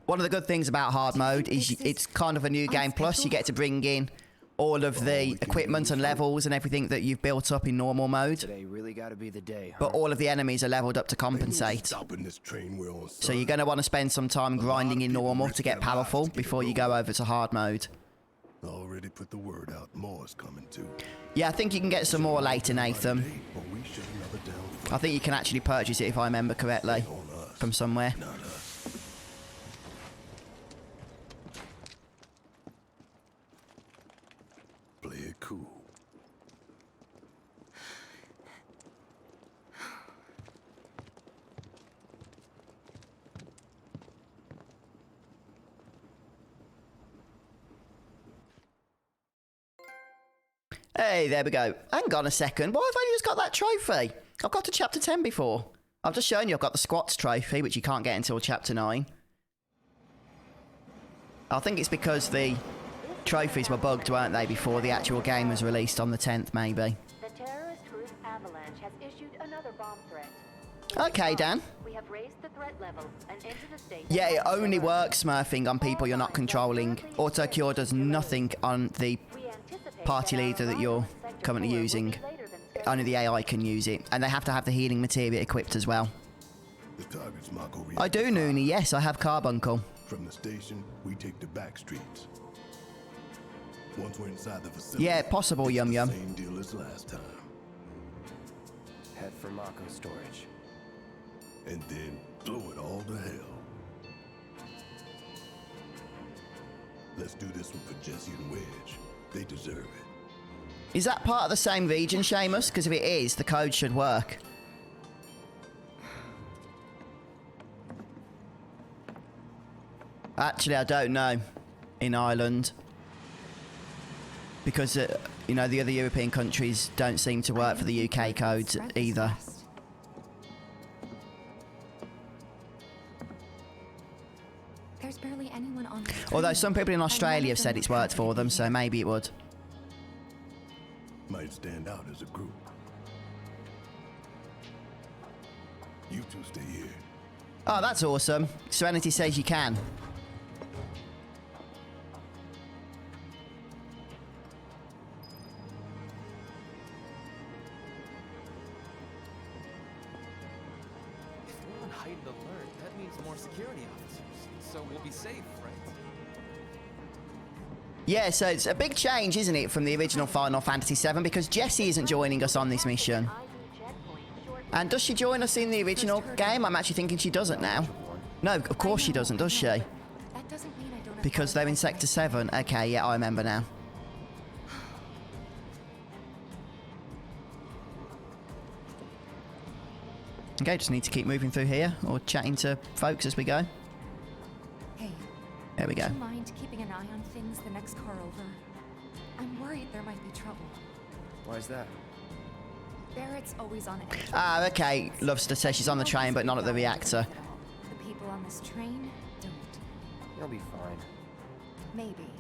One of the good things about hard mode is it's kind of a new game plus. You get to bring in all of the equipment and levels and everything that you've built up in normal mode. Today really gotta be the day, huh? But all of the enemies are leveled up to compensate. So you're going to want to spend some time grinding in normal to get powerful before you go over to hard mode. Already put the word out. More is coming too. Yeah, I think you can get some more later, Nathan. I think you can actually purchase it, if I remember correctly, from somewhere. Play it cool. Hey, there we go. Hang on a second. Why have I just got that trophy? I've got to chapter 10 before. I've just shown you I've got the squats trophy, which you can't get until chapter 9. I think it's because the trophies were bugged, weren't they, before the actual game was released on the 10th, maybe. The terrorist group Avalanche has issued another bomb threat. Okay, Dan. We have raised the threat level and entered a state. Yeah, it only works smurfing on people you're not controlling. Auto cure does nothing on the party leader that you're currently using. Only the AI can use it, and they have to have the healing materia equipped as well. I do, Noonie. Yes, I have Carbuncle. From the station, we take the back streets. Once we're inside the facility, yeah, possible, Yum Yum. Same deal as last time. for Mako storage. And then blow it all to hell. Let's do this one for Jesse and Wedge. They deserve it. Is that part of the same region, Seamus? Because if it is, the code should work. Actually, I don't know. In Ireland. Because, you know, the other European countries don't seem to work for the UK codes either. There's barely anyone on. Although some people in Australia have said it's worked for them, so maybe it would. Might stand out as a group. You two stay here. Oh, that's awesome. Serenity says you can. If we're on heightened alert, that means more security officers. So we'll be safe, right? Yeah, so it's a big change, isn't it, from the original Final Fantasy VII, because Jessie isn't joining us on this mission. And does she join us in the original game? I'm actually thinking she doesn't now. No, of course she doesn't, does she? Because they're in Sector 7. Okay, yeah, I remember now. Okay, just need to keep moving through here, or chatting to folks as we go. Hey. There we go. Would you mind keeping an eye on things the next car over? I'm worried there might be trouble. Why is that? Barrett's always on edge. Ah, okay. Lovester says she's on the train, but not at the reactor. The people on this train don't. You'll be fine. Maybe.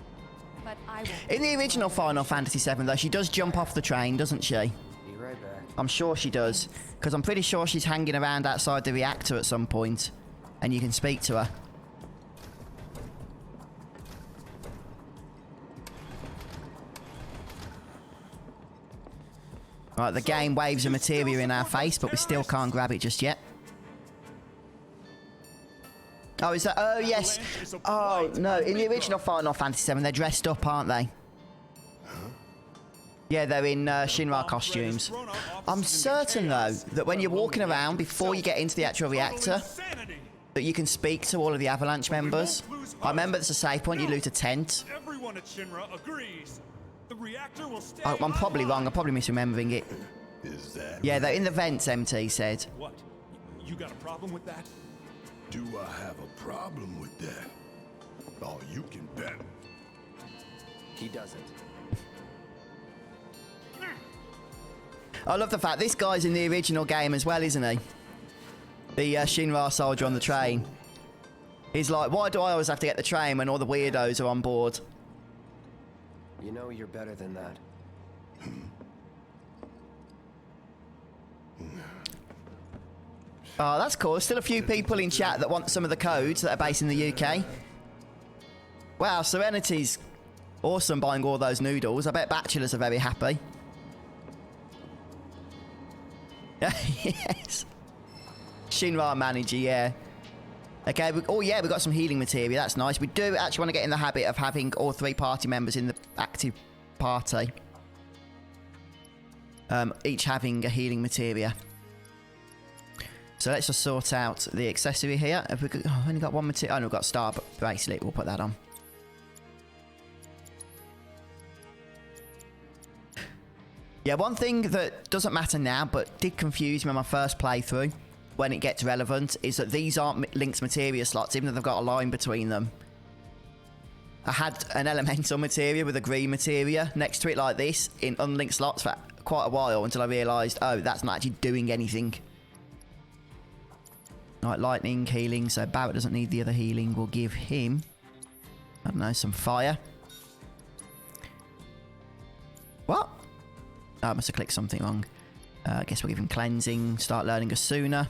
But I won't. In the original Final Fantasy VII, though, she does jump off the train, doesn't she? Be right back. I'm sure she does. Because I'm pretty sure she's hanging around outside the reactor at some point. And you can speak to her. Right, the game waves a materia in our face, but we still can't grab it just yet. Oh, is that? Oh, yes. Oh, no. In the original Final Fantasy VII, they're dressed up, aren't they? Yeah, they're in Shinra costumes. I'm certain, though, that when you're walking around before you get into the actual reactor, that you can speak to all of the Avalanche members. I remember there's a save point, you loot a tent. Everyone at Shinra agrees. The reactor will stay Oh, I'm probably wrong. I'm probably misremembering it. Is that Yeah, they're in the vents, MT said. What? You got a problem with that? Do I have a problem with that? Oh, you can bet. He doesn't. I love the fact this guy's in the original game as well, isn't he? The Shinra soldier on the train. He's like, why do I always have to get the train when all the weirdos are on board? You know you're better than that. Oh, that's cool. Still a few people in chat that want some of the codes that are based in the UK. Wow, Serenity's awesome buying all those noodles. I bet bachelors are very happy. Yes. Shinra manager, yeah. Okay, oh yeah, we've got some healing materia. That's nice. We do actually want to get in the habit of having all 3 party members in the active party. Each having a healing materia. So let's just sort out the accessory here. Have we got, oh, only got 1 material. Oh, no, we've got star bracelet. We'll put that on. Yeah, one thing that doesn't matter now, but did confuse me on my first playthrough, when it gets relevant, is that these aren't linked materia slots, even though they've got a line between them. I had an elemental materia with a green materia next to it like this in unlinked slots for quite a while until I realised, oh, that's not actually doing anything. Right, lightning, healing, so Barrett doesn't need the other healing. We'll give him, I don't know, some fire. What? Oh, I must have clicked something wrong. I guess we'll give him cleansing, start learning us sooner.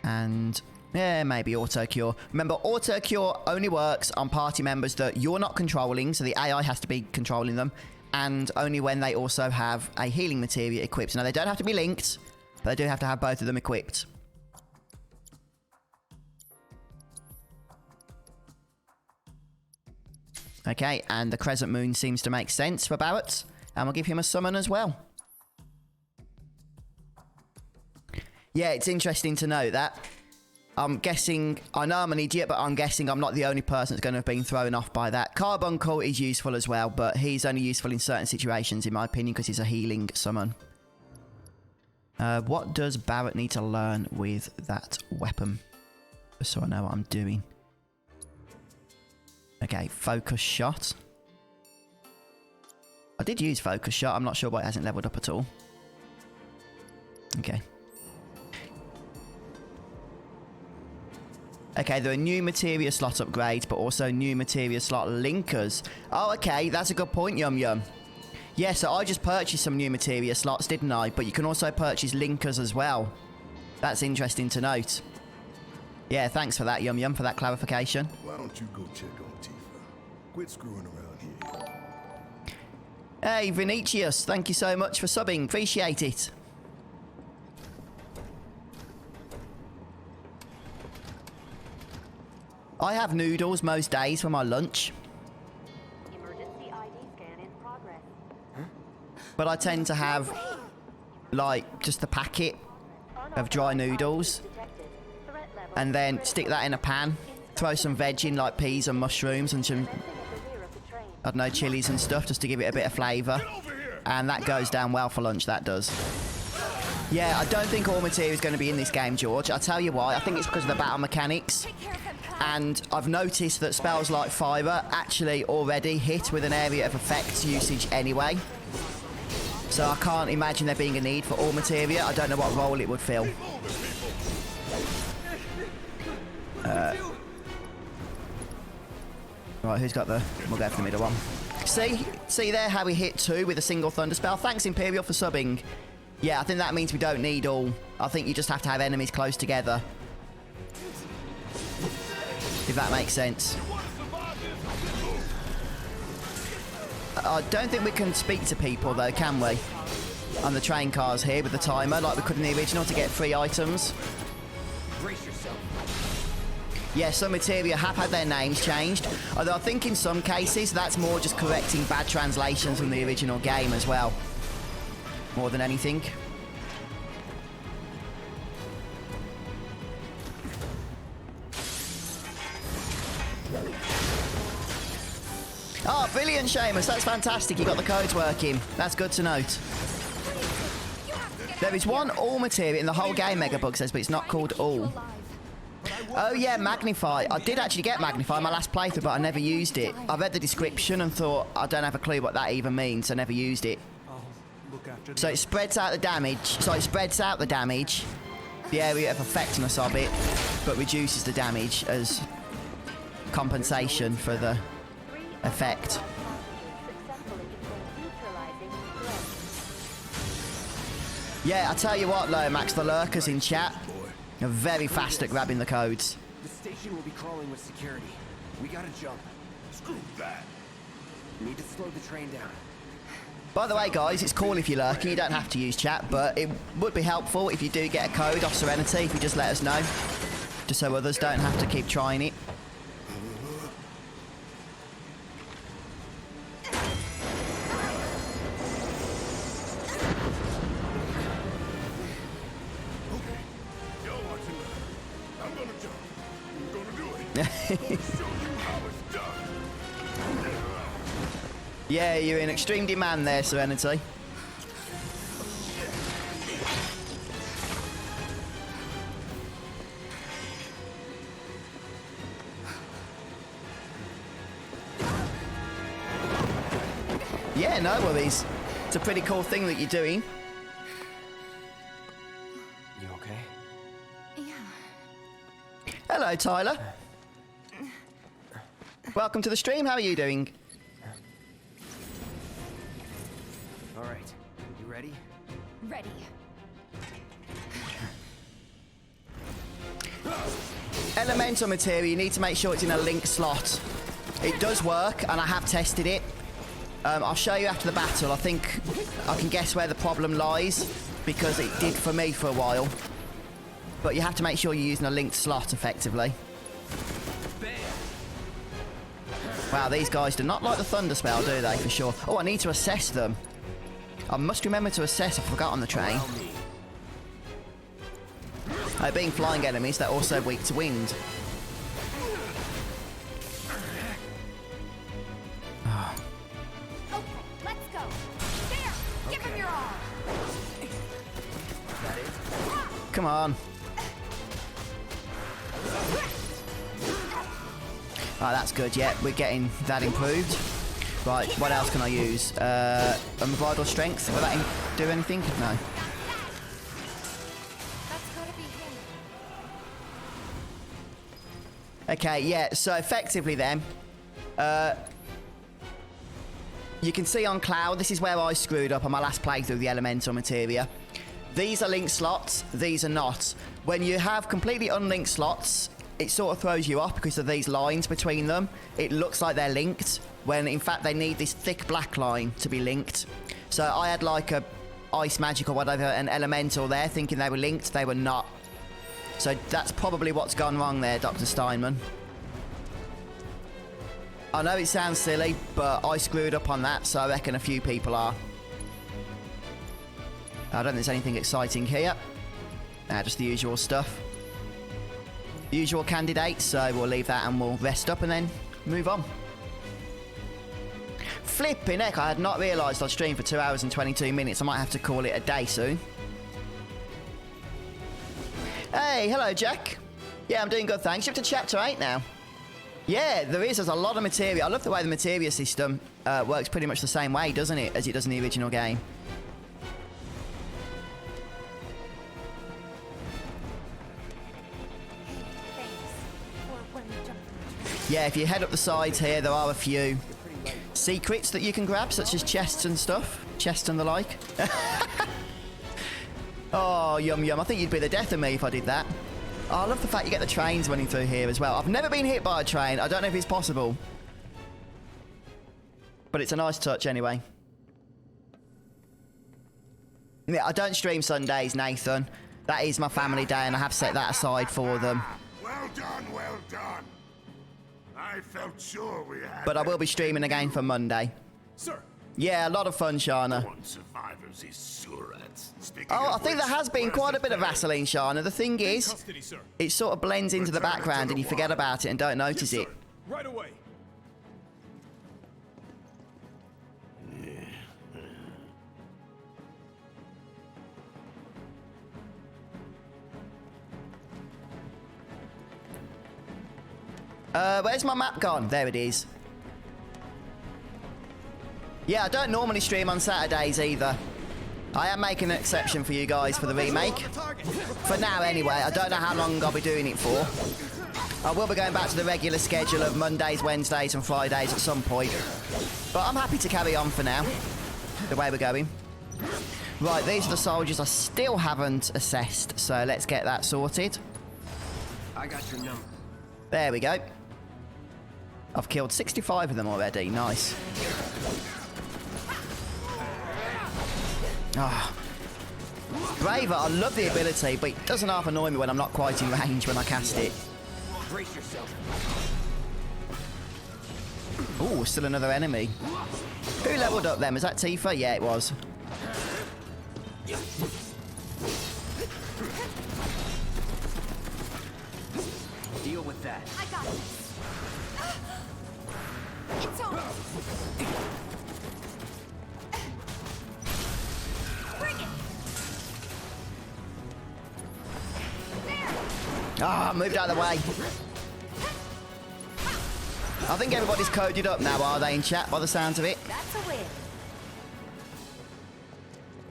And, yeah, maybe auto cure. Remember, auto cure only works on party members that you're not controlling, so the AI has to be controlling them, and only when they also have a healing materia equipped. Now, they don't have to be linked, but they do have to have both of them equipped. Okay, and the crescent moon seems to make sense for Barrett. And we'll give him a summon as well. Yeah, it's interesting to know that. I'm guessing, I know I'm an idiot, but I'm guessing I'm not the only person that's going to have been thrown off by that. Carbuncle is useful as well, but he's only useful in certain situations, in my opinion, because he's a healing summon. What does Barrett need to learn with that weapon? Just so I know what I'm doing. Okay, focus shot. I did use focus shot. I'm not sure why it hasn't leveled up at all. Okay. Okay, there are new materia slot upgrades, but also new materia slot linkers. Oh, okay, that's a good point, Yum Yum. Yeah, so I just purchased some new materia slots, didn't I? But you can also purchase linkers as well. That's interesting to note. Yeah, thanks for that, Yum Yum, for that clarification. Why don't you go check on Tifa? Quit screwing around here. Hey, Vinicius, thank you so much for subbing. Appreciate it. I have noodles most days for my lunch. Emergency ID scan in progress. But I tend to have, like, just a packet of dry noodles. And then stick that in a pan. Throw some veg in, like peas and mushrooms and some, I don't know, chilies and stuff, just to give it a bit of flavour. And that goes down well for lunch, that does. Yeah, I don't think all materia is going to be in this game, George. I'll tell you why. I think it's because of the battle mechanics. And I've noticed that spells like Fibre actually already hit with an area of effect usage anyway. So I can't imagine there being a need for all materia. I don't know what role it would fill. Right, who's got the... We'll go for the middle one. See there how we hit 2 with a single Thunder Spell? Thanks, Imperial, for subbing. Yeah, I think that means we don't need all. I think you just have to have enemies close together. If that makes sense. I don't think we can speak to people, though, can we? On the train cars here with the timer, like we could in the original to get 3 items. Brace yourself. Yeah, some materia have had their names changed. Although I think in some cases that's more just correcting bad translations from the original game as well. More than anything. Oh, brilliant, Seamus. That's fantastic. You got the codes working. That's good to note. There is one all materia in the whole game, Megabug says, but it's not called all. Oh, yeah, Magnify. I did actually get Magnify in my last playthrough, but I never used it. I read the description and thought, I don't have a clue what that even means, so I never used it. So it spreads out the damage. So it spreads out the damage, the area of effectiveness of it, but reduces the damage as compensation for the effect. Yeah, I tell you what, Lomax, the lurkers in chat are very fast at grabbing the codes. The station will be crawling with security. We gotta jump. Screw that. Need to slow the train down. By the way, guys, it's cool if you're lurking. You don't have to use chat, but it would be helpful if you do get a code off Serenity, if you just let us know. Just so others don't have to keep trying it. Yeah, you're in extreme demand there, Serenity. Yeah, no worries. It's a pretty cool thing that you're doing. You okay? Yeah. Hello, Tyler. Welcome to the stream. How are you doing? All right. You ready? Ready. Elemental materia, you need to make sure it's in a link slot. It does work, and I have tested it. I'll show you after the battle. I think I can guess where the problem lies, because it did for me for a while. But you have to make sure you're using a linked slot effectively. Wow, these guys do not like the Thunder Spell, do they, for sure? Oh, I need to assess them. I must remember to assess. I forgot on the train. Being flying enemies, they're also weak to wind. Okay, let's go. There! Give him your all! Come on. Oh, that's good. Yeah, we're getting that improved. Right, what else can I use? Unbridled strength. Will that do anything? No. Okay, yeah, so effectively then, you can see on Cloud, this is where I screwed up on my last playthrough, the elemental materia. These are linked slots, these are not. When you have completely unlinked slots, it sort of throws you off because of these lines between them. It looks like they're linked, when in fact they need this thick black line to be linked. So I had like a ice magic or whatever, an elemental there, thinking they were linked, they were not. So that's probably what's gone wrong there, Dr. Steinman. I know it sounds silly, but I screwed up on that, so I reckon a few people are. I don't think there's anything exciting here. Just the usual stuff. Usual candidates, so we'll leave that and we'll rest up and then move on. Flipping heck, I had not realised I'd streamed for 2 hours and 22 minutes. I might have to call it a day soon. Hey, hello, Jack. Yeah, I'm doing good, thanks. You're up to chapter 8 now. Yeah, there's a lot of materia. I love the way the materia system works pretty much the same way, doesn't it, as it does in the original game. Yeah, if you head up the sides here, there are a few secrets that you can grab, such as chests and stuff. Chests and the like. Oh, yum yum. I think you'd be the death of me if I did that. Oh, I love the fact you get the trains running through here as well. I've never been hit by a train. I don't know if it's possible. But it's a nice touch anyway. Yeah, I don't stream Sundays, Nathan. That is my family day and I have set that aside for them. Well done, well done. I felt sure we had. But I will be streaming again for Monday. Sir. Yeah, a lot of fun, Shana. Survivors is surats. Oh, I think there has been quite a bit of Vaseline, Shana. The thing is, it sort of blends into the background and you forget about it and don't notice it. Right away. Where's my map gone? There it is. Yeah, I don't normally stream on Saturdays either. I am making an exception for you guys for the remake. For now, anyway. I don't know how long I'll be doing it for. I will be going back to the regular schedule of Mondays, Wednesdays and Fridays at some point. But I'm happy to carry on for now, the way we're going. Right, these are the soldiers I still haven't assessed, so let's get that sorted. I got your number. There we go. I've killed 65 of them already. Nice. Ah. Braver, I love the ability, but it doesn't half annoy me when I'm not quite in range when I cast it. Brace yourself. Ooh, still another enemy. Who leveled up them? Is that Tifa? Yeah, it was. Deal with that. I got this. It's on. Bring it. There. Ah, moved out of the way. I think everybody's coded up now, are they, in chat, by the sounds of it? That's a win.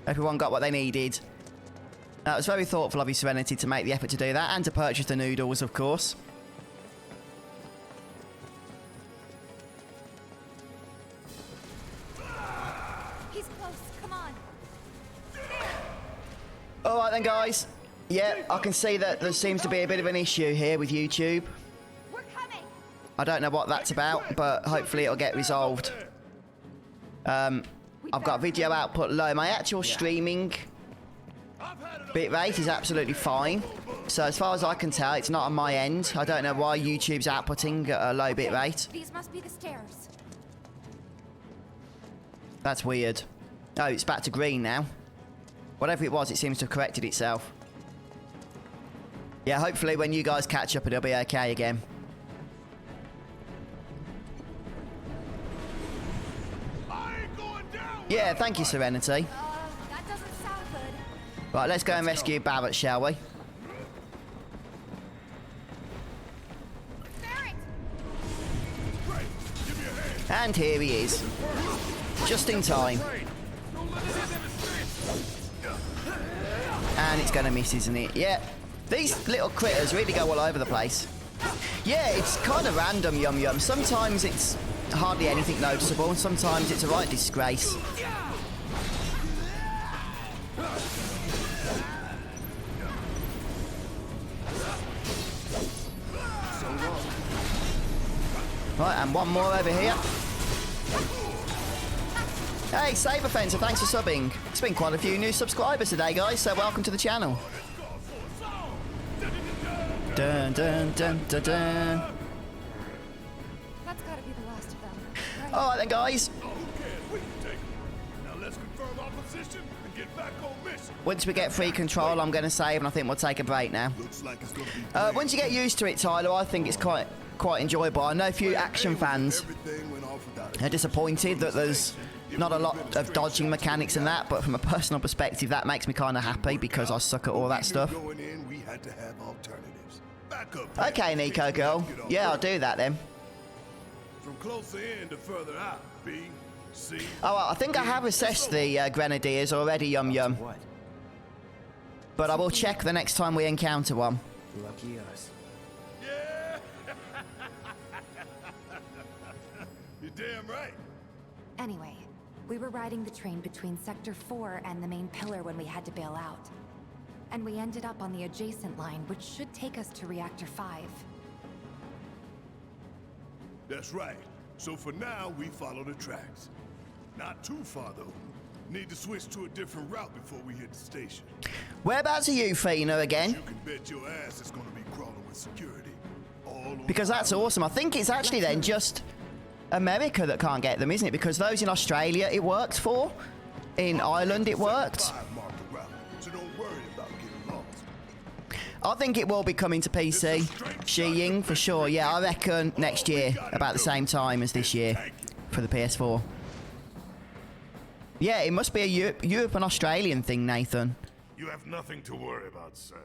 Everyone got what they needed. It was very thoughtful of you, Serenity, to make the effort to do that, and to purchase the noodles, of course. He's close. Come on. All right then, guys. Yeah, I can see that there seems to be a bit of an issue here with YouTube. We're coming. I don't know what that's about, but hopefully it'll get resolved. I've got video output low. My actual streaming bitrate is absolutely fine. So as far as I can tell, it's not on my end. I don't know why YouTube's outputting at a low bitrate. These must be the stairs. That's weird. Oh, it's back to green now. Whatever it was, it seems to have corrected itself. Yeah, hopefully when you guys catch up, it'll be okay again. Yeah, thank you, Serenity. That doesn't sound good. Right, let's go and rescue Barrett, shall we? And here he is. Just in time. And it's going to miss, isn't it? Yeah. These little critters really go all over the place. Yeah, it's kind of random, Yum Yum. Sometimes it's hardly anything noticeable, and sometimes it's a right disgrace. Right, and one more over here. Hey, Saber Fencer, thanks for subbing. It's been quite a few new subscribers today, guys, so welcome to the channel. Dun dun dun dun dun. That's gotta be the last of them. Right? All right then, guys. Now let's confirm our position and get back on mission. Once we get free control, I'm going to save, and I think we'll take a break now. Looks like it's gonna be Once you get used to it, Tyler, I think it's quite enjoyable. I know a few action fans are disappointed that there's not a lot of dodging mechanics and that, but from a personal perspective, that makes me kind of happy because I suck at all that stuff. Going in, we had to have alternatives. Backup Okay, Nico girl. Yeah, I'll do that then. From closer in to further out. B, C. Oh, well, I think I have assessed the Grenadiers already, Yum Yum. But I will check the next time we encounter one. Lucky us. Yeah. You're damn right. Anyway, we were riding the train between Sector 4 and the main pillar when we had to bail out. And we ended up on the adjacent line, which should take us to Reactor 5. That's right. So for now, we follow the tracks. Not too far, though. Need to switch to a different route before we hit the station. Whereabouts are you, Fina, again? You can bet your ass it's gonna be crawling with security. Because that's awesome. I think it's actually then just America that can't get them, isn't it? Because those in Australia it worked for. In Ireland it worked. So don't worry about getting lost. I think it will be coming to PC. Shi-Ying, for sure. Yeah, I reckon next year, about the same time as this year, for the PS4. Yeah, it must be a Europe and Australian thing, Nathan. You have nothing to worry about, sir.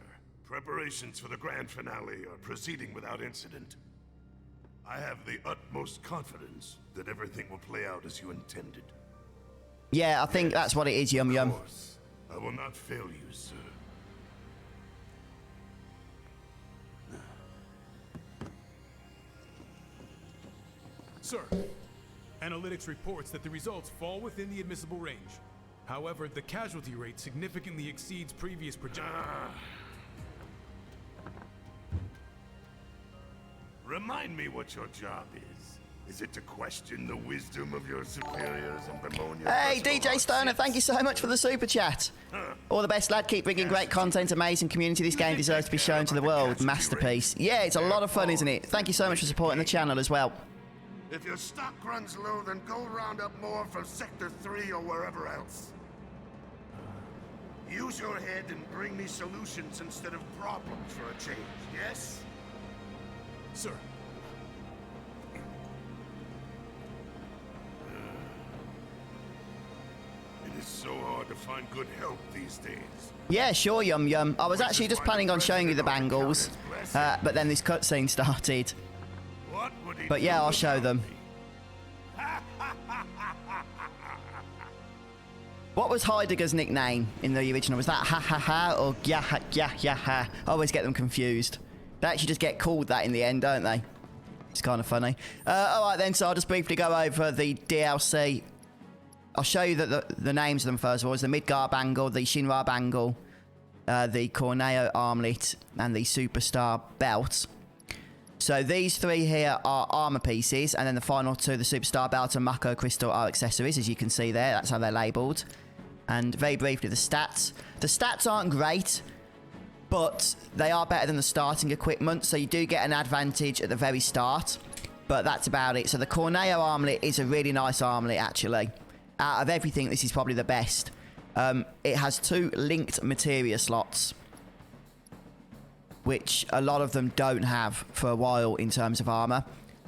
Preparations for the grand finale are proceeding without incident. I have the utmost confidence that everything will play out as you intended. Yeah, I think that's what it is, Yum Yum. Of course, I will not fail you, sir. Sir, analytics reports that the results fall within the admissible range. However, the casualty rate significantly exceeds previous projections. Remind me what your job is. Is it to question the wisdom of your superiors and bemoan your Hey, personal DJ Stoner, thank you so much for the super chat. All the best, lad. Keep bringing great content, amazing community. This game deserves to be shown to the world. Masterpiece. Yeah, it's a lot of fun, isn't it? Thank you so much for supporting the channel as well. If your stock runs low, then go round up more from Sector 3 or wherever else. Use your head and bring me solutions instead of problems for a change, yes? Sir. It is so hard to find good help these days. Yeah, sure, Yum Yum. I was actually just planning on showing you the bangles, but then this cutscene started. But yeah, I'll show them. What was Heidegger's nickname in the original? Was that ha ha ha or ya ha ya ya ha? I always get them confused. They actually just get called that in the end, don't they? It's kind of funny. Alright then, so I'll just briefly go over the DLC. I'll show you the names of them first of all. It's the Midgar Bangle, the Shinra Bangle, the Corneo Armlet, and the Superstar Belt. So these three here are armor pieces, and then the final two, the Superstar Belt and Mako Crystal, are accessories, as you can see there. That's how they're labelled. And very briefly, the stats. The stats aren't great, but they are better than the starting equipment, so you do get an advantage at the very start. But that's about it. So the Corneo Armlet is a really nice armlet, actually. Out of everything, this is probably the best. It has 2 linked materia slots. which a lot of them don't have for a while in terms of armor.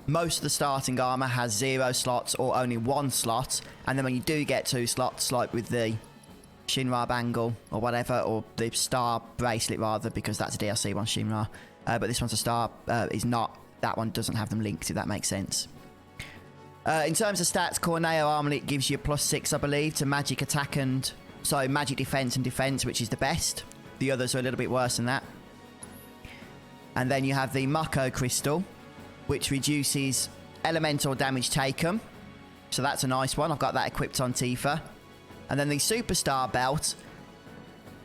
Most of the starting armor has 0 slots or only 1 slot, and then when you do get 2 slots, like with the Shinra bangle or whatever, or the star bracelet rather, because that's a DLC one, Shinra, but this one's a star, is not. That one doesn't have them linked, if that makes sense. In terms of stats, Corneo Armlet gives you +6, I believe, to magic attack and... Sorry, magic defense and defense, which is the best. The others are a little bit worse than that. And then you have the Mako Crystal, which reduces elemental damage taken. So that's a nice one. I've got that equipped on Tifa. And then the Superstar Belt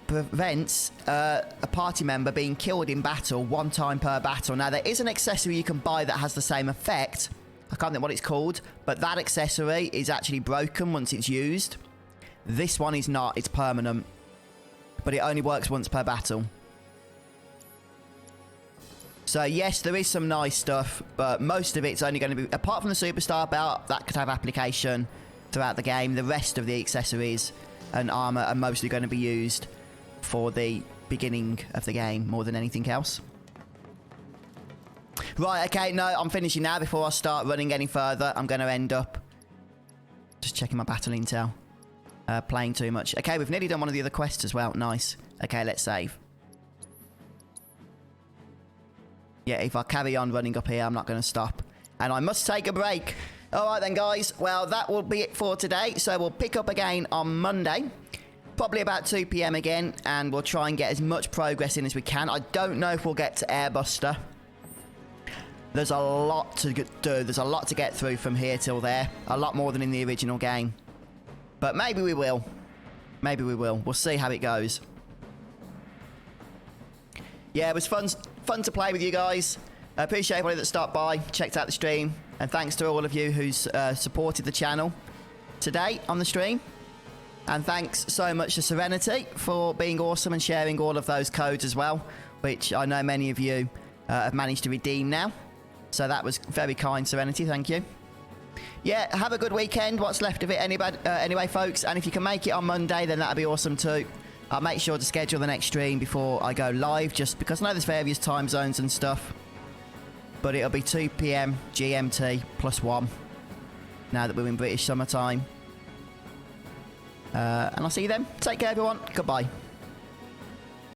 prevents a party member being killed in battle 1 time per battle. Now, there is an accessory you can buy that has the same effect. I can't think what it's called, but that accessory is actually broken once it's used. This one is not. It's permanent. But it only works once per battle. So, yes, there is some nice stuff, but most of it's only going to be... Apart from the Superstar Belt, that could have application throughout the game. The rest of the accessories and armor are mostly going to be used for the beginning of the game more than anything else. Right, okay, no, I'm finishing now. Before I start running any further, I'm going to end up just checking my battle intel. Playing too much. Okay, we've nearly done one of the other quests as well. Nice. Okay, let's save. Yeah, if I carry on running up here, I'm not going to stop. And I must take a break. All right then, guys. Well, that will be it for today. So we'll pick up again on Monday. Probably about 2 PM again. And we'll try and get as much progress in as we can. I don't know if we'll get to Airbuster. There's a lot to do. There's a lot to get through from here till there. A lot more than in the original game. But maybe we will. Maybe we will. We'll see how it goes. Yeah, it was fun to play with you guys. I appreciate everybody that stopped by, checked out the stream. And thanks to all of you who's supported the channel today on the stream. And thanks so much to Serenity for being awesome and sharing all of those codes as well, which I know many of you have managed to redeem now. So that was very kind, Serenity. Thank you. Yeah, have a good weekend, what's left of it anyway, folks. And if you can make it on Monday, then that'd be awesome too. I'll make sure to schedule the next stream before I go live, just because I know there's various time zones and stuff. But it'll be 2 PM GMT +1, now that we're in British summertime. And I'll see you then. Take care, everyone. Goodbye.